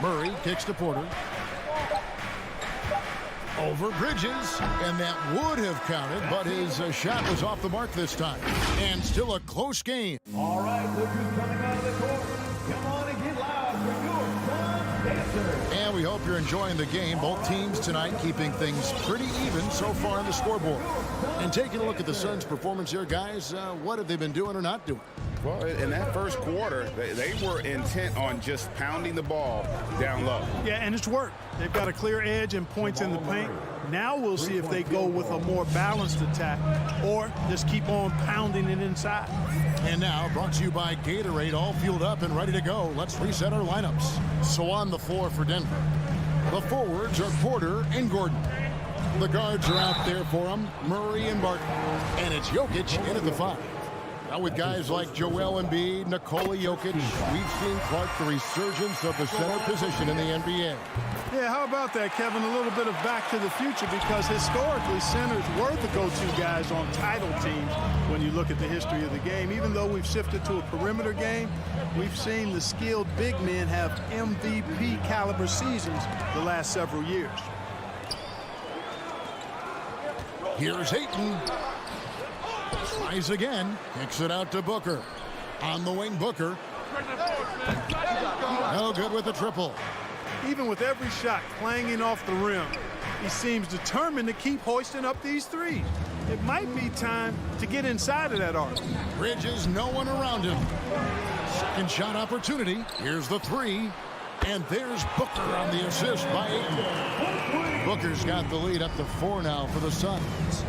[SPEAKER 3] Murray kicks to Porter. Over Bridges, and that would have counted, but his shot was off the mark this time. And still a close game.
[SPEAKER 11] All right, look who's coming out of the court. Come on and get loud for your Sun Dancers.
[SPEAKER 3] And we hope you're enjoying the game. Both teams tonight keeping things pretty even so far on the scoreboard. And taking a look at the Suns' performance here, guys, what have they been doing or not doing?
[SPEAKER 4] Well, in that first quarter, they were intent on just pounding the ball down low.
[SPEAKER 12] Yeah, and it's worked. They've got a clear edge and points in the paint. Now we'll see if they go with a more balanced attack or just keep on pounding it inside.
[SPEAKER 3] And now, brought to you by Gatorade, all fueled up and ready to go. Let's reset our lineups. So on the floor for Denver, the forwards are Porter and Gordon. The guards are out there for them, Murray and Barton. And it's Jokic in at the 5. Now with guys like Joel Embiid, Nikola Jokic, we've seen, Clark, the resurgence of the center position in the NBA.
[SPEAKER 12] Yeah, how about that, Kevin? A little bit of back to the future, because historically centers were the go-to guys on title teams when you look at the history of the game. Even though we've shifted to a perimeter game, we've seen the skilled big men have MVP caliber seasons the last several years.
[SPEAKER 3] Here's Ayton. Tries again. Kicks it out to Booker. On the wing, Booker. No good with the triple.
[SPEAKER 12] Even with every shot clanging off the rim, he seems determined to keep hoisting up these threes. It might be time to get inside of that arc.
[SPEAKER 3] Bridges, no one around him. Second shot opportunity. Here's the 3. And there's Booker on the assist by Ayton. Booker's got the lead up to 4 now for the Suns.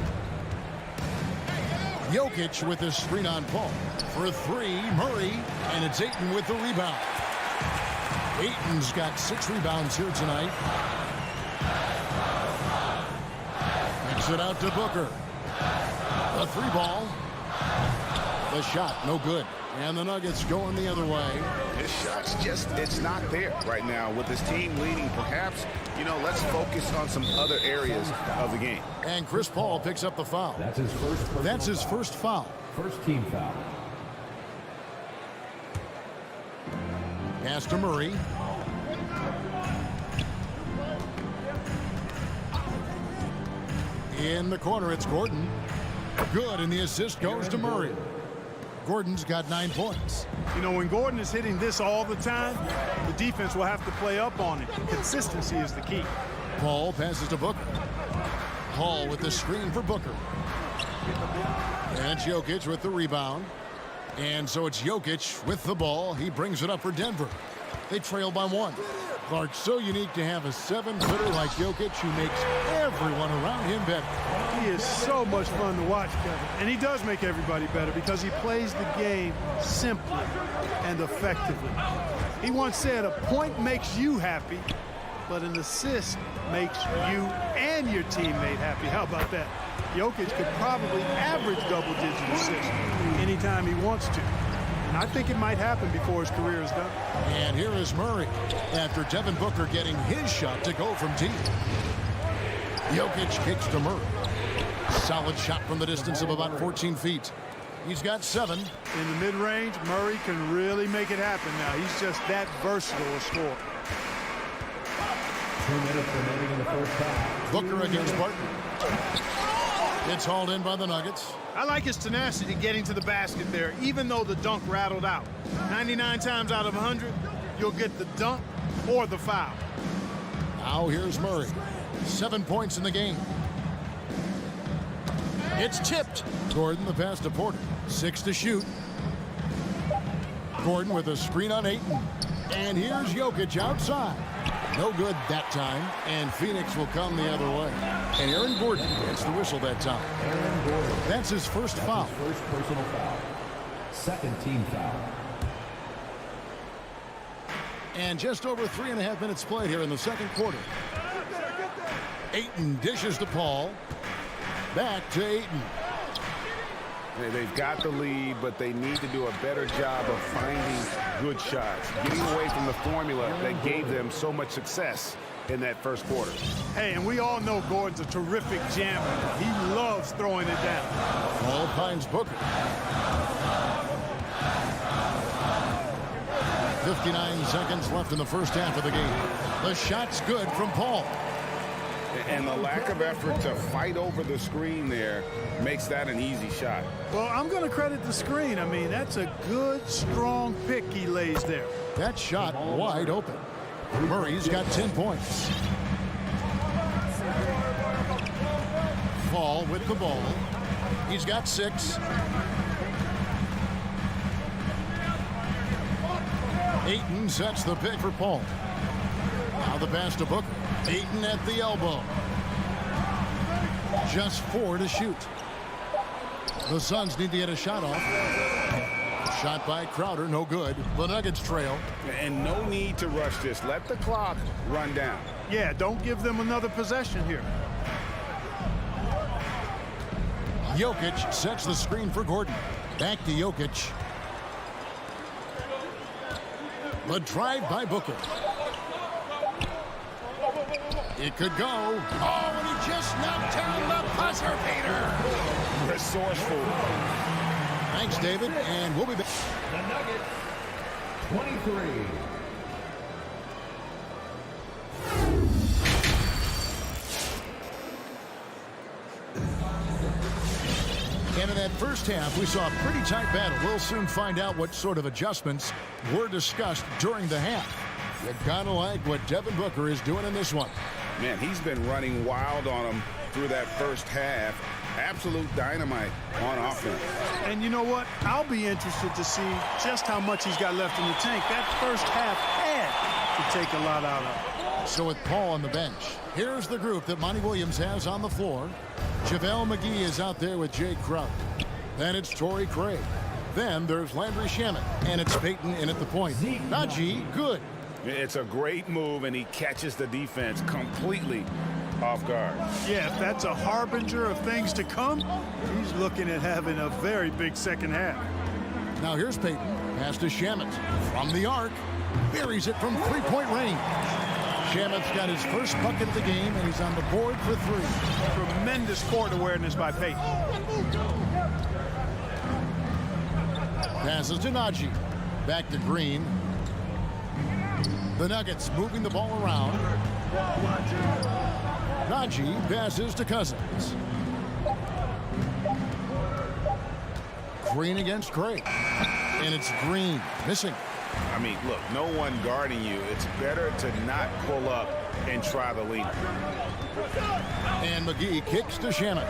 [SPEAKER 3] Jokic with his screen on Paul. For 3, Murray, and it's Ayton with the rebound. Ayton's got 6 rebounds here tonight. Kicks it out to Booker. The 3 ball. The shot, no good. And the Nuggets going the other way.
[SPEAKER 4] His shot's just, it's not there right now. With his team leading, perhaps, you know, let's focus on some other areas of the game.
[SPEAKER 3] And Chris Paul picks up the foul.
[SPEAKER 2] That's his first
[SPEAKER 3] foul.
[SPEAKER 2] First team foul.
[SPEAKER 3] Pass to Murray. In the corner, it's Gordon. Good, and the assist goes to Murray. Gordon's got 9 points.
[SPEAKER 12] You know, when Gordon is hitting this all the time, the defense will have to play up on it. Consistency is the key.
[SPEAKER 3] Paul passes to Booker. Paul with the screen for Booker. And it's Jokic with the rebound. And so it's Jokic with the ball. He brings it up for Denver. They trail by 1. Clark, so unique to have a 7-footer like Jokic who makes everyone around him better.
[SPEAKER 12] He is so much fun to watch, Kevin. And he does make everybody better because he plays the game simply and effectively. He once said, a point makes you happy, but an assist makes you and your teammate happy. How about that? Jokic could probably average double-digit assists anytime he wants to. And I think it might happen before his career is done.
[SPEAKER 3] And here is Murray after Devin Booker getting his shot to go from deep. Jokic kicks to Murray. Solid shot from the distance of about 14 feet. He's got 7.
[SPEAKER 12] In the mid-range, Murray can really make it happen now. He's just that versatile a scorer.
[SPEAKER 2] 2 minutes remaining in the first half.
[SPEAKER 3] Booker against Barton. It's hauled in by the Nuggets.
[SPEAKER 12] I like his tenacity getting to the basket there, even though the dunk rattled out. 99 times out of 100, you'll get the dunk or the foul.
[SPEAKER 3] Now here's Murray. 7 points in the game. It's tipped. Gordon the pass to Porter. 6 to shoot. Gordon with a screen on Ayton. And here's Jokic outside. No good that time. And Phoenix will come the other way. And Aaron Gordon gets the whistle that time.
[SPEAKER 2] Aaron Gordon.
[SPEAKER 3] That's his first foul.
[SPEAKER 2] First personal foul. Second team foul.
[SPEAKER 3] And just over 3.5 minutes played here in the second quarter. Ayton dishes to Paul. Back to Ayton.
[SPEAKER 1] They've got the lead, but they need to do a better job of finding good shots, getting away from the formula that gave them so much success in that first quarter.
[SPEAKER 12] Hey, and we all know Gordon's a terrific jammer. He loves throwing it down.
[SPEAKER 3] Paul finds Booker. 59 seconds left in the first half of the game. The shot's good from Paul.
[SPEAKER 4] And the lack of effort to fight over the screen there makes that an easy shot.
[SPEAKER 12] Well, I'm going to credit the screen. I mean, that's a good, strong pick he lays there.
[SPEAKER 3] That shot wide open. Murray's got 10 points. Paul with the ball. He's got 6. Ayton sets the pick for Paul. Now the pass to Booker. Ayton at the elbow. Just 4 to shoot. The Suns need to get a shot off. Shot by Crowder, no good. The Nuggets trail.
[SPEAKER 4] And no need to rush this. Let the clock run down.
[SPEAKER 12] Yeah, don't give them another possession here.
[SPEAKER 3] Jokic sets the screen for Gordon. Back to Jokic. The drive by Booker. It could go. Oh, and he just knocked down the buzzer beater.
[SPEAKER 4] Resourceful.
[SPEAKER 3] Thanks, David, and we'll be back.
[SPEAKER 11] The Nuggets, 23.
[SPEAKER 3] And in that first half, we saw a pretty tight battle. We'll soon find out what sort of adjustments were discussed during the half. You gotta like what Devin Booker is doing in this one.
[SPEAKER 4] Man, he's been running wild on him through that first half. Absolute dynamite on offense.
[SPEAKER 12] And you know what? I'll be interested to see just how much he's got left in the tank. That first half had to take a lot out of.
[SPEAKER 3] So with Paul on the bench, here's the group that Monty Williams has on the floor. JaVale McGee is out there with Jay Crowder. Then it's Torrey Craig. Then there's Landry Shamet. And it's Peyton in at the point. Najee, good.
[SPEAKER 4] It's a great move, and he catches the defense completely off guard.
[SPEAKER 12] Yeah, if that's a harbinger of things to come, he's looking at having a very big second half.
[SPEAKER 3] Now here's Peyton. Pass to Shamet. From the arc. Buries it from three-point range. Shamet's got his first bucket of the game, and he's on the board for 3.
[SPEAKER 12] Tremendous court awareness by Peyton.
[SPEAKER 3] Passes to Najee. Back to Green. The Nuggets moving the ball around. Najee passes to Cousins. Green against Craig. And it's Green missing.
[SPEAKER 4] I mean, look, no one guarding you. It's better to not pull up and try the leaner.
[SPEAKER 3] And McGee kicks to Shamet.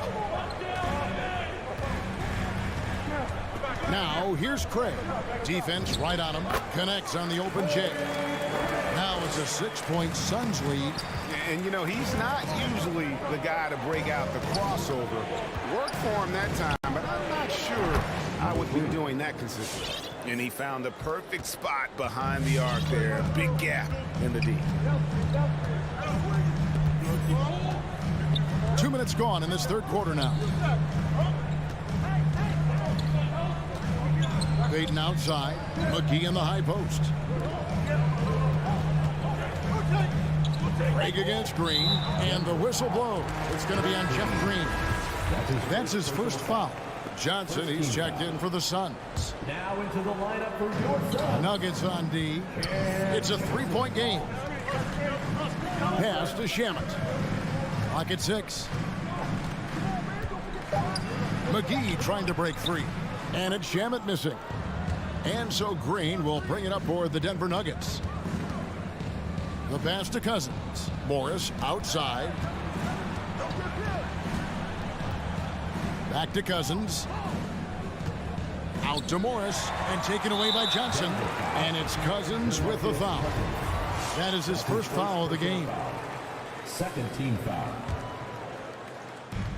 [SPEAKER 3] Now here's Craig. Defense right on him. Connects on the open J. Now it's a 6-point Suns lead.
[SPEAKER 4] And, you know, he's not usually the guy to break out the crossover. Worked for him that time, but I'm not sure I would be doing that consistently. And he found the perfect spot behind the arc there. Big gap in the D.
[SPEAKER 3] 2 minutes gone in this third quarter now. Peyton outside. McGee in the high post. Craig against Green. And the whistle blows. It's going to be on Jeff Green. That's his first foul. Johnson, he's checked in for the Suns.
[SPEAKER 11] Now into the lineup for your Suns.
[SPEAKER 3] Nuggets on D. It's a 3-point game. Pass to Shamet. Clock at 6. McGee trying to break free. And it's Shamet missing. And so Green will bring it up for the Denver Nuggets. The pass to Cousins. Morris outside. Back to Cousins. Out to Morris and taken away by Johnson. And it's Cousins with the foul. That is his first foul of the game.
[SPEAKER 2] Second team foul.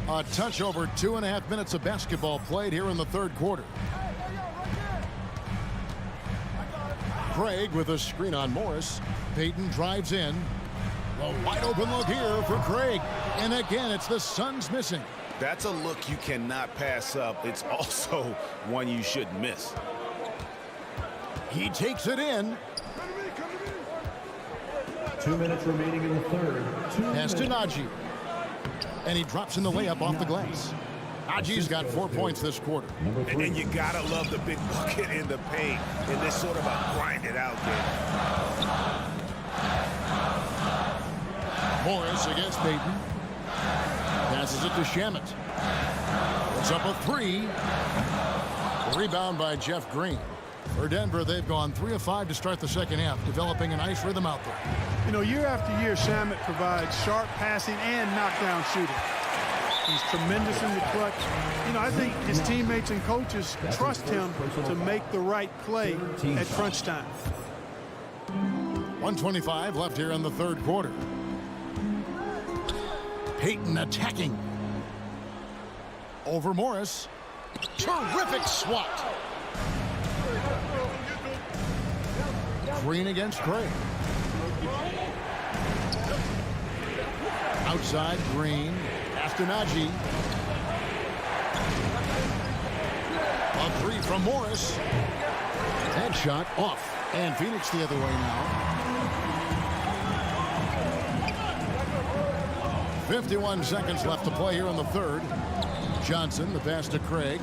[SPEAKER 3] A touch over 2.5 minutes of basketball played here in the third quarter. Craig with a screen on Morris. Payton drives in. A wide open look here for Craig. And again, it's the Suns missing.
[SPEAKER 4] That's a look you cannot pass up. It's also one you shouldn't miss.
[SPEAKER 3] He takes it in.
[SPEAKER 2] 2 minutes remaining in the third.
[SPEAKER 3] Pass to Najee. And he drops in the layup off the glass. Najee's got 4 points this quarter.
[SPEAKER 4] And you gotta love the big bucket in the paint in this sort of a grind-it out game.
[SPEAKER 3] Morris against Payton. Passes it to Shamet. It's up a three. Rebound by Jeff Green. For Denver, they've gone 3 of 5 to start the second half, developing a nice rhythm out there.
[SPEAKER 12] You know, year after year, Shamet provides sharp passing and knockdown shooting. He's tremendous in the clutch. You know, I think his teammates and coaches trust him to make the right play at crunch time.
[SPEAKER 3] 1:25 left here in the third quarter. Payton attacking. Over Morris. Terrific swat. Green against Craig. Outside Green. After Najee. A three from Morris. That shot off. And Phoenix the other way now. 51 seconds left to play here in the third. Johnson, the pass to Craig.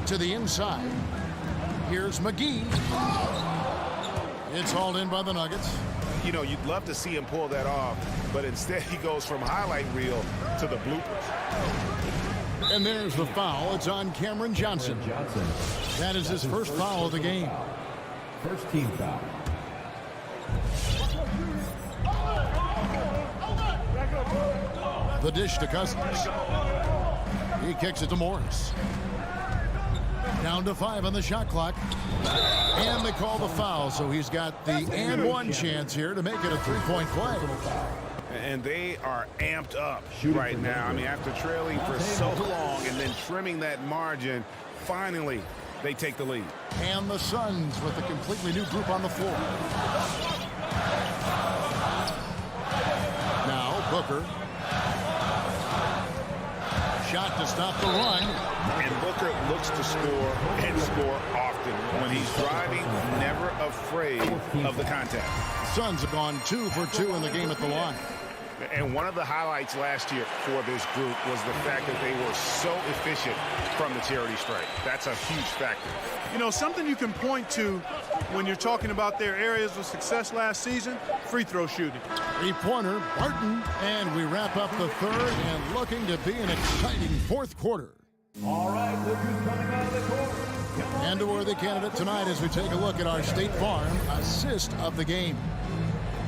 [SPEAKER 3] To the inside. Here's McGee. It's hauled in by the Nuggets.
[SPEAKER 4] You know, you'd love to see him pull that off, but instead he goes from highlight reel to the bloopers.
[SPEAKER 3] And there's the foul. It's on Cameron Johnson. That is his first foul of the game.
[SPEAKER 2] First team foul.
[SPEAKER 3] The dish to Cousins. He kicks it to Morris. Down to 5 on the shot clock. And they call the foul, so he's got the and one chance here to make it a three-point play.
[SPEAKER 4] And they are amped up right now. I mean, after trailing for so long and then trimming that margin, finally they take the lead.
[SPEAKER 3] And the Suns with a completely new group on the floor. Now Booker. Shot to stop the run.
[SPEAKER 4] And Booker looks to score and score often. When he's driving, never afraid of the contact.
[SPEAKER 3] Suns have gone 2 for 2 in the game at the line.
[SPEAKER 4] And one of the highlights last year for this group was the fact that they were so efficient from the charity stripe. That's a huge factor.
[SPEAKER 12] You know, something you can point to when you're talking about their areas of success last season, free throw shooting.
[SPEAKER 3] Three-pointer, Barton. And we wrap up the third and looking to be an exciting fourth quarter.
[SPEAKER 11] All right, look who's coming out of the court.
[SPEAKER 3] And a worthy candidate tonight as we take a look at our State Farm assist of the game.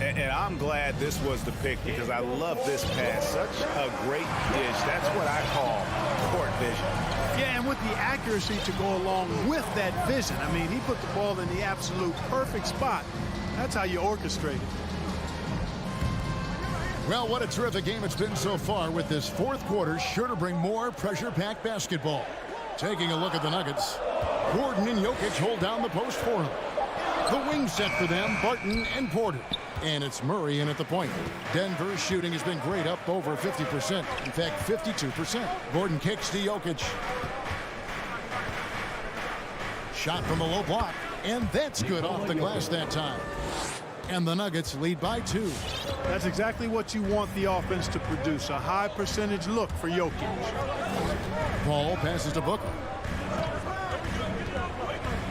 [SPEAKER 4] And I'm glad this was the pick because I love this pass. Such a great dish. That's what I call court vision.
[SPEAKER 12] Yeah, and with the accuracy to go along with that vision. I mean, he put the ball in the absolute perfect spot. That's how you orchestrate it.
[SPEAKER 3] Well, what a terrific game it's been so far, with this fourth quarter sure to bring more pressure-packed basketball. Taking a look at the Nuggets, Gordon and Jokic hold down the post for him. The wing set for them, Barton and Porter. And it's Murray in at the point. Denver's shooting has been great, up over 50%. In fact, 52%. Gordon kicks to Jokic. Shot from the low block. And that's good off the glass that time. And the Nuggets lead by 2.
[SPEAKER 12] That's exactly what you want the offense to produce. A high percentage look for Jokic.
[SPEAKER 3] Paul passes to Booker.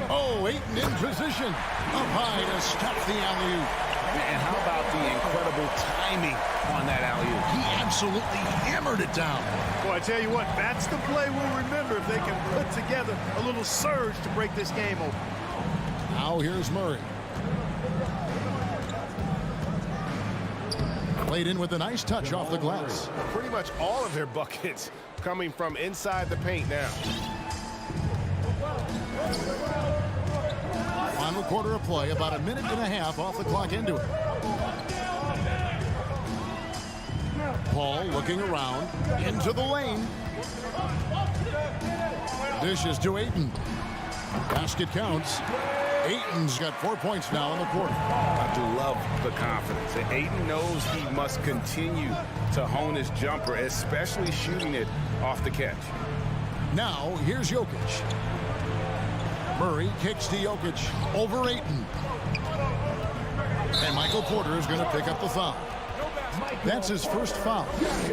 [SPEAKER 3] Oh, Ayton in position. Up high to stop the alley-oop.
[SPEAKER 4] And how about the incredible timing on that alley-oop?
[SPEAKER 3] He absolutely hammered it down.
[SPEAKER 12] Boy, I tell you what, that's the play we'll remember if they can put together a little surge to break this game open.
[SPEAKER 3] Now here's Murray. Laid in with a nice touch off the glass.
[SPEAKER 1] Pretty much all of their buckets coming from inside the paint now.
[SPEAKER 3] Final quarter of play, about a minute and a half off the clock into it. Paul looking around into the lane. Dishes to Ayton. Basket counts. Ayton's got 4 points now in the quarter.
[SPEAKER 1] I love the confidence. Ayton knows he must continue to hone his jumper, especially shooting it off the catch.
[SPEAKER 3] Now, here's Jokic. Murray kicks to Jokic over Ayton. And Michael Porter is going to pick up the foul. That's his first foul.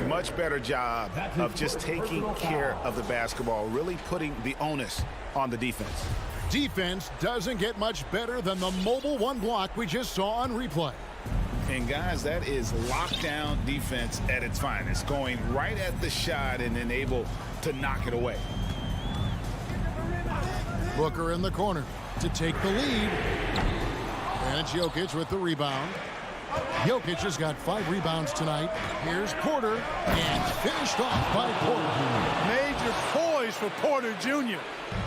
[SPEAKER 1] Much better job of just taking care of the basketball, really putting the onus on the defense.
[SPEAKER 3] Defense doesn't get much better than the mobile one block we just saw on replay.
[SPEAKER 4] And guys, that is lockdown defense at its finest, going right at the shot and then able to knock it away.
[SPEAKER 3] Booker in the corner to take the lead. And it's Jokic with the rebound. Jokic has got 5 rebounds tonight. Here's Porter, and finished off by Porter.
[SPEAKER 12] Major poise for Porter Jr.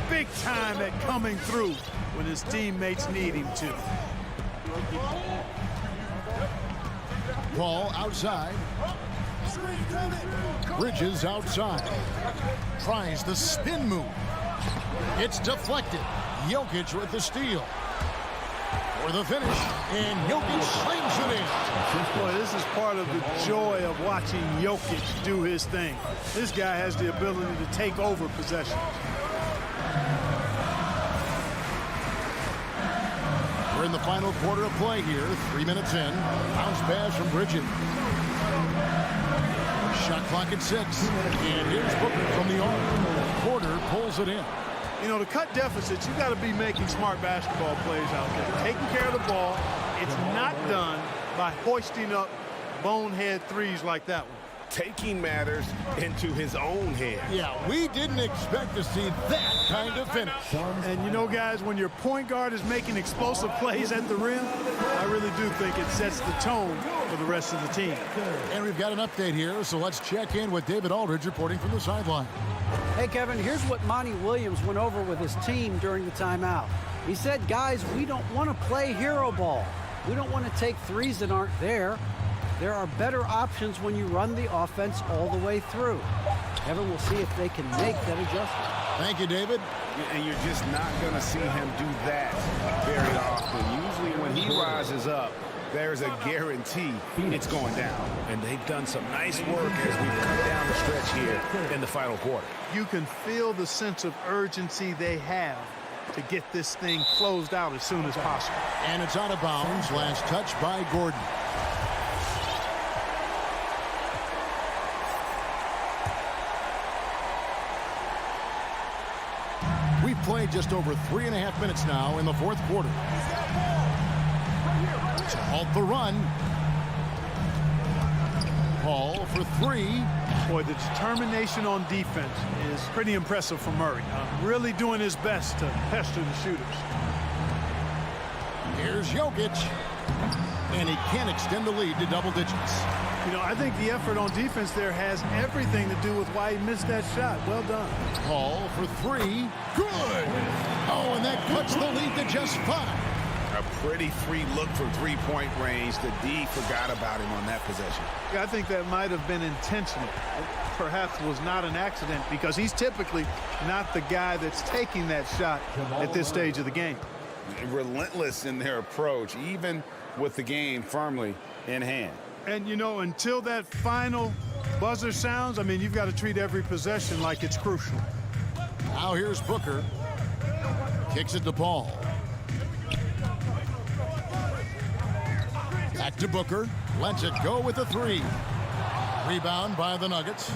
[SPEAKER 12] Big time at coming through when his teammates need him to.
[SPEAKER 3] Paul outside. Bridges outside. Tries the spin move. It's deflected. Jokic with the steal. For the finish, and Jokic slings it in.
[SPEAKER 12] Boy, this is part of the joy of watching Jokic do his thing. This guy has the ability to take over possession.
[SPEAKER 3] We're in the final quarter of play here. 3 minutes in. Bounce pass from Bridges. Shot clock at 6. And here's Booker from the arc. Porter pulls it in.
[SPEAKER 12] You know, to cut deficits, you got to be making smart basketball plays out there. Taking care of the ball. It's not done by hoisting up bonehead threes like that one.
[SPEAKER 1] Taking matters into his own hands.
[SPEAKER 3] Yeah, we didn't expect to see that kind of finish.
[SPEAKER 12] And you know, guys, when your point guard is making explosive plays at the rim, I really do think it sets the tone for the rest of the team.
[SPEAKER 3] And we've got an update here, so let's check in with David Aldridge reporting from the sideline.
[SPEAKER 10] Hey, Kevin, here's what Monty Williams went over with his team during the timeout. He said, guys, we don't want to play hero ball. We don't want to take threes that aren't there. There are better options when you run the offense all the way through. Kevin, we'll see if they can make that adjustment.
[SPEAKER 3] Thank you, David.
[SPEAKER 4] And you're just not going to see him do that very often. Usually when he rises up, there's a guarantee it's going down. And they've done some nice work as we've come down the stretch here in the final quarter.
[SPEAKER 12] You can feel the sense of urgency they have to get this thing closed out as soon as possible.
[SPEAKER 3] And it's out of bounds. Last touch by Gordon. We've played just over 3.5 minutes now in the fourth quarter. To halt the run. Paul for 3.
[SPEAKER 12] Boy, the determination on defense is pretty impressive from Murray. Really doing his best to pester the shooters.
[SPEAKER 3] Here's Jokic. And he can't extend the lead to double digits.
[SPEAKER 12] You know, I think the effort on defense there has everything to do with why he missed that shot. Well done.
[SPEAKER 3] Paul for 3. Good. Oh, and that cuts the lead to just 5.
[SPEAKER 4] A pretty free look from three-point range. The D forgot about him on that possession.
[SPEAKER 12] I think that might have been intentional. Perhaps was not an accident because he's typically not the guy that's taking that shot at this stage of the game.
[SPEAKER 4] Relentless in their approach, even with the game firmly in hand.
[SPEAKER 12] And, you know, until that final buzzer sounds, I mean, you've got to treat every possession like it's crucial.
[SPEAKER 3] Now here's Booker. Kicks it to Paul. Back to Booker. Lets it go with a 3. Rebound by the Nuggets.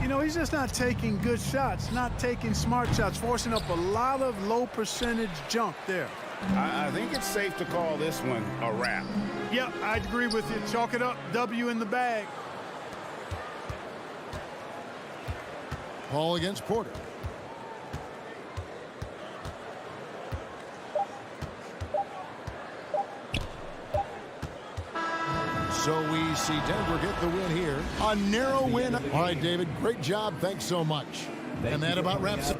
[SPEAKER 12] You know, he's just not taking good shots, not taking smart shots, forcing up a lot of low percentage junk there.
[SPEAKER 4] I think it's safe to call this one a wrap.
[SPEAKER 12] Yep, I'd agree with you. Chalk it up. W in the bag.
[SPEAKER 3] Paul against Porter. So we see Denver get the win here. A narrow win. All right, David, great job. Thanks so much. And that about wraps up.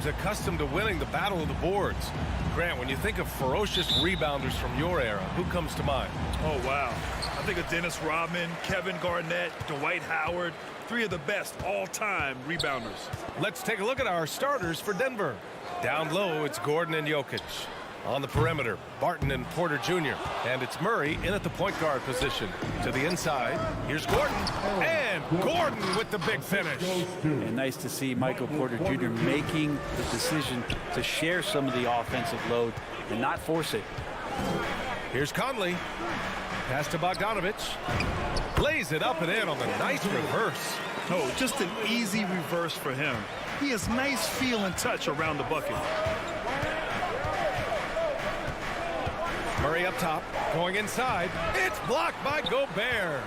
[SPEAKER 6] teams accustomed to winning the battle of the boards. Grant, when you think of ferocious rebounders from your era, who comes to mind?
[SPEAKER 7] Oh, wow. I think of Dennis Rodman, Kevin Garnett, Dwight Howard, 3 of the best all-time rebounders.
[SPEAKER 6] Let's take a look at our starters for Denver. Down low, it's Gordon and Jokic. On the perimeter, Barton and Porter Jr. And it's Murray in at the point guard position. To the inside, here's Gordon. And Gordon with the big finish.
[SPEAKER 8] And nice to see Michael Porter Jr. making the decision to share some of the offensive load and not force it.
[SPEAKER 6] Here's Conley. Pass to Bogdanovich. Lays it up and in on the nice reverse.
[SPEAKER 7] Oh, just an easy reverse for him. He has nice feel and touch around the bucket.
[SPEAKER 6] Murray up top, going inside. It's blocked by Gobert.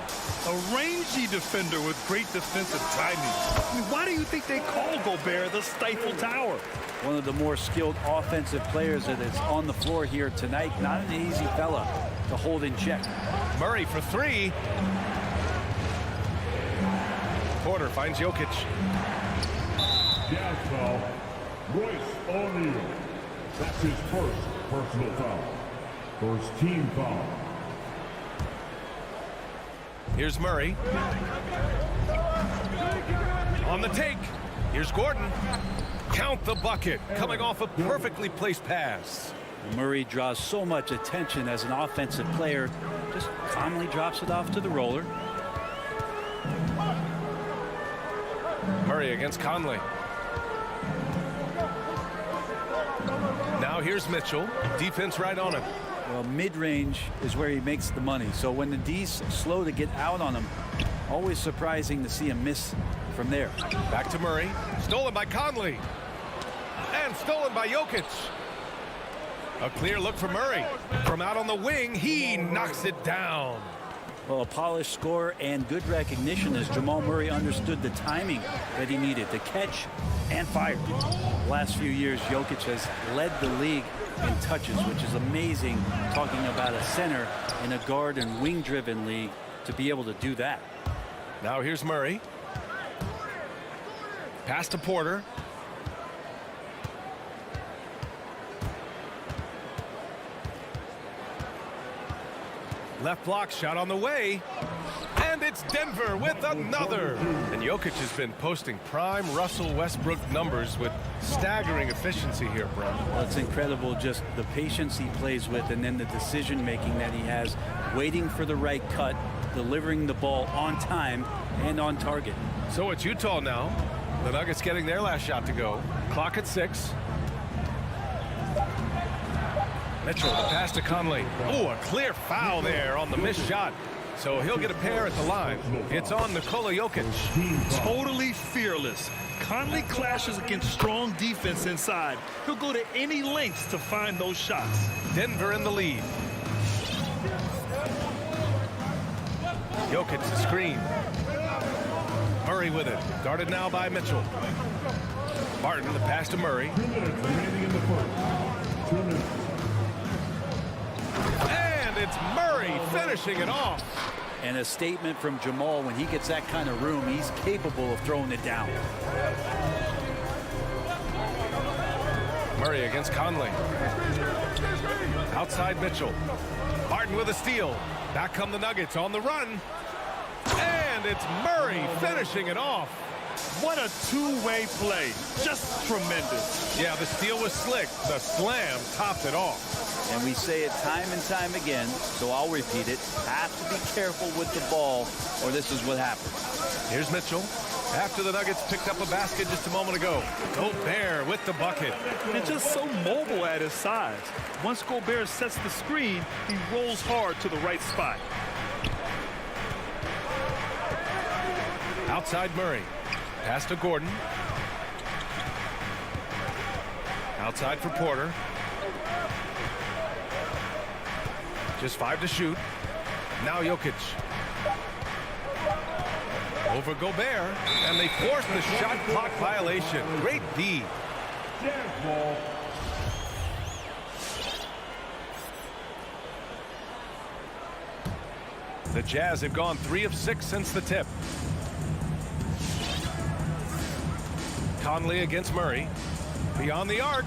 [SPEAKER 7] A rangy defender with great defensive timing. I mean, why do you think they call Gobert the Stifle Tower?
[SPEAKER 8] One of the more skilled offensive players that is on the floor here tonight. Not an easy fella to hold in check.
[SPEAKER 6] Murray for 3. Porter finds Jokic.
[SPEAKER 2] Gas foul. Royce O'Neal. That's his first personal foul. First team foul.
[SPEAKER 6] Here's Murray. On the take. Here's Gordon. Count the bucket. Coming off a perfectly placed pass.
[SPEAKER 8] Murray draws so much attention as an offensive player. Just calmly drops it off to the roller.
[SPEAKER 6] Murray against Conley. Now here's Mitchell. Defense right on him.
[SPEAKER 8] Well, mid-range is where he makes the money. So when the D's slow to get out on him, always surprising to see him miss from there.
[SPEAKER 6] Back to Murray. Stolen by Conley. And stolen by Jokic. A clear look for Murray. From out on the wing, he knocks it down.
[SPEAKER 8] Well, a polished score and good recognition as Jamal Murray understood the timing that he needed to catch and fire. The last few years, Jokic has led the league in touches, which is amazing, talking about a center in a guard and wing-driven league to be able to do that.
[SPEAKER 6] Now here's Murray. Pass to Porter. Left block shot on the way. And it's Denver with another. And Jokic has been posting prime Russell Westbrook numbers with staggering efficiency here, Brent.
[SPEAKER 8] Well, it's incredible just the patience he plays with and then the decision making that he has, waiting for the right cut, delivering the ball on time and on target.
[SPEAKER 6] So it's Utah now. The Nuggets getting their last shot to go. Clock at 6. Mitchell, the pass to Conley. Oh, a clear foul there on the missed shot. So he'll get a pair at the line. It's on Nikola Jokic.
[SPEAKER 7] Totally fearless. Conley clashes against strong defense inside. He'll go to any lengths to find those shots.
[SPEAKER 6] Denver in the lead. Jokic the screen. Murray with it. Guarded now by Mitchell. Barton the pass to Murray.
[SPEAKER 2] 2 minutes remaining in the first. 2 minutes.
[SPEAKER 6] And it's Murray finishing it off.
[SPEAKER 8] And a statement from Jamal, when he gets that kind of room, he's capable of throwing it down.
[SPEAKER 6] Murray against Conley. Outside Mitchell. Barton with a steal. Back come the Nuggets on the run. And it's Murray finishing it off.
[SPEAKER 7] What a two-way play. Just tremendous.
[SPEAKER 6] Yeah, the steal was slick. The slam topped it off.
[SPEAKER 8] And we say it time and time again, so I'll repeat it. Have to be careful with the ball, or this is what happens.
[SPEAKER 6] Here's Mitchell. After the Nuggets picked up a basket just a moment ago. Gobert with the bucket.
[SPEAKER 7] And just so mobile at his size. Once Gobert sets the screen, he rolls hard to the right spot.
[SPEAKER 6] Outside Murray. Pass to Gordon. Outside for Porter. Just 5 to shoot. Now Jokic. Over Gobert. And they force the shot clock violation. Great D. The Jazz have gone 3 of 6 since the tip. Conley against Murray. Beyond the arc.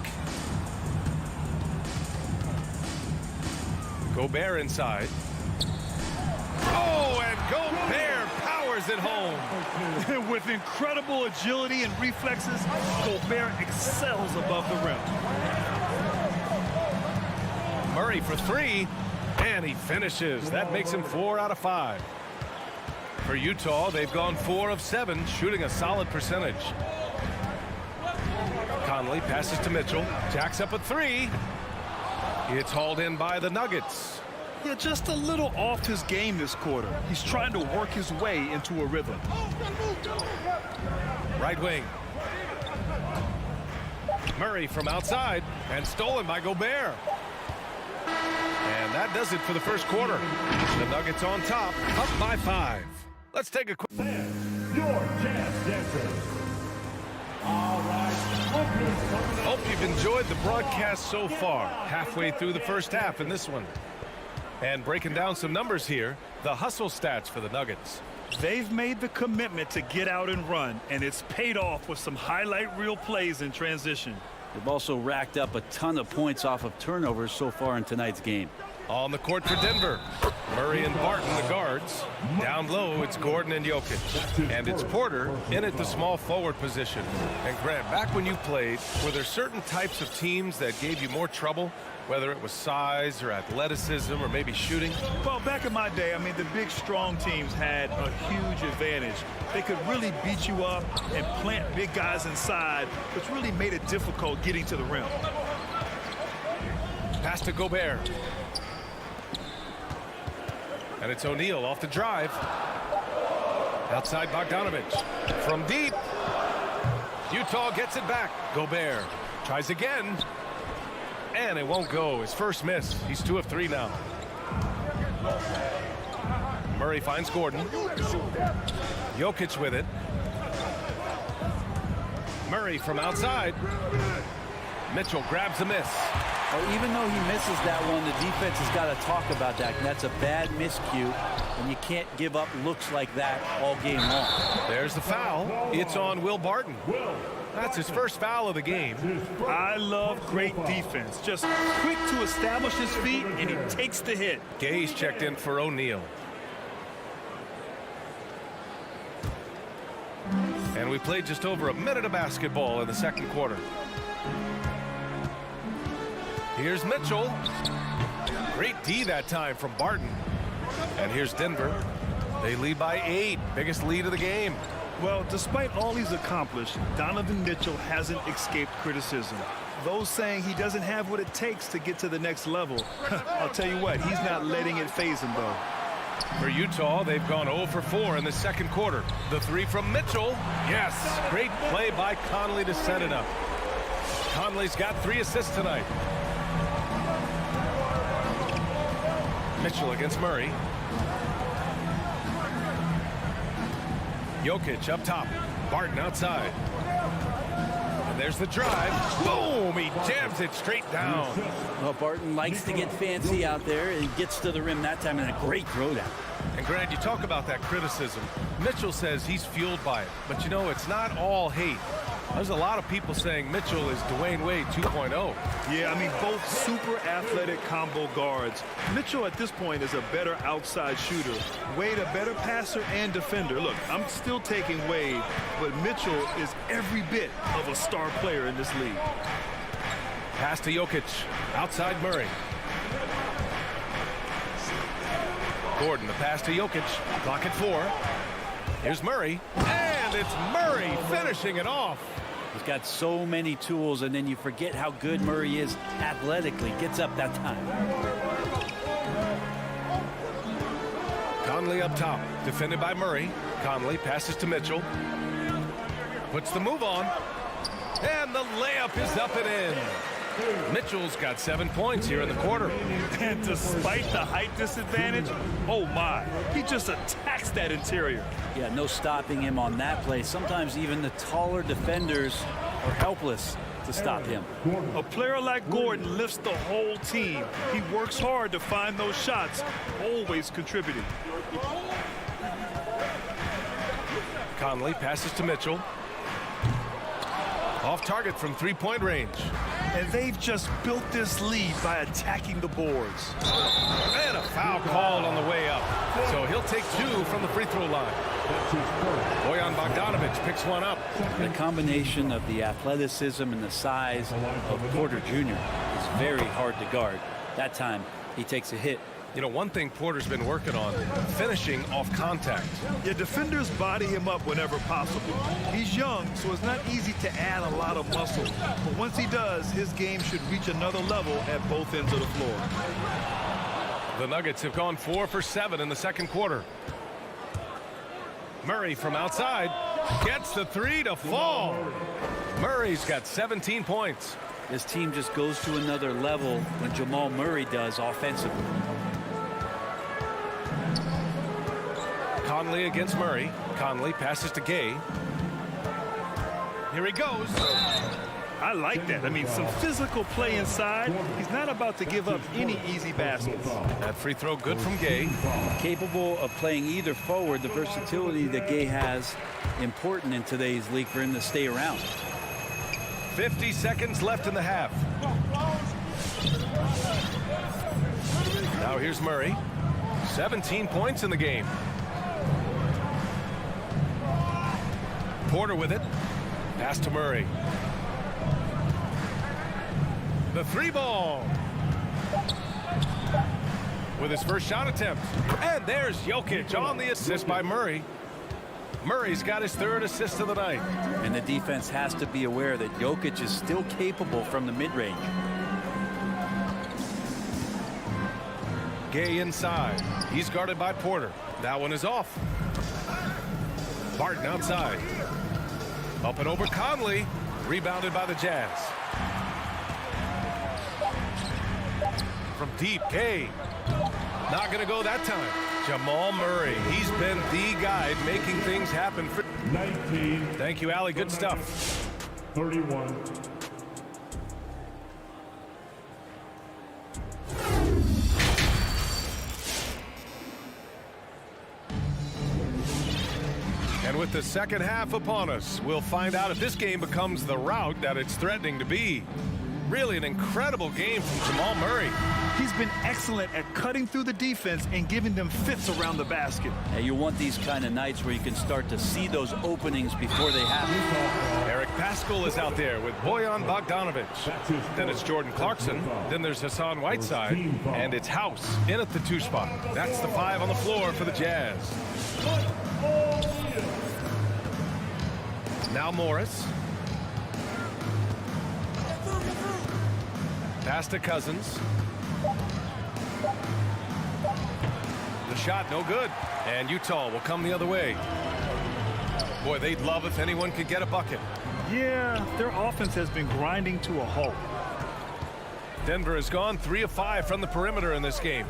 [SPEAKER 6] Gobert inside. Oh, and Gobert powers it home.
[SPEAKER 7] With incredible agility and reflexes, Gobert excels above the rim.
[SPEAKER 6] Murray for three, and he finishes. That makes him 4 out of 5. For Utah, they've gone 4 of 7, shooting a solid percentage. Conley passes to Mitchell, jacks up a 3. It's hauled in by the Nuggets.
[SPEAKER 7] Yeah, just a little off his game this quarter. He's trying to work his way into a rhythm.
[SPEAKER 6] Right wing. Murray from outside, and stolen by Gobert. And that does it for the first quarter. The Nuggets on top, up by 5. Let's take a quick...
[SPEAKER 11] Your chance dancers. All right.
[SPEAKER 6] Hope you've enjoyed the broadcast so far. Halfway through the first half in this one. And breaking down some numbers here, the hustle stats for the Nuggets.
[SPEAKER 7] They've made the commitment to get out and run, and it's paid off with some highlight reel plays in transition.
[SPEAKER 8] They've also racked up a ton of points off of turnovers so far in tonight's game.
[SPEAKER 6] On the court for Denver, Murray and Barton, the guards. Down low, it's Gordon and Jokic. And it's Porter in at the small forward position. And Grant, back when you played, were there certain types of teams that gave you more trouble? Whether it was size or athleticism or maybe shooting?
[SPEAKER 7] Well, back in my day, I mean, the big, strong teams had a huge advantage. They could really beat you up and plant big guys inside, which really made it difficult getting to the rim.
[SPEAKER 6] Pass to Gobert. And it's O'Neal off the drive. Outside Bogdanovich. From deep. Utah gets it back. Gobert tries again. And it won't go. His first miss. He's 2 of 3 now. Murray finds Gordon. Jokic with it. Murray from outside. Mitchell grabs a miss.
[SPEAKER 8] Well, even though he misses that one, the defense has got to talk about that. And that's a bad miscue, and you can't give up looks like that all game long.
[SPEAKER 6] There's the foul. It's on Will Barton. That's his first foul of the game.
[SPEAKER 7] I love great defense. Just quick to establish his feet, and he takes the hit.
[SPEAKER 6] Gay's checked in for O'Neal. And we played just over a minute of basketball in the second quarter. Here's Mitchell. Great D that time from Barton. And here's Denver. They lead by 8. Biggest lead of the game.
[SPEAKER 7] Well, despite all he's accomplished, Donovan Mitchell hasn't escaped criticism. Those saying he doesn't have what it takes to get to the next level. I'll tell you what, he's not letting it faze him, though.
[SPEAKER 6] For Utah, they've gone 0 for 4 in the second quarter. The 3 from Mitchell. Yes, great play by Conley to set it up. Conley's got 3 assists tonight. Mitchell against Murray. Jokic up top. Barton outside. And there's the drive. Boom! He jams it straight down.
[SPEAKER 8] Well, Barton likes to get fancy out there and gets to the rim that time in a great throwdown.
[SPEAKER 6] And Grant, you talk about that criticism. Mitchell says he's fueled by it. But you know, it's not all hate. There's a lot of people saying Mitchell is Dwayne Wade 2.0.
[SPEAKER 7] Yeah, I mean, both super athletic combo guards. Mitchell at this point is a better outside shooter. Wade a better passer and defender. Look, I'm still taking Wade, but Mitchell is every bit of a star player in this league.
[SPEAKER 6] Pass to Jokic. Outside Murray. Gordon, the pass to Jokic. Clock at 4. Here's Murray. And it's Murray finishing it off.
[SPEAKER 8] He's got so many tools, and then you forget how good Murray is athletically. Gets up that time.
[SPEAKER 6] Conley up top. Defended by Murray. Conley passes to Mitchell. Puts the move on. And the layup is up and in. Mitchell's got 7 points here in the quarter.
[SPEAKER 7] And despite the height disadvantage, oh my, he just attacks that interior.
[SPEAKER 8] Yeah, no stopping him on that play. Sometimes even the taller defenders are helpless to stop him.
[SPEAKER 7] A player like Gordon lifts the whole team. He works hard to find those shots, always contributing.
[SPEAKER 6] Conley passes to Mitchell. Off target from three-point range.
[SPEAKER 7] And they've just built this lead by attacking the boards.
[SPEAKER 6] And a foul called on the way up. So he'll take 2 from the free throw line. Bojan Bogdanovic picks one up.
[SPEAKER 8] The combination of the athleticism and the size of Porter Jr. is very hard to guard. That time, he takes a hit.
[SPEAKER 6] You know, one thing Porter's been working on, finishing off contact.
[SPEAKER 7] Yeah, defenders body him up whenever possible. He's young, so it's not easy to add a lot of muscle. But once he does, his game should reach another level at both ends of the floor.
[SPEAKER 6] The Nuggets have gone 4 for 7 in the second quarter. Murray from outside gets the 3 to fall. Murray's got 17 points.
[SPEAKER 8] This team just goes to another level when Jamal Murray does offensively.
[SPEAKER 6] Conley against Murray. Conley passes to Gay. Here he goes.
[SPEAKER 7] I like that. I mean, some physical play inside. He's not about to give up any easy baskets.
[SPEAKER 6] That free throw good from Gay.
[SPEAKER 8] Capable of playing either forward, the versatility that Gay has, important in today's league for him to stay around.
[SPEAKER 6] 50 seconds left in the half. Now here's Murray. 17 points in the game. Porter with it. Pass to Murray. The 3 ball. With his first shot attempt. And there's Jokic on the assist by Murray. Murray's got his 3rd assist of the night.
[SPEAKER 8] And the defense has to be aware that Jokic is still capable from the mid-range.
[SPEAKER 6] Gay inside. He's guarded by Porter. That one is off. Barton outside. Up and over Conley. Rebounded by the Jazz. From deep, Gay. Not going to go that time. Jamal Murray. He's been the guy making things happen.
[SPEAKER 2] 19.
[SPEAKER 6] Thank you, Allie. Good stuff.
[SPEAKER 2] 31.
[SPEAKER 6] And with the second half upon us, we'll find out if this game becomes the rout that it's threatening to be. Really an incredible game from Jamal Murray.
[SPEAKER 7] He's been excellent at cutting through the defense and giving them fits around the basket.
[SPEAKER 8] And you want these kind of nights where you can start to see those openings before they happen.
[SPEAKER 6] Eric Paschall is out there with Bojan Bogdanovic. Then it's Jordan Clarkson. Then there's Hassan Whiteside. And it's House in at the 2 spot. That's the 5 on the floor for the Jazz. Now Morris. Pass to Cousins. The shot no good. And Utah will come the other way. Boy, they'd love if anyone could get a bucket.
[SPEAKER 7] Yeah, their offense has been grinding to a halt.
[SPEAKER 6] Denver has gone 3 of 5 from the perimeter in this game.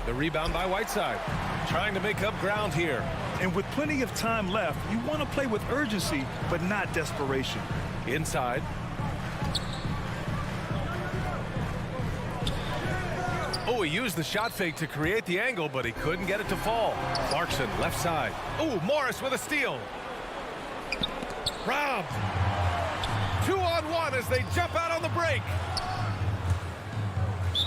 [SPEAKER 6] The rebound by Whiteside. Trying to make up ground here.
[SPEAKER 7] And with plenty of time left, you want to play with urgency, but not desperation.
[SPEAKER 6] Inside. Oh, he used the shot fake to create the angle, but he couldn't get it to fall. Clarkson, left side. Oh, Morris with a steal. Robbed. 2-on-1 as they jump out on the break.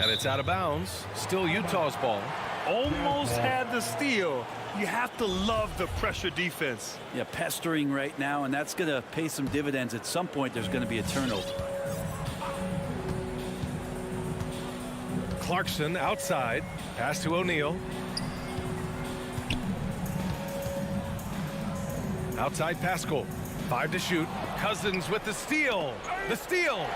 [SPEAKER 6] And it's out of bounds. Still Utah's ball.
[SPEAKER 7] Almost had the steal. You have to love the pressure defense.
[SPEAKER 8] Yeah, pestering right now, and that's going to pay some dividends. At some point, there's going to be a turnover.
[SPEAKER 6] Clarkson outside. Pass to O'Neal. Outside Paschall. 5 to shoot. Cousins with the steal. The steal.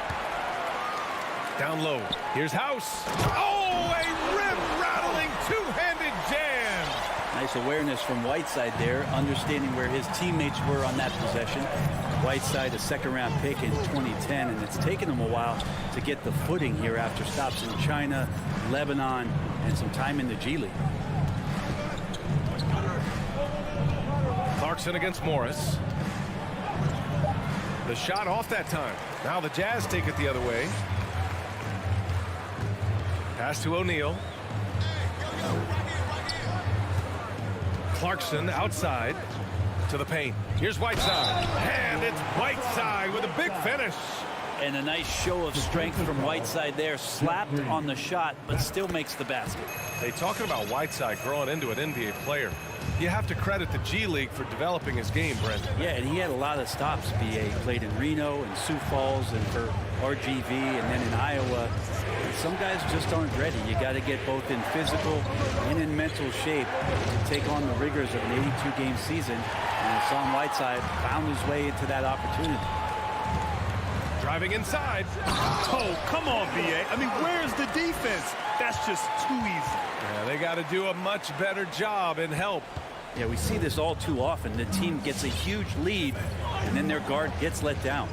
[SPEAKER 6] Down low. Here's House. Oh, a rim-rattling two-handed jam.
[SPEAKER 8] Nice awareness from Whiteside there, understanding where his teammates were on that possession. Whiteside, a second-round pick in 2010, and it's taken him a while to get the footing here after stops in China, Lebanon, and some time in the G League.
[SPEAKER 6] Clarkson against Morris. The shot off that time. Now the Jazz take it the other way. Pass to O'Neal. Clarkson outside to the paint. Here's Whiteside. And it's Whiteside with a big finish.
[SPEAKER 8] And a nice show of strength from Whiteside there. Slapped on the shot, but still makes the basket.
[SPEAKER 6] Hey, talking about Whiteside growing into an NBA player, you have to credit the G League for developing his game, Brent.
[SPEAKER 8] Yeah, and he had a lot of stops. BA played in Reno and Sioux Falls and for RGV and then in Iowa. And some guys just aren't ready. You got to get both in physical and in mental shape to take on the rigors of an 82-game season. And Hassan Whiteside found his way into that opportunity.
[SPEAKER 6] Driving inside.
[SPEAKER 7] Oh, come on, BA. I mean, where's the defense? That's just too easy.
[SPEAKER 6] Yeah, they got to do a much better job in help.
[SPEAKER 8] Yeah, we see this all too often. The team gets a huge lead, and then their guard gets let down.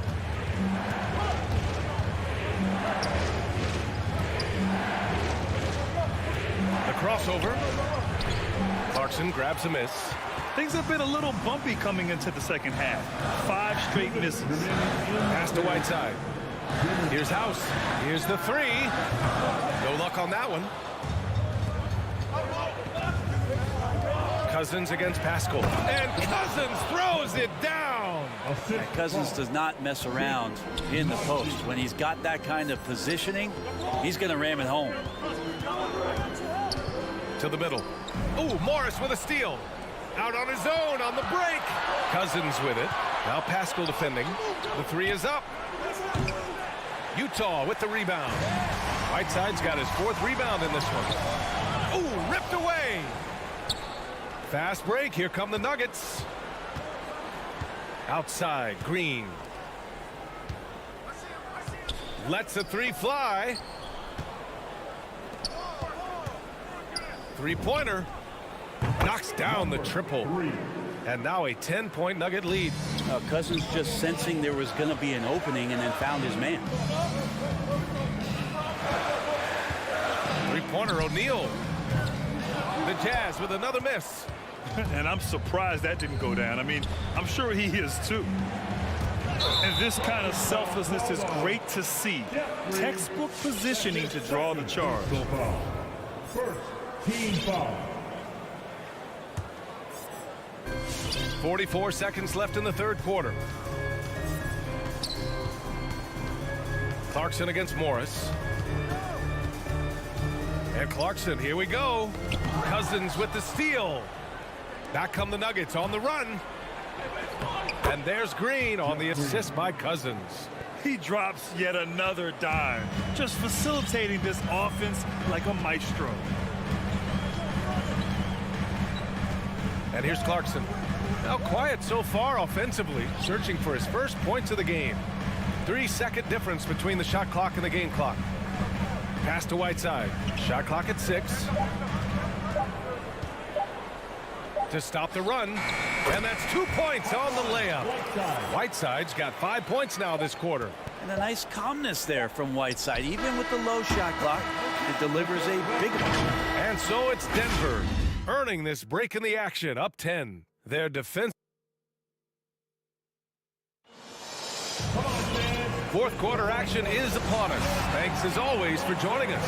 [SPEAKER 6] The crossover. Clarkson grabs a miss.
[SPEAKER 7] Things have been a little bumpy coming into the second half. 5 straight misses.
[SPEAKER 6] Pass to Whiteside. Here's House. Here's the three. No luck on that one. Cousins against Pascal. And Cousins throws it down.
[SPEAKER 8] Yeah, Cousins does not mess around in the post. When he's got that kind of positioning, he's going to ram it home.
[SPEAKER 6] To the middle. Ooh, Morris with a steal. Out on his own on the break. Cousins with it. Now Pascal defending. The three is up. Utah with the rebound. Whiteside's got his 4th rebound in this one. Ooh, ripped away. Fast break. Here come the Nuggets. Outside, Green. Lets the three fly. Three-pointer. Knocks down the triple. And now a 10-point Nugget lead.
[SPEAKER 8] Cousins just sensing there was going to be an opening and then found his man.
[SPEAKER 6] Three-pointer, O'Neal. The Jazz with another miss.
[SPEAKER 7] And I'm surprised that didn't go down. I mean, I'm sure he is too. And this kind of selflessness is great to see. Textbook positioning to draw the charge.
[SPEAKER 2] First team foul.
[SPEAKER 6] 44 seconds left in the third quarter. Clarkson against Morris. And Clarkson, here we go. Cousins with the steal. Back come the Nuggets on the run. And there's Green on the assist by Cousins.
[SPEAKER 7] He drops yet another dime, just facilitating this offense like a maestro.
[SPEAKER 6] And here's Clarkson. Now quiet so far offensively, searching for his first points of the game. 3-second difference between the shot clock and the game clock. Pass to Whiteside. Shot clock at 6. To stop the run. And that's 2 points on the layup. Whiteside's got 5 points now this quarter.
[SPEAKER 8] And a nice calmness there from Whiteside. Even with the low shot clock, it delivers a big one.
[SPEAKER 6] And so it's Denver earning this break in the action, up 10. Their defense. Fourth quarter action is upon us. Thanks as always for joining us.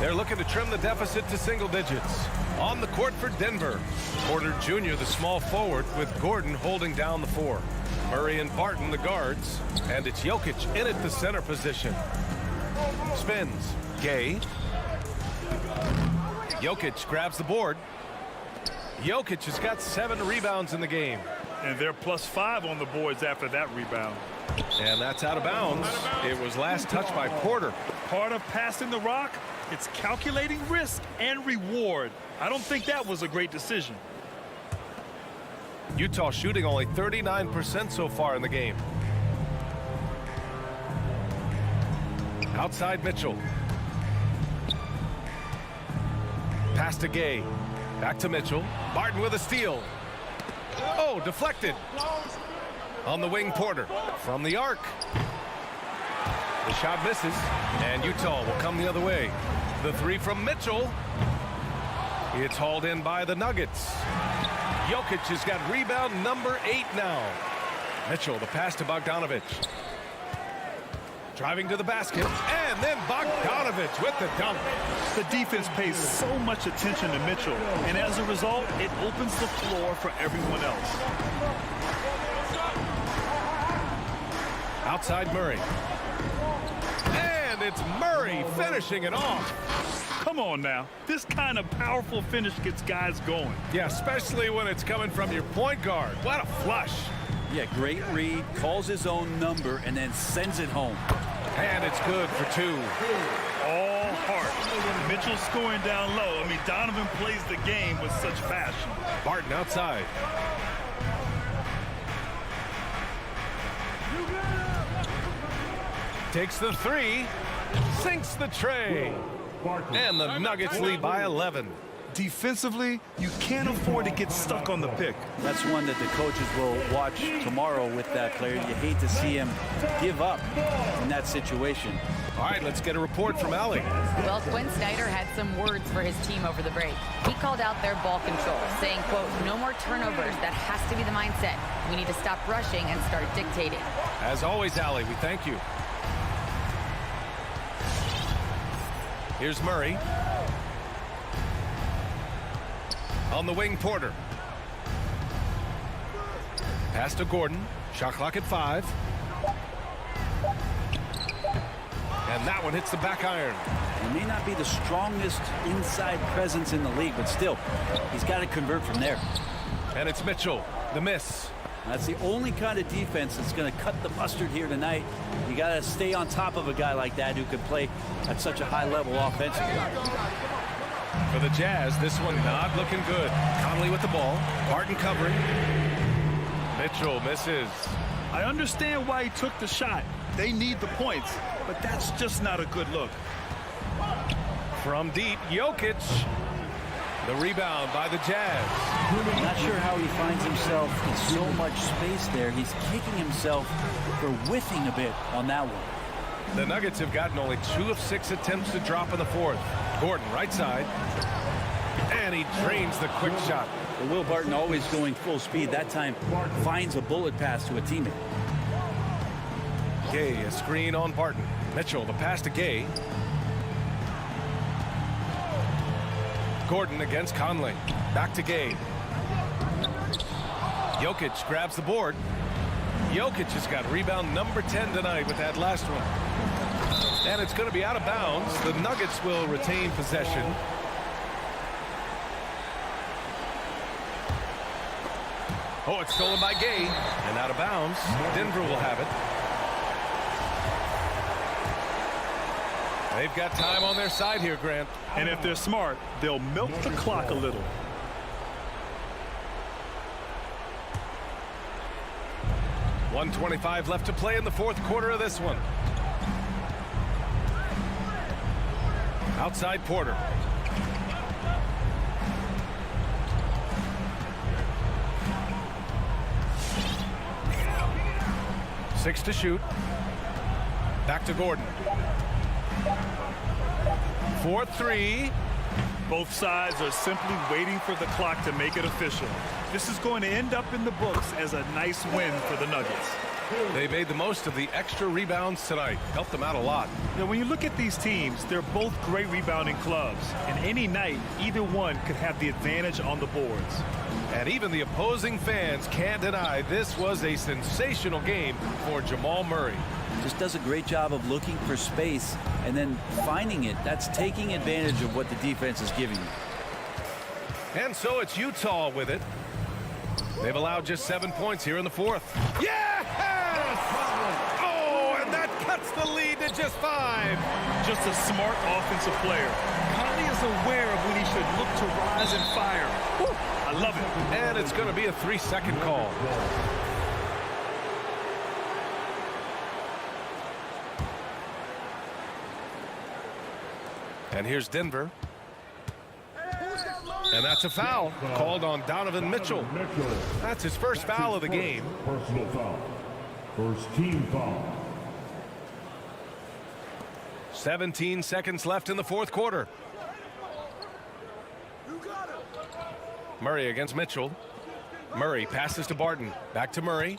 [SPEAKER 6] They're looking to trim the deficit to single digits. On the court for Denver. Porter Jr., the small forward, with Gordon holding down the 4. Murray and Barton, the guards. And it's Jokic in at the center position. Spins. Gay. Jokic grabs the board. Jokic has got 7 rebounds in the game.
[SPEAKER 7] And they're +5 on the boards after that rebound.
[SPEAKER 6] And that's out of bounds. It was last touched by Porter.
[SPEAKER 7] Part of passing the rock, it's calculating risk and reward. I don't think that was a great decision.
[SPEAKER 6] Utah shooting only 39% so far in the game. Outside Mitchell. Pass to Gay. Back to Mitchell. Barton with a steal. Oh, deflected. On the wing, Porter. From the arc. The shot misses. And Utah will come the other way. The three from Mitchell. It's hauled in by the Nuggets. Jokic has got rebound number 8 now. Mitchell, the pass to Bogdanovich. Driving to the basket, and then Bogdanovich with the dunk.
[SPEAKER 7] The defense pays so much attention to Mitchell, and as a result, it opens the floor for everyone else.
[SPEAKER 6] Outside Murray. And it's Murray finishing it off.
[SPEAKER 7] Come on now. This kind of powerful finish gets guys going.
[SPEAKER 6] Yeah, especially when it's coming from your point guard. What a flush.
[SPEAKER 8] Yeah, great read, calls his own number, and then sends it home.
[SPEAKER 6] And it's good for two.
[SPEAKER 7] All heart. Mitchell scoring down low. I mean, Donovan plays the game with such passion.
[SPEAKER 6] Barton outside. Takes the three, sinks the tray, and the Nuggets lead by 11.
[SPEAKER 7] Defensively, you can't afford to get stuck on the pick.
[SPEAKER 8] That's one that the coaches will watch tomorrow with that player. You hate to see him give up in that situation.
[SPEAKER 6] All right, let's get a report from Allie.
[SPEAKER 13] Well, Quinn Snyder had some words for his team over the break. He called out their ball control, saying, quote, no more turnovers. That has to be the mindset. We need to stop rushing and start dictating.
[SPEAKER 6] As always, Allie, we thank you. Here's Murray. On the wing, Porter. Pass to Gordon. Shot clock at 5. And that one hits the back iron.
[SPEAKER 8] He may not be the strongest inside presence in the league, but still, he's got to convert from there.
[SPEAKER 6] And it's Mitchell, the miss.
[SPEAKER 8] That's the only kind of defense that's going to cut the mustard here tonight. You got to stay on top of a guy like that who can play at such a high level offensively.
[SPEAKER 6] For the Jazz, this one not looking good. Conley with the ball. Barton covering. Mitchell misses.
[SPEAKER 7] I understand why he took the shot. They need the points, but that's just not a good look.
[SPEAKER 6] From deep, Jokic. The rebound by the Jazz.
[SPEAKER 8] Not sure how he finds himself in so much space there. He's kicking himself for whiffing a bit on that one.
[SPEAKER 6] The Nuggets have gotten only 2 of 6 attempts to drop in the fourth. Gordon, right side. And he drains the quick shot.
[SPEAKER 8] But Will Barton always going full speed. That time finds a bullet pass to a teammate.
[SPEAKER 6] Gay, a screen on Barton. Mitchell, the pass to Gay. Gordon against Conley. Back to Gay. Jokic grabs the board. Jokic has got rebound number 10 tonight with that last one. And it's going to be out of bounds. The Nuggets will retain possession. Oh, it's stolen by Gay. And out of bounds. Denver will have it. They've got time on their side here, Grant.
[SPEAKER 7] And if they're smart, they'll milk the clock a little.
[SPEAKER 6] .125 left to play in the fourth quarter of this one. Outside Porter. Six to shoot. Back to Gordon. 4-3.
[SPEAKER 7] Both sides are simply waiting for the clock to make it official. This is going to end up in the books as a nice win for the Nuggets.
[SPEAKER 6] They made the most of the extra rebounds tonight. Helped them out a lot.
[SPEAKER 7] Now, when you look at these teams, they're both great rebounding clubs. And any night, either one could have the advantage on the boards.
[SPEAKER 6] And even the opposing fans can't deny this was a sensational game for Jamal Murray.
[SPEAKER 8] Just does a great job of looking for space and then finding it. That's taking advantage of what the defense is giving you.
[SPEAKER 6] And so it's Utah with it. They've allowed just 7 points here in the fourth. Yes! Oh, and that cuts the lead to just 5.
[SPEAKER 7] Just a smart offensive player. Conley is aware of when he should look to rise and fire. Woo, I love it.
[SPEAKER 6] And it's going to be a 3-second call. And here's Denver. And that's a foul called on Donovan Mitchell. That's his first foul of the game.
[SPEAKER 2] Personal foul. First team foul.
[SPEAKER 6] 17 seconds left in the fourth quarter. Murray against Mitchell. Murray passes to Barton. Back to Murray.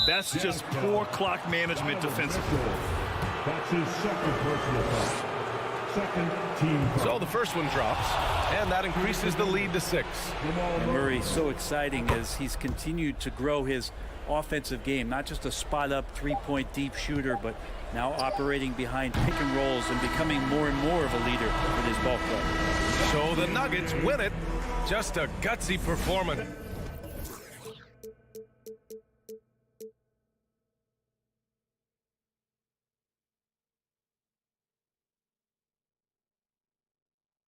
[SPEAKER 7] That's just poor clock management defensively.
[SPEAKER 2] That's his second personal foul. Second team foul.
[SPEAKER 6] So the first one drops, and that increases the lead to 6.
[SPEAKER 8] And Murray, so exciting as he's continued to grow his offensive game, not just a spot-up three-point deep shooter, but now operating behind pick and rolls and becoming more and more of a leader for this ball club.
[SPEAKER 6] So the Nuggets win it. Just a gutsy performance.